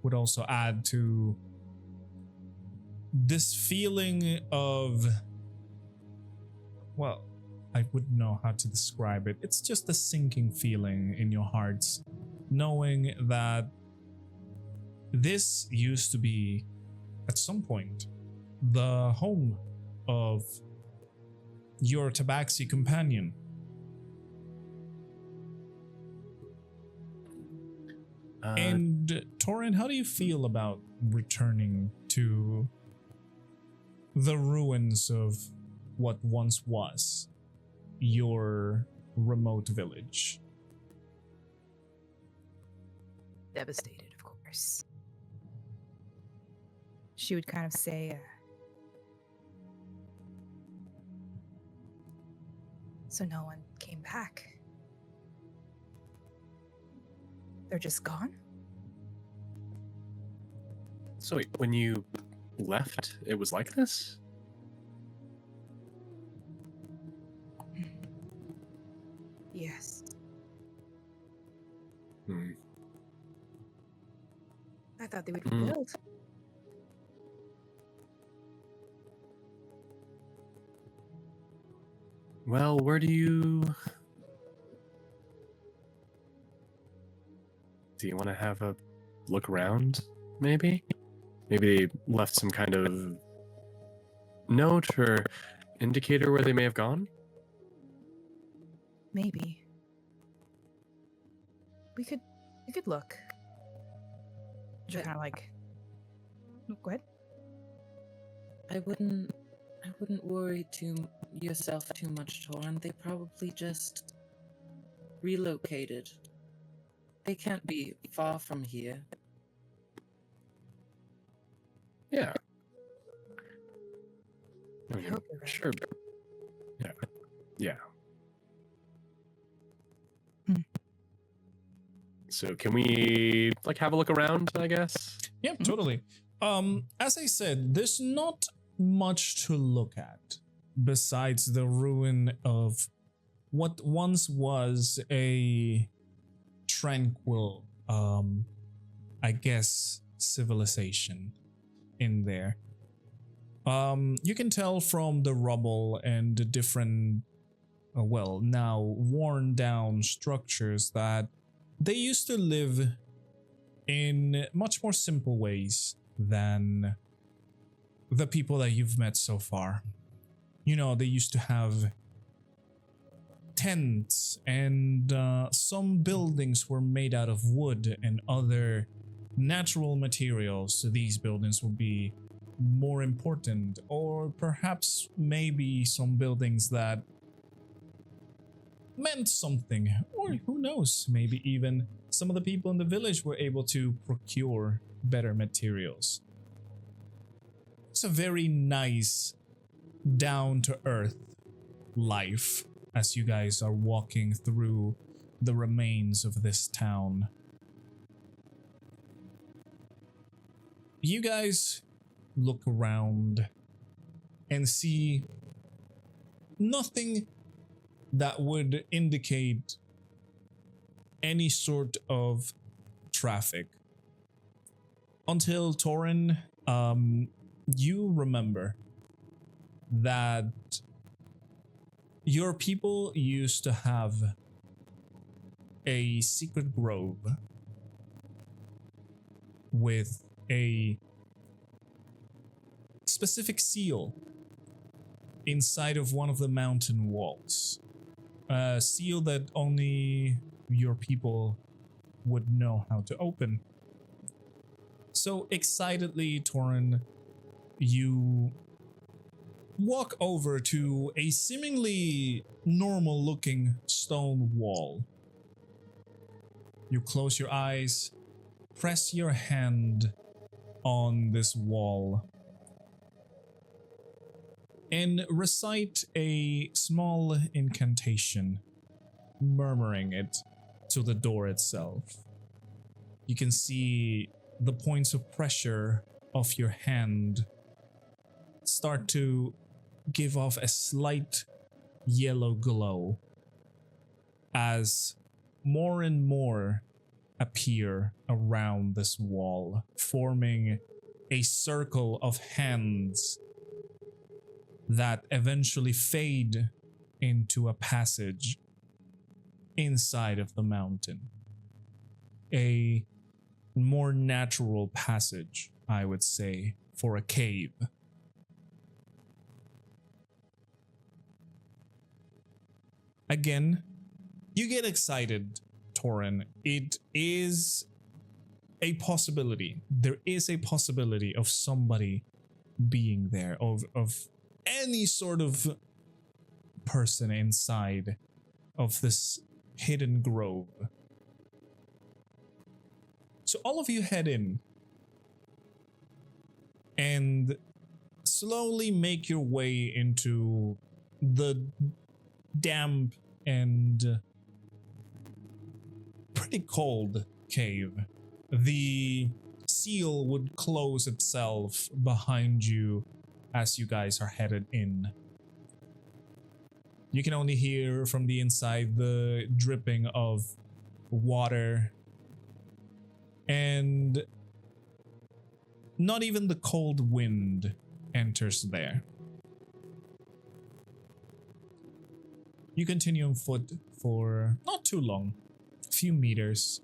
would also add to this feeling of, well, I wouldn't know how to describe it. It's just a sinking feeling in your hearts, knowing that this used to be, at some point, the home of your tabaxi companion. And Taurin, how do you feel about returning to the ruins of what once was your remote village? Devastated, of course. She would kind of say, so no one came back. They're just gone? So wait, when you left, it was like this? Yes. Hmm. I thought they would rebuild. Well, where do you want to have a look around, maybe? Maybe they left some kind of note or indicator where they may have gone? Maybe. We could look. Just kind of like, go ahead. I wouldn't worry yourself too much, Taurin. They probably just relocated. They can't be far from here. Yeah. I hope you're right. Sure. Yeah. Yeah. So can we have a look around, I guess? Yeah, totally. As I said, there's not much to look at besides the ruin of what once was a tranquil, I guess, civilization in there. You can tell from the rubble and the different, now worn down structures that they used to live in much more simple ways than the people that you've met so far. You know, they used to have tents, and some buildings were made out of wood and other natural materials. So these buildings would be more important, or perhaps maybe some buildings that meant something, or who knows, maybe even some of the people in the village were able to procure better materials. It's a very nice, down-to-earth life as you guys are walking through the remains of this town. You guys look around and see nothing that would indicate any sort of traffic. Until Taurin, you remember that your people used to have a secret grove with a specific seal inside of one of the mountain walls. A seal that only your people would know how to open. So excitedly, Taurin, you walk over to a seemingly normal looking stone wall. You close your eyes, press your hand on this wall, and recite a small incantation, murmuring it to the door itself. You can see the points of pressure of your hand start to give off a slight yellow glow as more and more appear around this wall, forming a circle of hands that eventually fade into a passage inside of the mountain. A more natural passage, I would say, for a cave. Again, you get excited, Taurin. It is a possibility. There is a possibility of somebody being there, of any sort of person inside of this hidden grove. So all of you head in and slowly make your way into the damp and pretty cold cave. The seal would close itself behind you as you guys are headed in. You can only hear from the inside the dripping of water, and not even the cold wind enters there. You continue on foot for not too long, a few meters,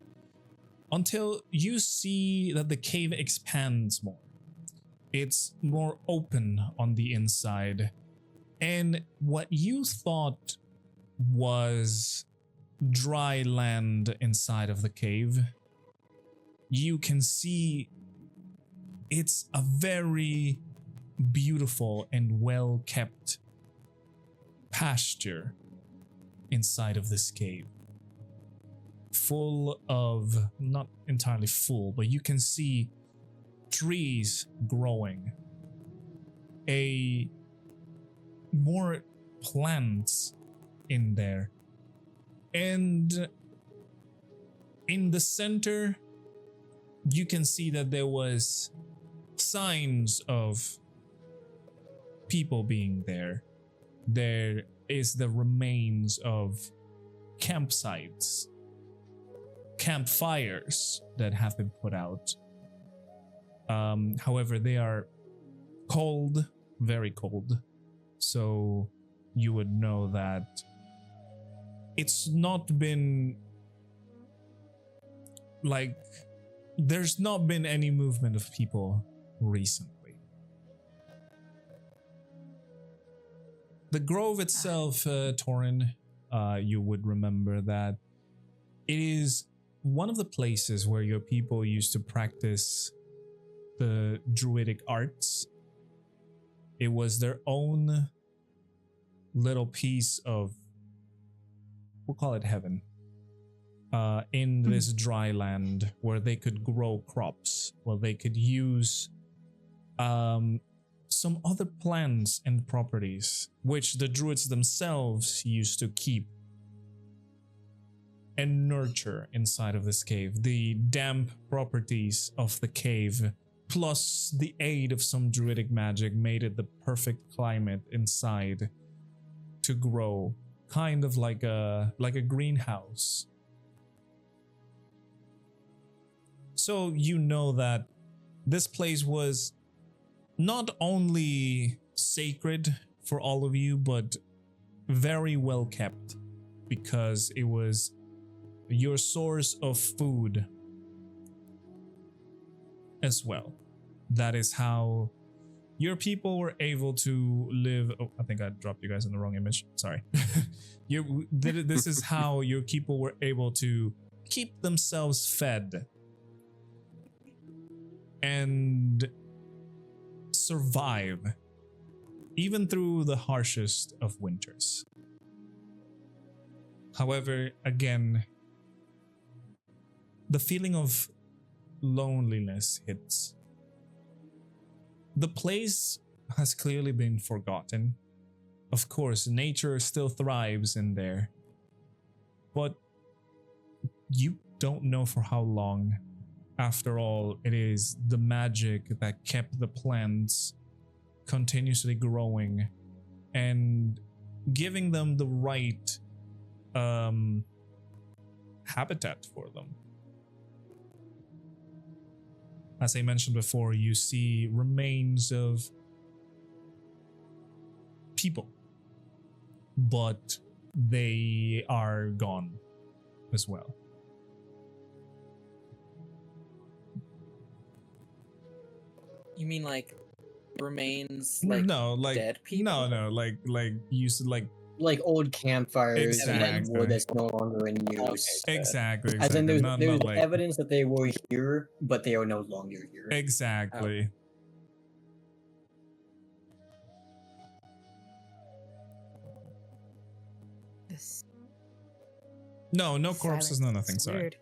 until you see that the cave expands more. It's more open on the inside, and what you thought was dry land inside of the cave, you can see it's a very beautiful and well-kept pasture inside of this cave. Full of, not entirely full, but you can see trees growing. More plants in there. And in the center, you can see that there was signs of people being there. There is the remains of campsites, campfires that have been put out. However, they are cold, very cold. So you would know that it's not been like, there's not been any movement of people recently. The grove itself, Taurin, you would remember that it is one of the places where your people used to practice the druidic arts. It was their own little piece of, we'll call it heaven, in this dry land where they could grow crops, where they could use some other plants and properties, which the druids themselves used to keep and nurture inside of this cave. The damp properties of the cave, plus the aid of some druidic magic, made it the perfect climate inside to grow, kind of like a greenhouse. So you know that this place was not only sacred for all of you, but very well kept, because it was your source of food as well. That is how your people were able to live. Oh, I think I dropped you guys in the wrong image. Sorry. This is how your people were able to keep themselves fed and survive even through the harshest of winters. However, again, the feeling of loneliness hits. The place has clearly been forgotten. Of course, nature still thrives in there, but you don't know for how long. After all, it is the magic that kept the plants continuously growing and giving them the right habitat for them. As I mentioned before, you see remains of people, but they are gone as well. You mean like remains like no, like dead people? no, like you said, Like old campfires and like Exactly. wood that's no longer in use. Okay. exactly. As in, there's, Not there's like evidence that they were here, but they are no longer here. exactly. This No corpses, silence no is nothing. Sorry, weird.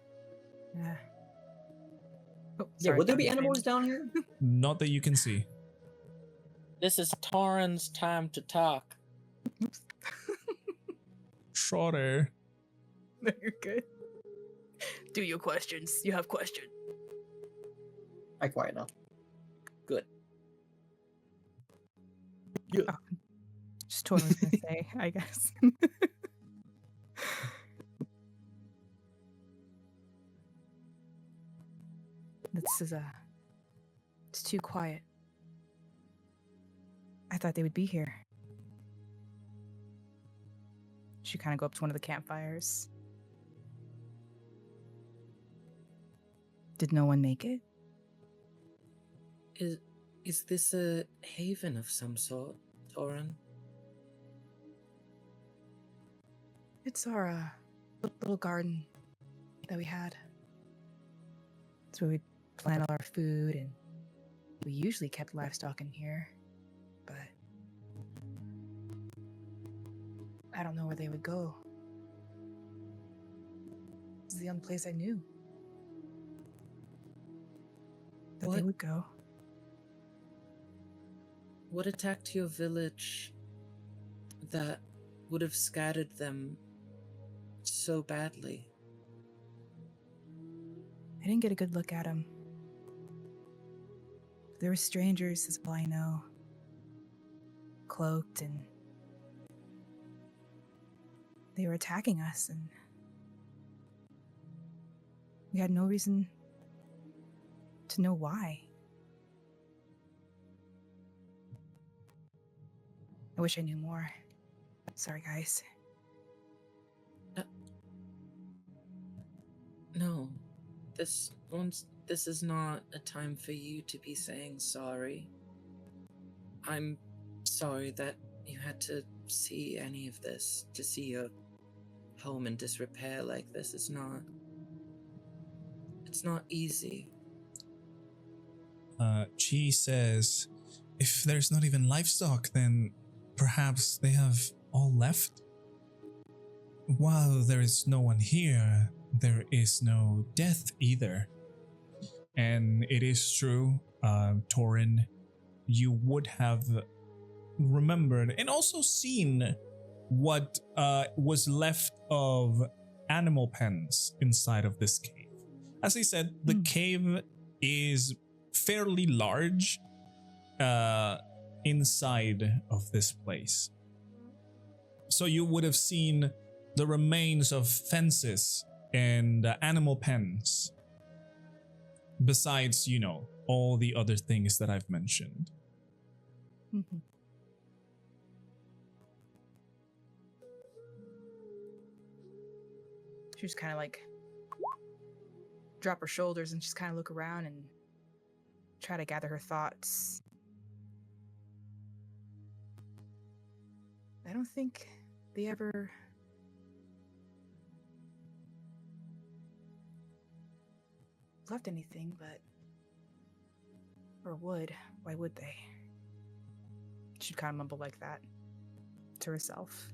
Yeah. Oh, Yeah, sorry, would there be Captain animals Simon. down here? not that you can see. This is Taurin's time to talk. Oops. Shorter. No, you're good. Do your questions. You have questions. I quiet now. Good. Just totally was gonna say, I guess. This is it's too quiet. I thought they would be here. She kind of go up to one of the campfires. Did no one make it? Is this a haven of some sort, Taurin? It's our little garden that we had. It's where we plant all our food, and we usually kept livestock in here, but I don't know where they would go. This is the only place I knew that they What? would go. What attacked your village that would have scattered them so badly? I didn't get a good look at them. They were strangers, is all I know. Cloaked, and they were attacking us, and we had no reason to know why. I wish I knew more. Sorry, guys. No. This is not a time for you to be saying sorry. I'm sorry that you had to see any of this, to see your home in disrepair like this. It's not easy. Chi says, if there's not even livestock, then perhaps they have all left? While there is no one here, there is no death either. And it is true, Taurin, you would have remembered and also seen what was left of animal pens inside of this cave. As I said, the cave is fairly large inside of this place. So you would have seen the remains of fences and animal pens, besides, you know, all the other things that I've mentioned. Mm-hmm. She just kind of like drop her shoulders and just kind of look around and try to gather her thoughts. I don't think they ever left anything, but... Or would. Why would they? She'd kind of mumble like that to herself.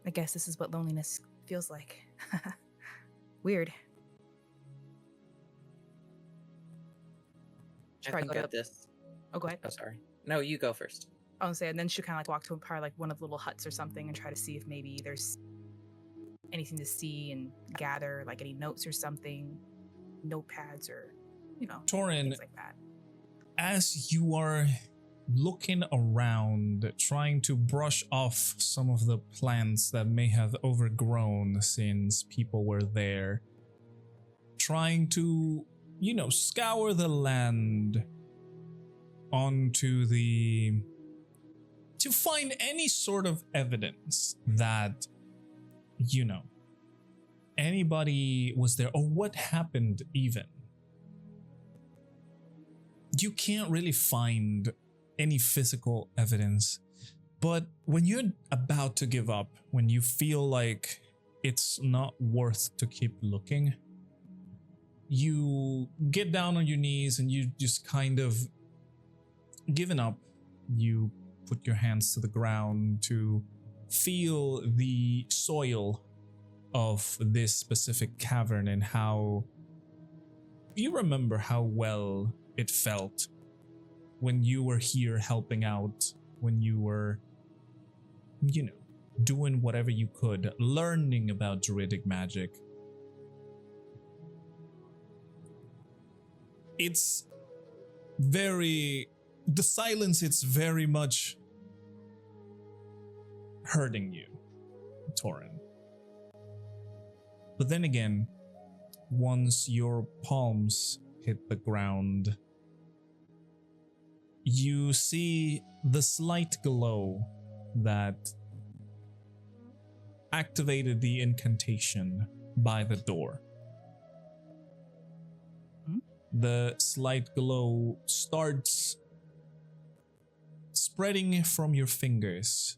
I guess this is what loneliness feels like. Weird. I Probably think go at up. this. Oh, go ahead. Oh, sorry. No, you go first. I'll say, and then she'll kind of like walk to probably like one of the little huts or something and try to see if maybe there's anything to see and gather, like any notes or something, notepads or, Taurin, things like that. as you are looking around, trying to brush off some of the plants that may have overgrown since people were there, trying to, scour the land to find any sort of evidence that, anybody was there or what happened even. You can't really find any physical evidence, but when you're about to give up, when you feel like it's not worth to keep looking, you get down on your knees and you just kind of giving up. You put your hands to the ground to feel the soil of this specific cavern and how you remember how well it felt when you were here helping out, when you were, doing whatever you could, learning about druidic magic. It's the silence, it's very much hurting you, Taurin. But then again, once your palms hit the ground, you see the slight glow that activated the incantation by the door. The slight glow starts spreading from your fingers,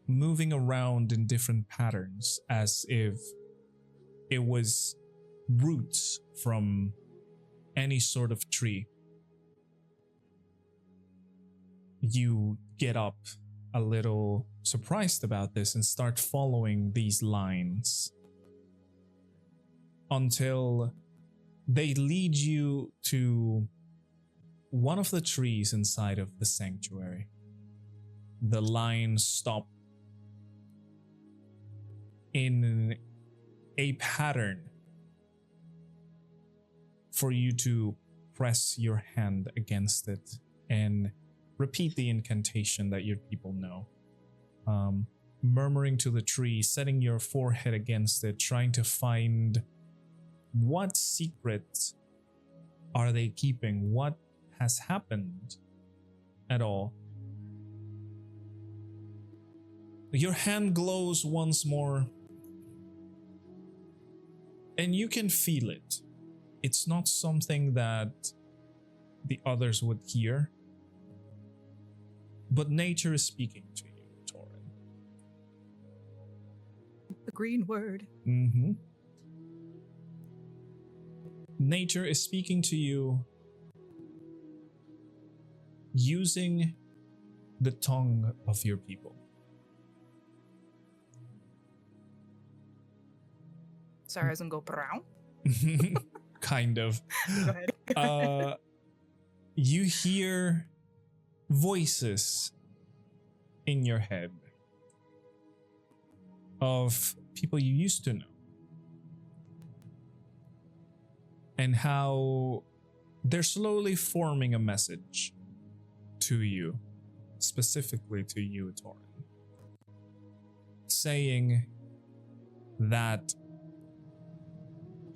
moving around in different patterns as if it was roots from any sort of tree. You get up a little surprised about this and start following these lines until they lead you to one of the trees inside of the sanctuary. The lines stop in a pattern for you to press your hand against it and repeat the incantation that your people know. Murmuring to the tree, setting your forehead against it, trying to find what secret are they keeping, what has happened at all. Your hand glows once more, and you can feel it. It's not something that the others would hear, but nature is speaking to you, Taurin. The green word. Nature is speaking to you using the tongue of your people. Sorry, I was gonna go brown. Kind of. Go ahead. You hear voices in your head of people you used to know, and how they're slowly forming a message to you, specifically to you, Taurin, saying that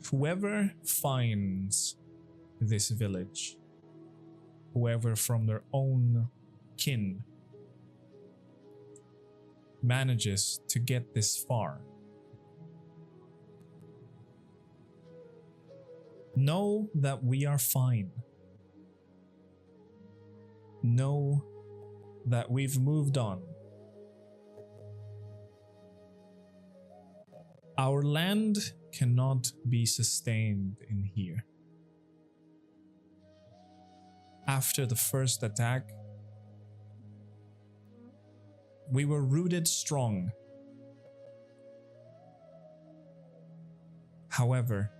whoever finds this village, whoever from their own kin manages to get this far, know that we are fine. know that we've moved on. Our land cannot be sustained in here. After the first attack, we were rooted strong. However,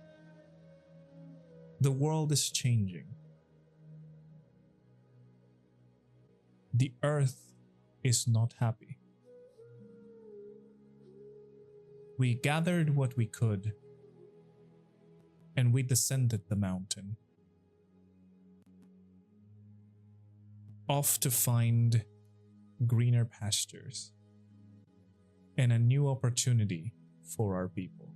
the world is changing. The earth is not happy. We gathered what we could, and we descended the mountain, off to find greener pastures and a new opportunity for our people.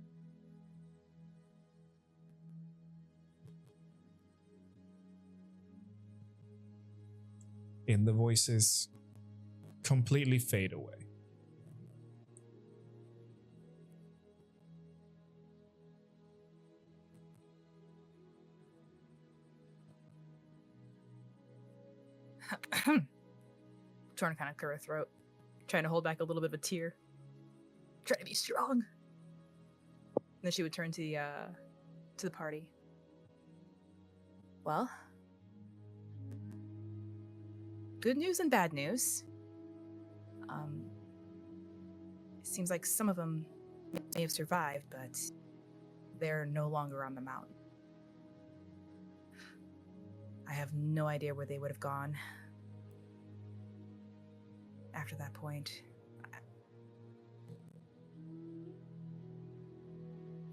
And the voices completely fade away. Trying to kind of clear her throat, trying to hold back a little bit of a tear, trying to be strong. And then she would turn to the party. Well, good news and bad news. It seems like some of them may have survived, but they're no longer on the mountain. I have no idea where they would have gone after that point.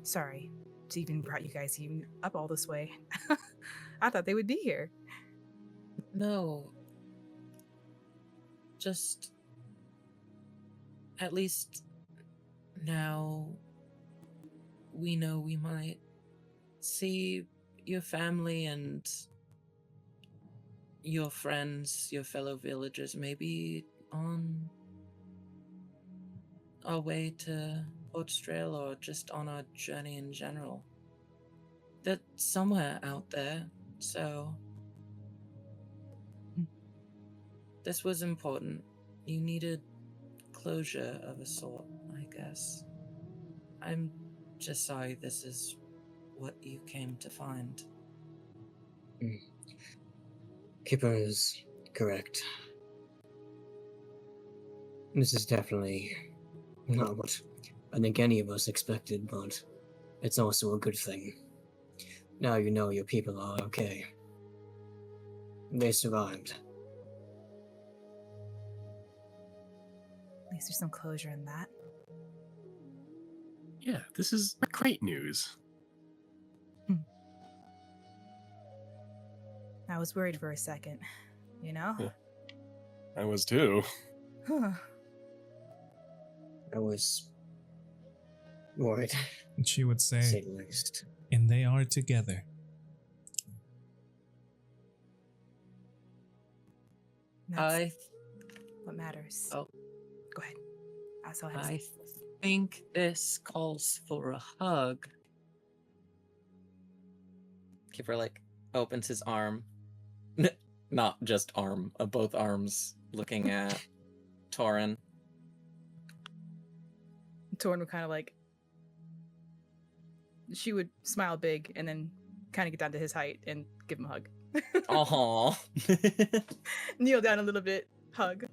Sorry to even brought you guys even up all this way. I thought they would be here. No. Just. At least now we know we might see your family and your friends, your fellow villagers, maybe on our way to Portstrail or just on our journey in general. They're somewhere out there, so this was important. You needed closure of a sort, I guess. I'm just sorry this is what you came to find. Kipper is correct. This is definitely not what I think any of us expected, but it's also a good thing. Now you know your people are okay. They survived. At least there's some closure in that. Yeah, this is great news. I was worried for a second, you know? Yeah. I was too. Huh. I was worried, And she would to say, say the least. and they are together. That's what matters. Oh. Go ahead. I saw him. I think this calls for a hug. Kipper like opens his arm, not just arm, both arms, looking at Taurin. Taurin would kind of like. She would smile big and then kind of get down to his height and give him a hug. Aww. Kneel down a little bit, hug.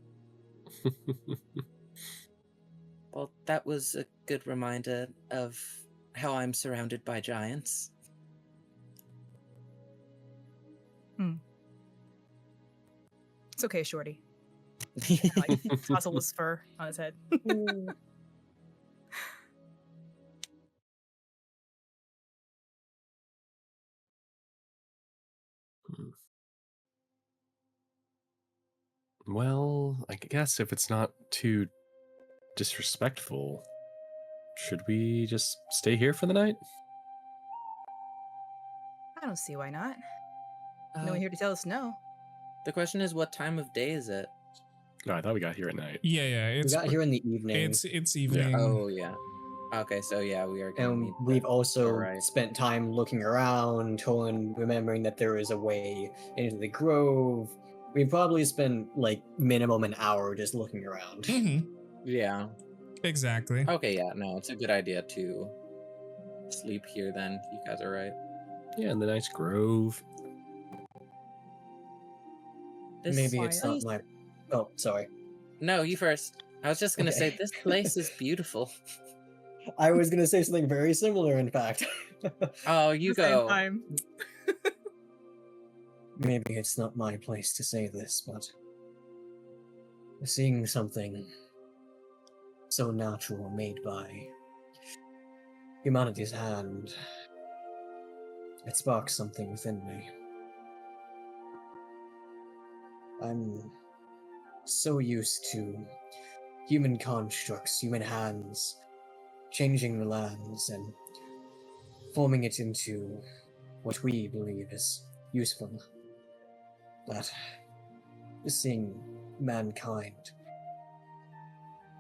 Well, that was a good reminder of how I'm surrounded by giants. It's okay, Shorty. Like tousle his fur on his head. Well, I guess if it's not too disrespectful, should we just stay here for the night? I don't see why not. No Uh, one here to tell us no. The question is, what time of day is it? No, I thought we got here at night. Yeah, We it's got here in the evening, it's evening. Oh yeah. Okay, so yeah, we are gonna and meet we've the- also Alright. spent time looking around, remembering that there is a way into the grove, We probably spent like minimum an hour just looking around. Yeah. Exactly. Okay, yeah, no, it's a good idea to sleep here then. You guys are right. Yeah, in the nice grove. This Maybe it's not place- my. Oh, sorry. No, you first. I was just gonna say Okay. this place is beautiful. I was gonna say something very similar, in fact. Oh, you the same go. time. Maybe it's not my place to say this, but seeing something so natural made by humanity's hand, it sparks something within me. I'm so used to human constructs, human hands, changing the lands and forming it into what we believe is useful. That just seeing mankind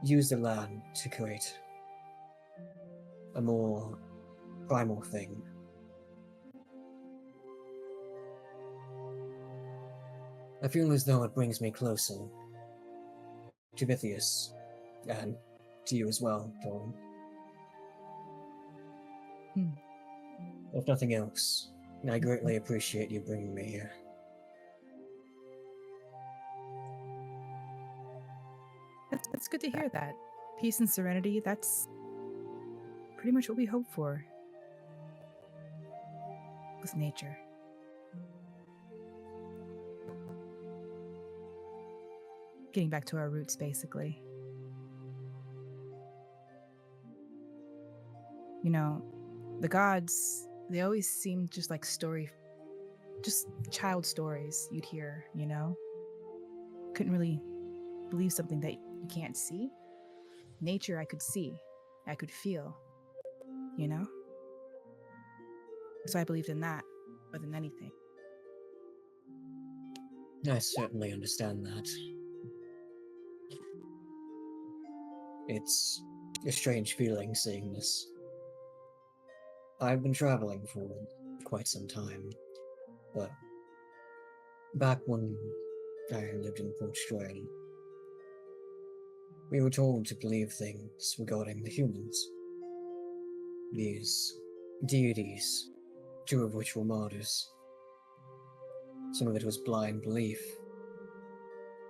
use the land to create a more primal thing. I feel as though it brings me closer to Vithius, and to you as well, Taurin. If nothing else, I greatly appreciate you bringing me here. That's good to hear that. Peace and serenity, that's pretty much what we hope for with nature. Getting back to our roots, basically. You know, the gods, they always seemed just like just child stories you'd hear, you know? Couldn't really believe something that you can't see. Nature I could see, I could feel, you know? So I believed in that more than anything. I certainly understand that. It's a strange feeling seeing this. I've been traveling for quite some time, but back when I lived in Port Strand, we were told to believe things regarding the humans. These deities, two of which were martyrs. Some of it was blind belief.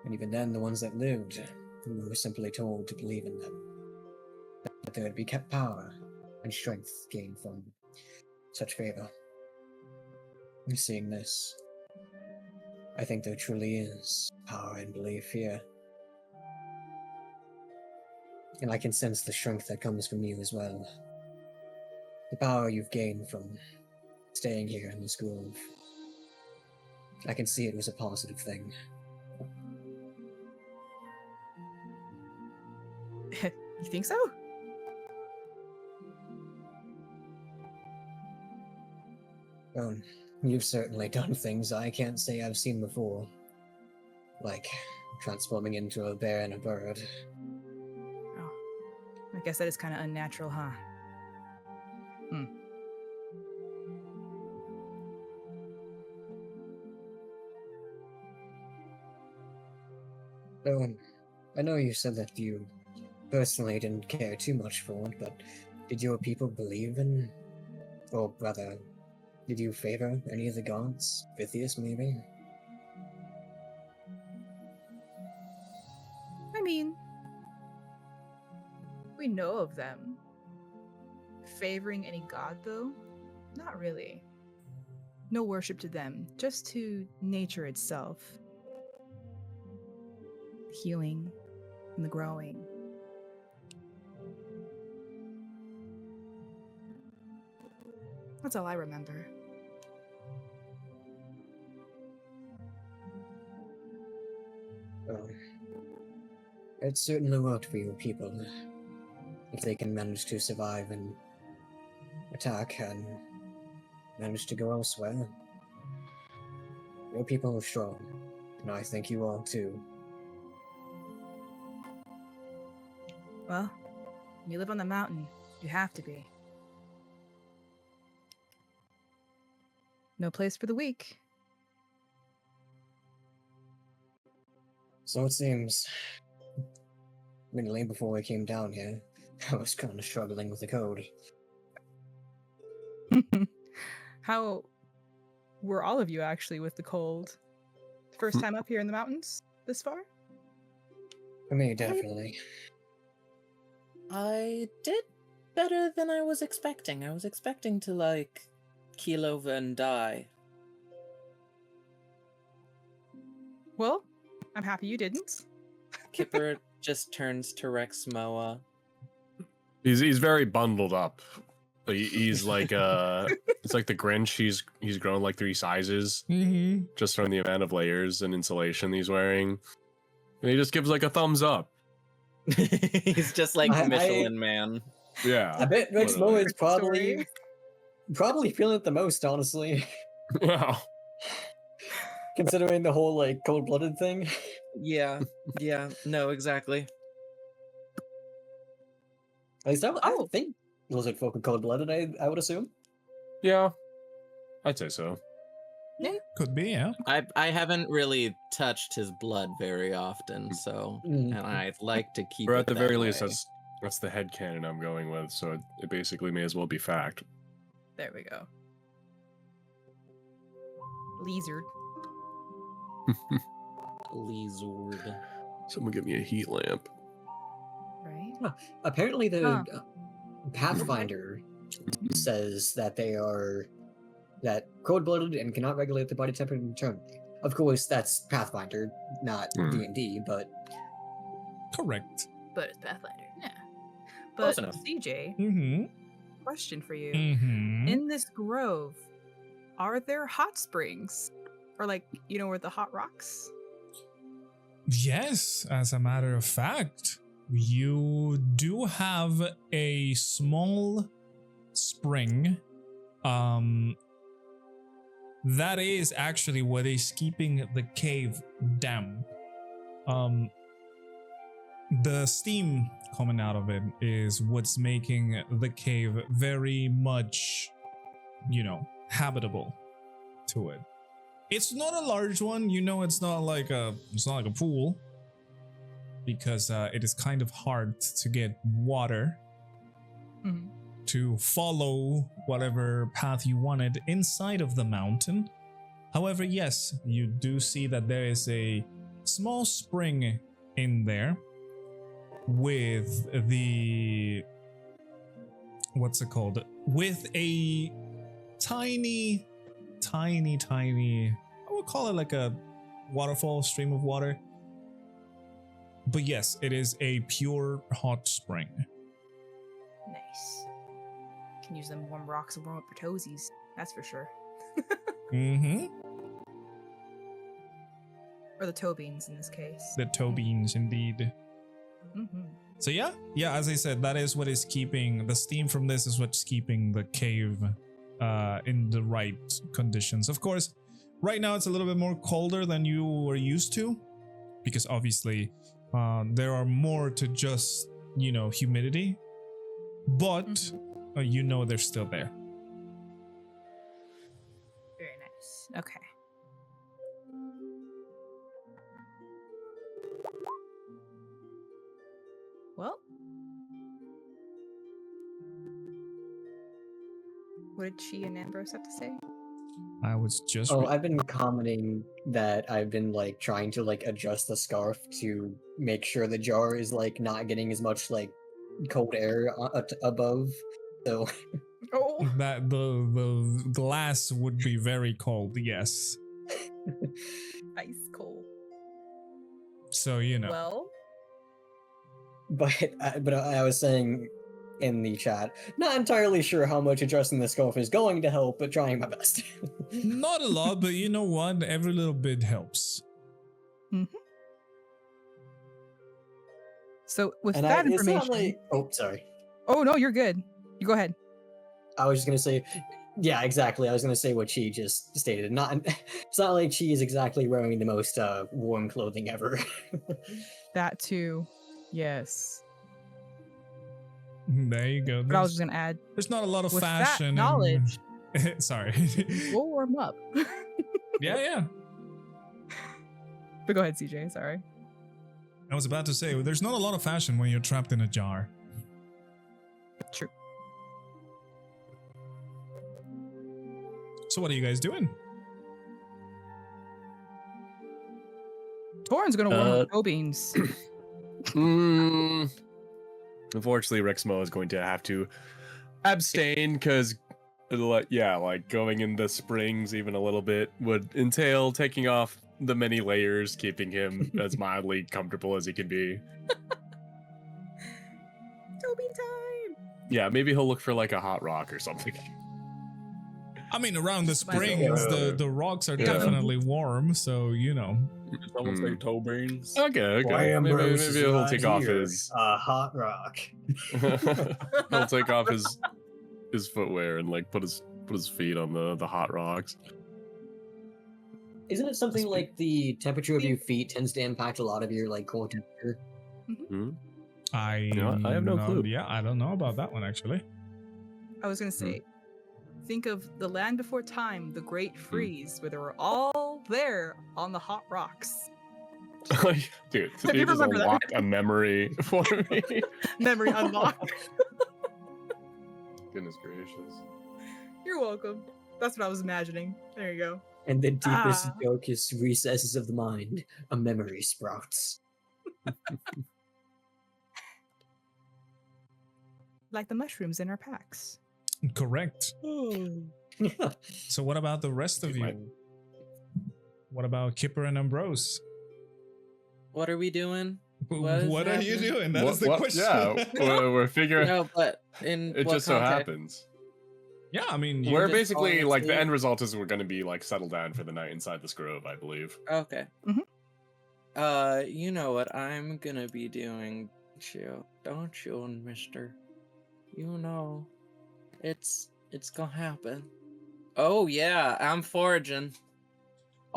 And even then, the ones that lived, we were simply told to believe in them. That there would be kept power and strength gained from such favor. And seeing this, I think there truly is power and belief here. And I can sense the strength that comes from you as well. The power you've gained from staying here in this grove. I can see it was a positive thing. You think so? You've certainly done things I can't say I've seen before. Like transforming into a bear and a bird. Oh, I guess that is kind of unnatural, huh? I know you said that you personally didn't care too much for it, but did your people believe in, or rather, did you favor any of the gods? Vithius, maybe? I mean, we know of them. Favoring any god, though? Not really. No worship to them, just to nature itself. Healing and the growing. That's all I remember. It certainly worked for your people. If they can manage to survive and attack and manage to go elsewhere. Your people are strong, and I think you are too. Well, when you live on the mountain, you have to be. No place for the weak. So it seems late before we came down here, I was kind of struggling with the code. How were all of you actually with the cold? First time up here in the mountains this far? For me, definitely. I did better than I was expecting. I was expecting to, like, keel over and die. Well, I'm happy you didn't. Kipper just turns to Rexmoa. He's very bundled up. He's like it's like the Grinch. He's grown like 3 sizes Mm-hmm. just from the amount of layers and insulation he's wearing. And he just gives like a thumbs up. He's just like I- Michelin Man. Yeah. I bet Literally. Rexmoa is probably feeling it the most, honestly, Wow. considering the whole like cold-blooded thing. Yeah, no, exactly. At least I would think lizard folk are cold-blooded. I would assume. Yeah. I'd say so. Could be, yeah. I haven't really touched his blood very often, so and I'd like to keep Or it at the that very least, way. that's the headcanon I'm going with, so it basically may as well be fact. There we go. Lizard. Lizard. Someone give me a heat lamp. Right? Apparently, the Huh. Pathfinder says that they are cold-blooded and cannot regulate the body temperature internally. Of course, that's Pathfinder, not D&D, but Correct. But it's Pathfinder. Yeah. Close But enough. CJ, Mm-hmm. question for you. Mm-hmm. In this grove, are there hot springs? Or like, where the hot rocks? Yes, as a matter of fact, you do have a small spring. That is actually what is keeping the cave damp. The steam coming out of it is what's making the cave very much, habitable to it. It's not a large one, it's not like a pool, because it is kind of hard to get water Mhm. to follow whatever path you wanted inside of the mountain. However, yes, you do see that there is a small spring in there with the with a tiny, I would call it like a waterfall, stream of water. But yes, it is a pure hot spring. Nice. Can use them warm rocks and warm up your toesies. That's for sure. Mm-hmm. Or the toe beans in this case. The toe beans, indeed. Mm-hmm. So yeah, as I said, that is what is keeping the steam from this is what's keeping the cave in the right conditions. Of course, right now it's a little bit more colder than you were used to, because obviously there are more to just humidity, but they're still there. Very nice. Okay. Well, what did she and Ambrose have to say? I was just I've been commenting that I've been like trying to like adjust the scarf to make sure the jar is like not getting as much like cold air above. So Oh, that the glass would be very cold. Yes, ice cold. so Well, but I was saying in the chat, not entirely sure how much adjusting the scarf is going to help, but trying my best. not a lot, but you know what? Every little bit helps. so with And that it's not information. like, sorry. Oh no, you're good. You go ahead. I was just gonna say, yeah, exactly. I was gonna say what she just stated. It's not like she is exactly wearing the most warm clothing ever. That too. Yes. There you go. But I was just gonna add, There's not a lot of with fashion. that knowledge, Sorry. we'll warm up. yeah. But go ahead, CJ. Sorry. I was about to say, there's not a lot of fashion when you're trapped in a jar. True. So what are you guys doing? Taurin's gonna warm up toe beans. Unfortunately, Rexmoa is going to have to abstain because, like going in the springs even a little bit would entail taking off the many layers, keeping him as mildly comfortable as he can be. Toe bean time. Yeah, maybe he'll look for like a hot rock or something. I mean, around the Spice it springs, up. the rocks are Yeah. definitely warm, so you know. It's almost like toe beans. Okay. Why Maybe Ambrose is he'll right take off here. his. A hot rock. He'll take off his footwear and like put his feet on the hot rocks. Isn't it something like the temperature of your feet tends to impact a lot of your like core temperature? I I have no clue. Yeah, I don't know about that one actually. I was gonna say, think of the land before time, the Great Freeze, where they were all there on the hot rocks. Dude, If you you just remember that. unlocked a memory for me. Memory unlocked. Goodness gracious. You're welcome. That's what I was imagining. There you go. And the deepest, Ah. darkest recesses of the mind, a memory sprouts. Like the mushrooms in our packs. Correct. So what about the rest of you? What about Kipper and Ambrose? What are we doing? What is What are you happening? doing? That is the question. Yeah, we're figuring. No, but in It what just so context? happens. Yeah, I mean, You're We're just basically falling like the asleep. end result is we're going to be like settled down for the night inside this grove, I believe. Okay. Mhm. You know what I'm gonna be doing, don't you, mister? You know, it's gonna happen. Oh yeah, I'm foraging.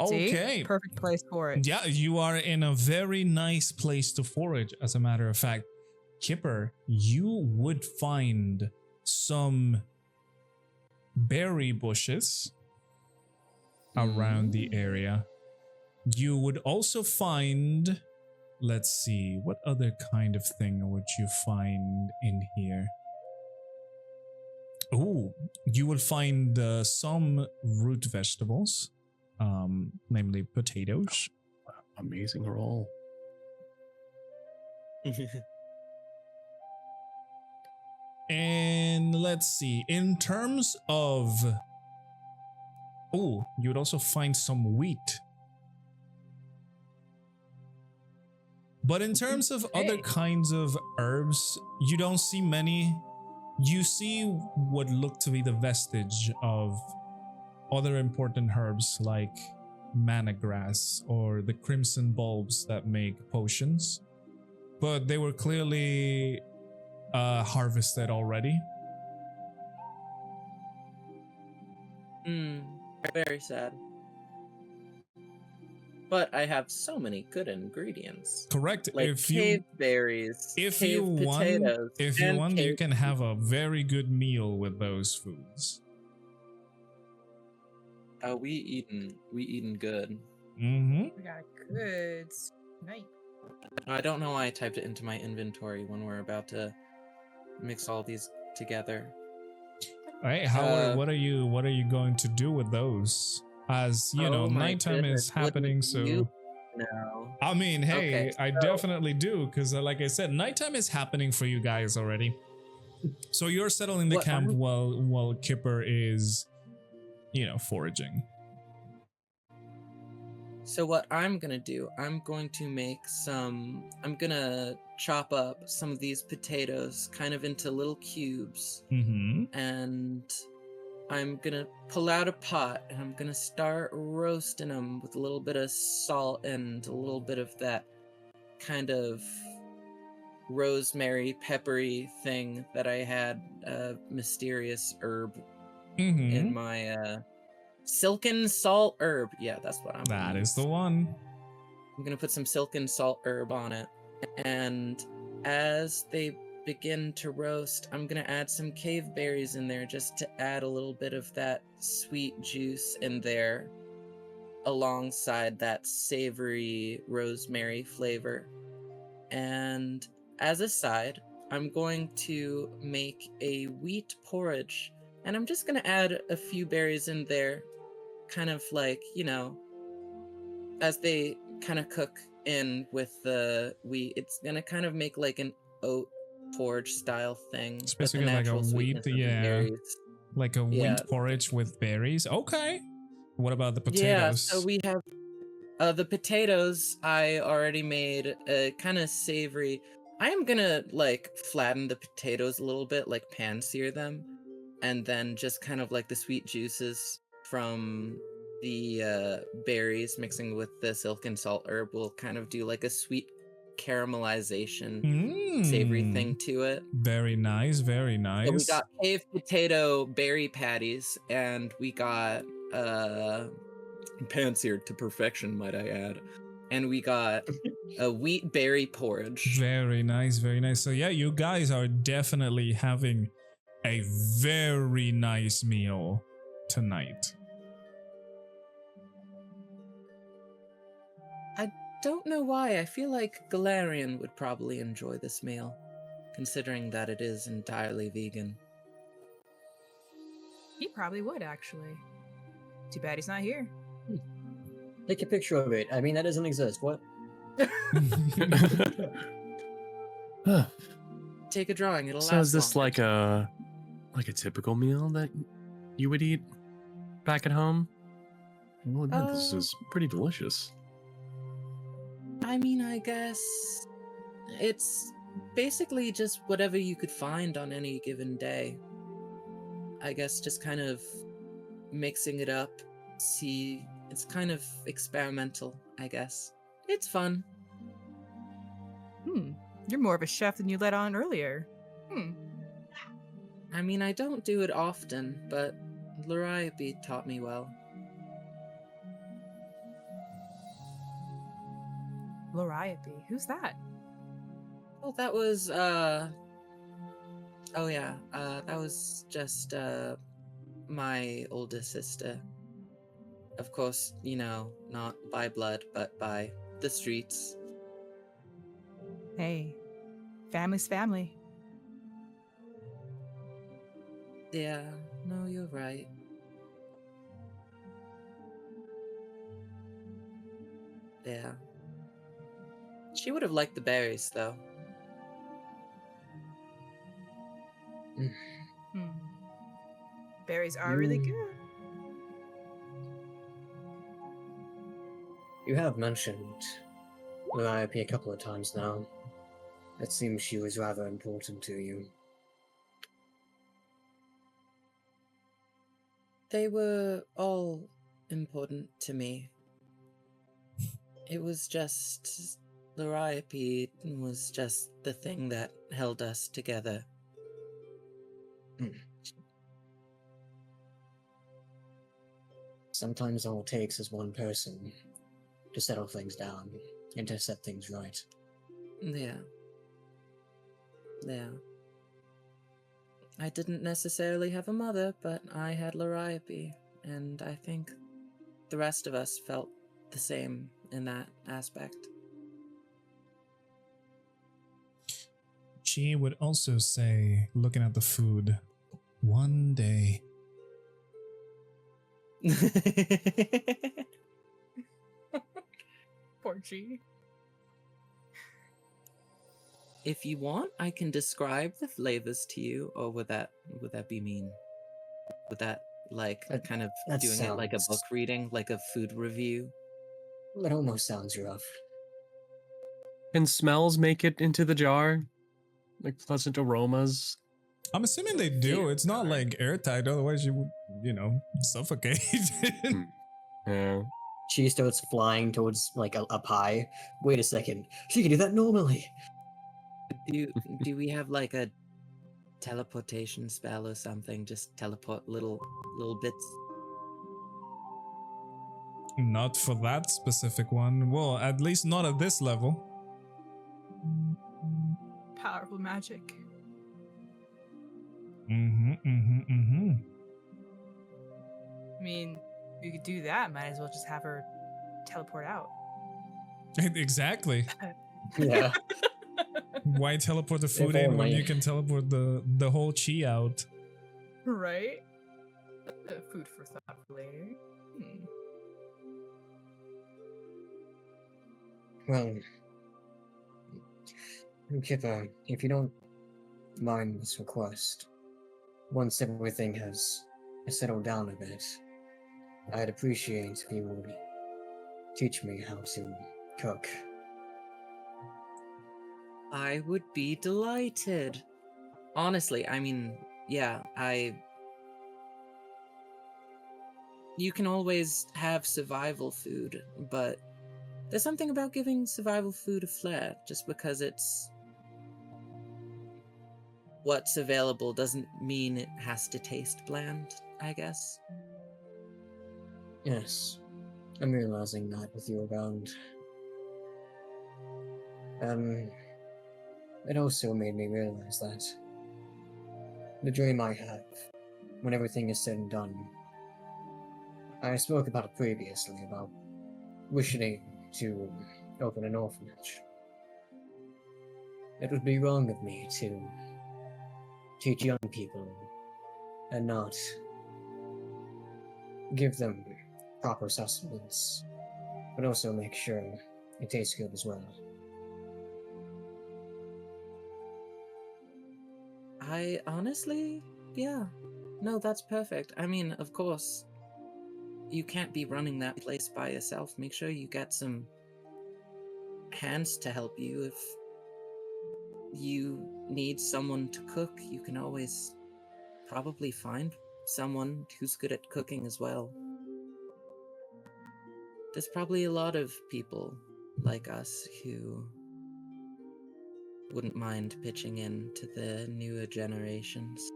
See? okay. Perfect place for it. Yeah, you are in a very nice place to forage, as a matter of fact. Kipper, you would find some berry bushes around the area. You would also find, let's see, what other kind of thing would you find in here? Oh, you will find some root vegetables, namely potatoes. Amazing roll. And let's see, in terms of, oh, you would also find some wheat. But in terms of other kinds of herbs, you don't see many. You see what look to be the vestige of other important herbs like mana grass or the crimson bulbs that make potions. But they were clearly harvested already. Very sad. But I have so many good ingredients. Correct. Like if cave you berries, if cave you want, potatoes, if you and want, you cave- can have a very good meal with those foods. Oh, we eating good. Mm-hmm. We got a good night. I don't know why I typed it into my inventory when we're about to mix all these together. All right, what are you going to do with those? As you know, Oh my nighttime goodness, is happening, wouldn't so you know? I mean, hey, Okay, I so- definitely do, because like I said, nighttime is happening for you guys already. So you're settling the What camp I'm- while Kipper is, foraging. So what I'm gonna do, I'm gonna chop up some of these potatoes kind of into little cubes, Mm-hmm. and I'm gonna pull out a pot and I'm gonna start roasting them with a little bit of salt and a little bit of that kind of rosemary peppery thing that I had, mysterious herb Mm-hmm. in my silken salt herb. Yeah, that's what I'm gonna That is use. the one. I'm gonna put some silken salt herb on it, and as they begin to roast, I'm gonna add some cave berries in there just to add a little bit of that sweet juice in there, alongside that savory rosemary flavor. And as a side, I'm going to make a wheat porridge. And I'm just going to add a few berries in there, kind of like, as they kind of cook in with the wheat. It's going to kind of make like an oat porridge style thing. It's but the basically like a natural wheat, sweetness of the yeah. berries. Like a wheat Yeah. porridge with berries. Okay. What about the Yeah, potatoes? so we have the potatoes. I already made a kind of savory. I am gonna like flatten the potatoes a little bit, like pan sear them, and then just kind of like the sweet juices from the berries mixing with the silk and salt herb will kind of do like a sweet caramelization savory thing to it. Very nice, very nice. So we got cave potato berry patties, and we got pan-seared to perfection, might I add. And we got a wheat berry porridge. Very nice, very nice. So yeah, you guys are definitely having a very nice meal tonight. I don't know why. I feel like Galarian would probably enjoy this meal, considering that it is entirely vegan. He probably would, actually. Too bad he's not here. Take a picture of it. I mean, that doesn't exist. What? Take a drawing. It'll So last is this longer. like a typical meal that you would eat back at home? Well, admit, this is pretty delicious. I mean, I guess it's basically just whatever you could find on any given day. I guess just kind of mixing it up. See, it's kind of experimental, I guess. It's fun. You're more of a chef than you let on earlier. I mean, I don't do it often, but Luriabe taught me well. Luriabe, who's that? Well, that was, that was just, my oldest sister. Of course, not by blood, but by the streets. Hey, family's family. Yeah, no, you're right. Yeah. She would have liked the berries, though. Berries are really good. You have mentioned Luriabe a couple of times now. It seems she was rather important to you. They were all important to me. It was just... Luriabe was just the thing that held us together. Sometimes all it takes is one person to settle things down and to set things right. Yeah. Yeah. I didn't necessarily have a mother, but I had Luriabe, and I think the rest of us felt the same in that aspect. She would also say, looking at the food, one day. Poor G. If you want, I can describe the flavors to you, or would that be mean? Would that kind of that doing it like a sounds- book reading, like a food review? It almost sounds rough. Can smells make it into the jar? Like pleasant aromas? I'm assuming they do. It's not like airtight, otherwise you would, suffocate. Yeah. She starts flying towards like a pie. Wait a second. She can do that normally. Do we have like a teleportation spell or something? Just teleport little bits. Not for that specific one. Well, at least not at this level. Powerful magic. I mean, you could do that. Might as well just have her teleport out. Exactly. Yeah. Why teleport the food in when only. you can teleport the whole chi out? Right? Food for thought for later. Well, Kipper, if you don't mind this request, once everything has settled down a bit, I'd appreciate if you would teach me how to cook. I would be delighted. Honestly, I mean, yeah, you can always have survival food, but there's something about giving survival food a flair. Just because it's what's available doesn't mean it has to taste bland, I guess. Yes, I'm realizing that with you around. It also made me realize that the dream I have, when everything is said and done, I spoke about it previously, about wishing to open an orphanage. It would be wrong of me to teach young people and not give them proper sustenance, but also make sure it tastes good as well. I honestly, yeah. No, that's perfect. I mean, of course, you can't be running that place by yourself. Make sure you get some hands to help you. If you need someone to cook, you can always probably find someone who's good at cooking as well. There's probably a lot of people like us who wouldn't mind pitching in to the newer generations.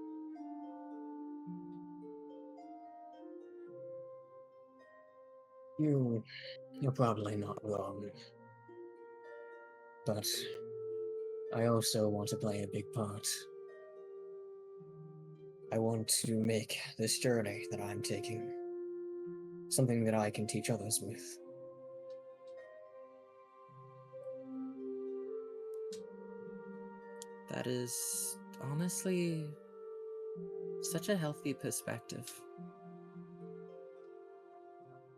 You're probably not wrong. But I also want to play a big part. I want to make this journey that I'm taking something that I can teach others with. That is honestly such a healthy perspective.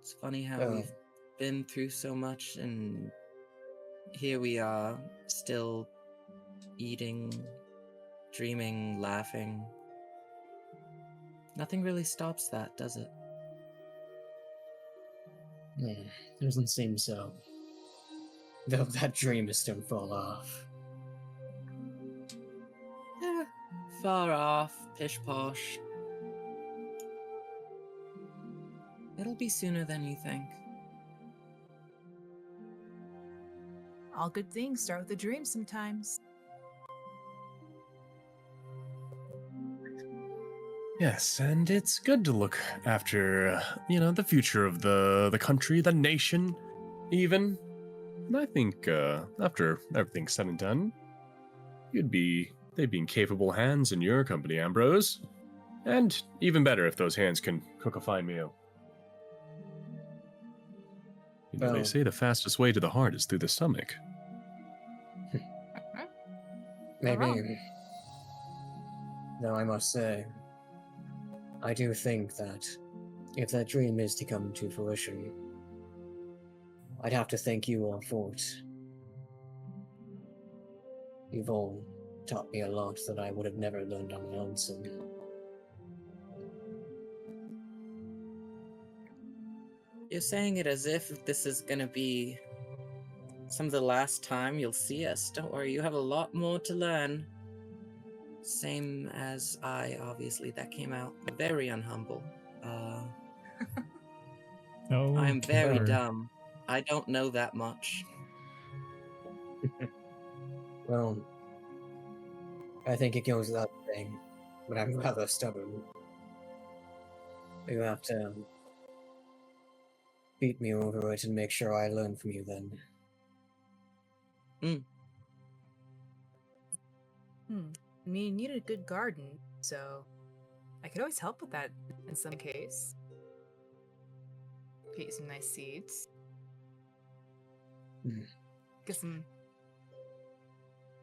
It's funny how we've been through so much and here we are, still eating, dreaming, laughing. Nothing really stops that, does it? Doesn't seem so. Though that dream is still far off. Eh, far off, pish posh. It'll be sooner than you think. All good things start with a dream sometimes. Yes, and it's good to look after, the future of the country, the nation, even. And I think after everything's said and done, they'd be in capable hands in your company, Ambrose. And even better if those hands can cook a fine meal. They say the fastest way to the heart is through the stomach. Maybe. Though I must say, I do think that if that dream is to come to fruition, I'd have to thank you all for it. You've all taught me a lot that I would have never learned on my own, so... You're saying it as if this is gonna be some of the last time you'll see us. Don't worry, you have a lot more to learn. Same as I, obviously. That came out very unhumble. Oh, I'm very Kipper. dumb. I don't know that much. Well, I think it goes without saying, but I'm rather stubborn. You have to beat me over it and make sure I learn from you then. I mean, you need a good garden, so I could always help with that in some case. Get you some nice seeds. Get some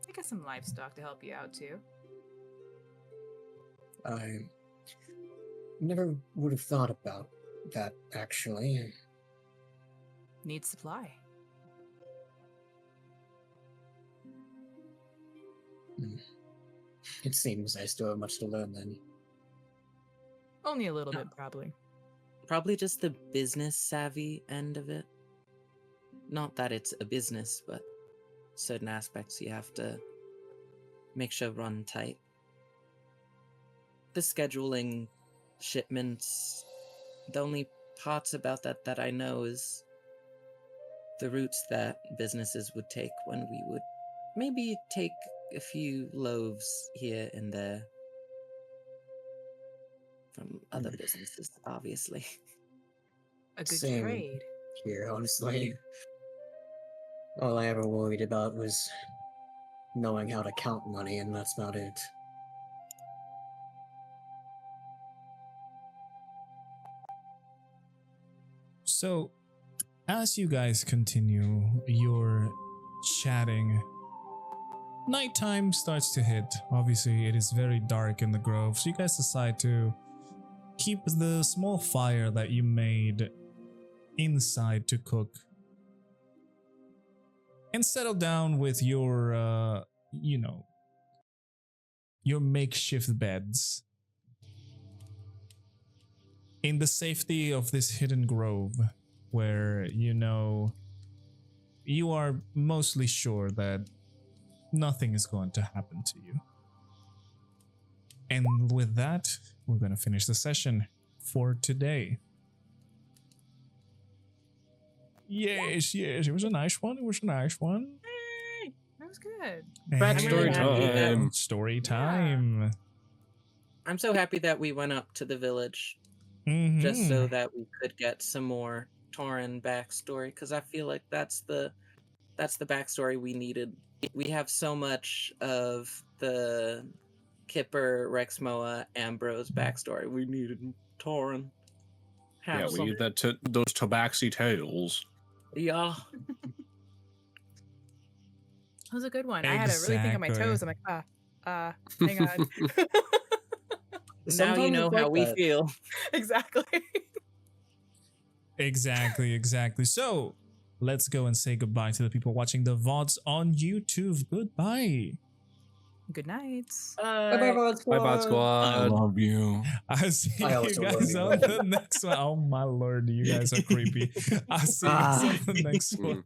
I got some livestock to help you out too. I never would have thought about that, actually. Need supply. It seems I still have much to learn then. Only a little bit, probably. Probably just the business savvy end of it. Not that it's a business, but certain aspects you have to make sure run tight. The scheduling, shipments, the only parts about that I know is the routes that businesses would take when we would maybe take a few loaves here and there from other businesses, obviously. A good Same. trade. Here, honestly. All I ever worried about was knowing how to count money, and that's about it. So, as you guys continue your chatting, nighttime starts to hit. Obviously, it is very dark in the grove, so you guys decide to keep the small fire that you made inside to cook and settle down with your, your makeshift beds in the safety of this hidden grove where, you are mostly sure that nothing is going to happen to you. And with that, we're going to finish the session for today. Yes, it was a nice one. That was good. Backstory time. Story time. I'm so happy that we went up to the village Mhm. just so that we could get some more Taurin backstory, because I feel like that's the backstory we needed. We have so much of the Kipper, Rexmoa, Ambrose backstory. We needed Taurin. Yeah, we need those tabaxi tales. Yeah. That was a good one. I had to really think on my Exactly. toes. I'm like, hang on. Now you Sometimes know it's how like we that. feel. Exactly. Exactly. So, let's go and say goodbye to the people watching the VODs on YouTube. Goodbye. Good night. Bye-bye, Bod Bye, Bot Squad. Squad. love you. I'll see I you also love guys you. on the next one. Oh my lord, you guys are creepy. I'll see you guys on the next one.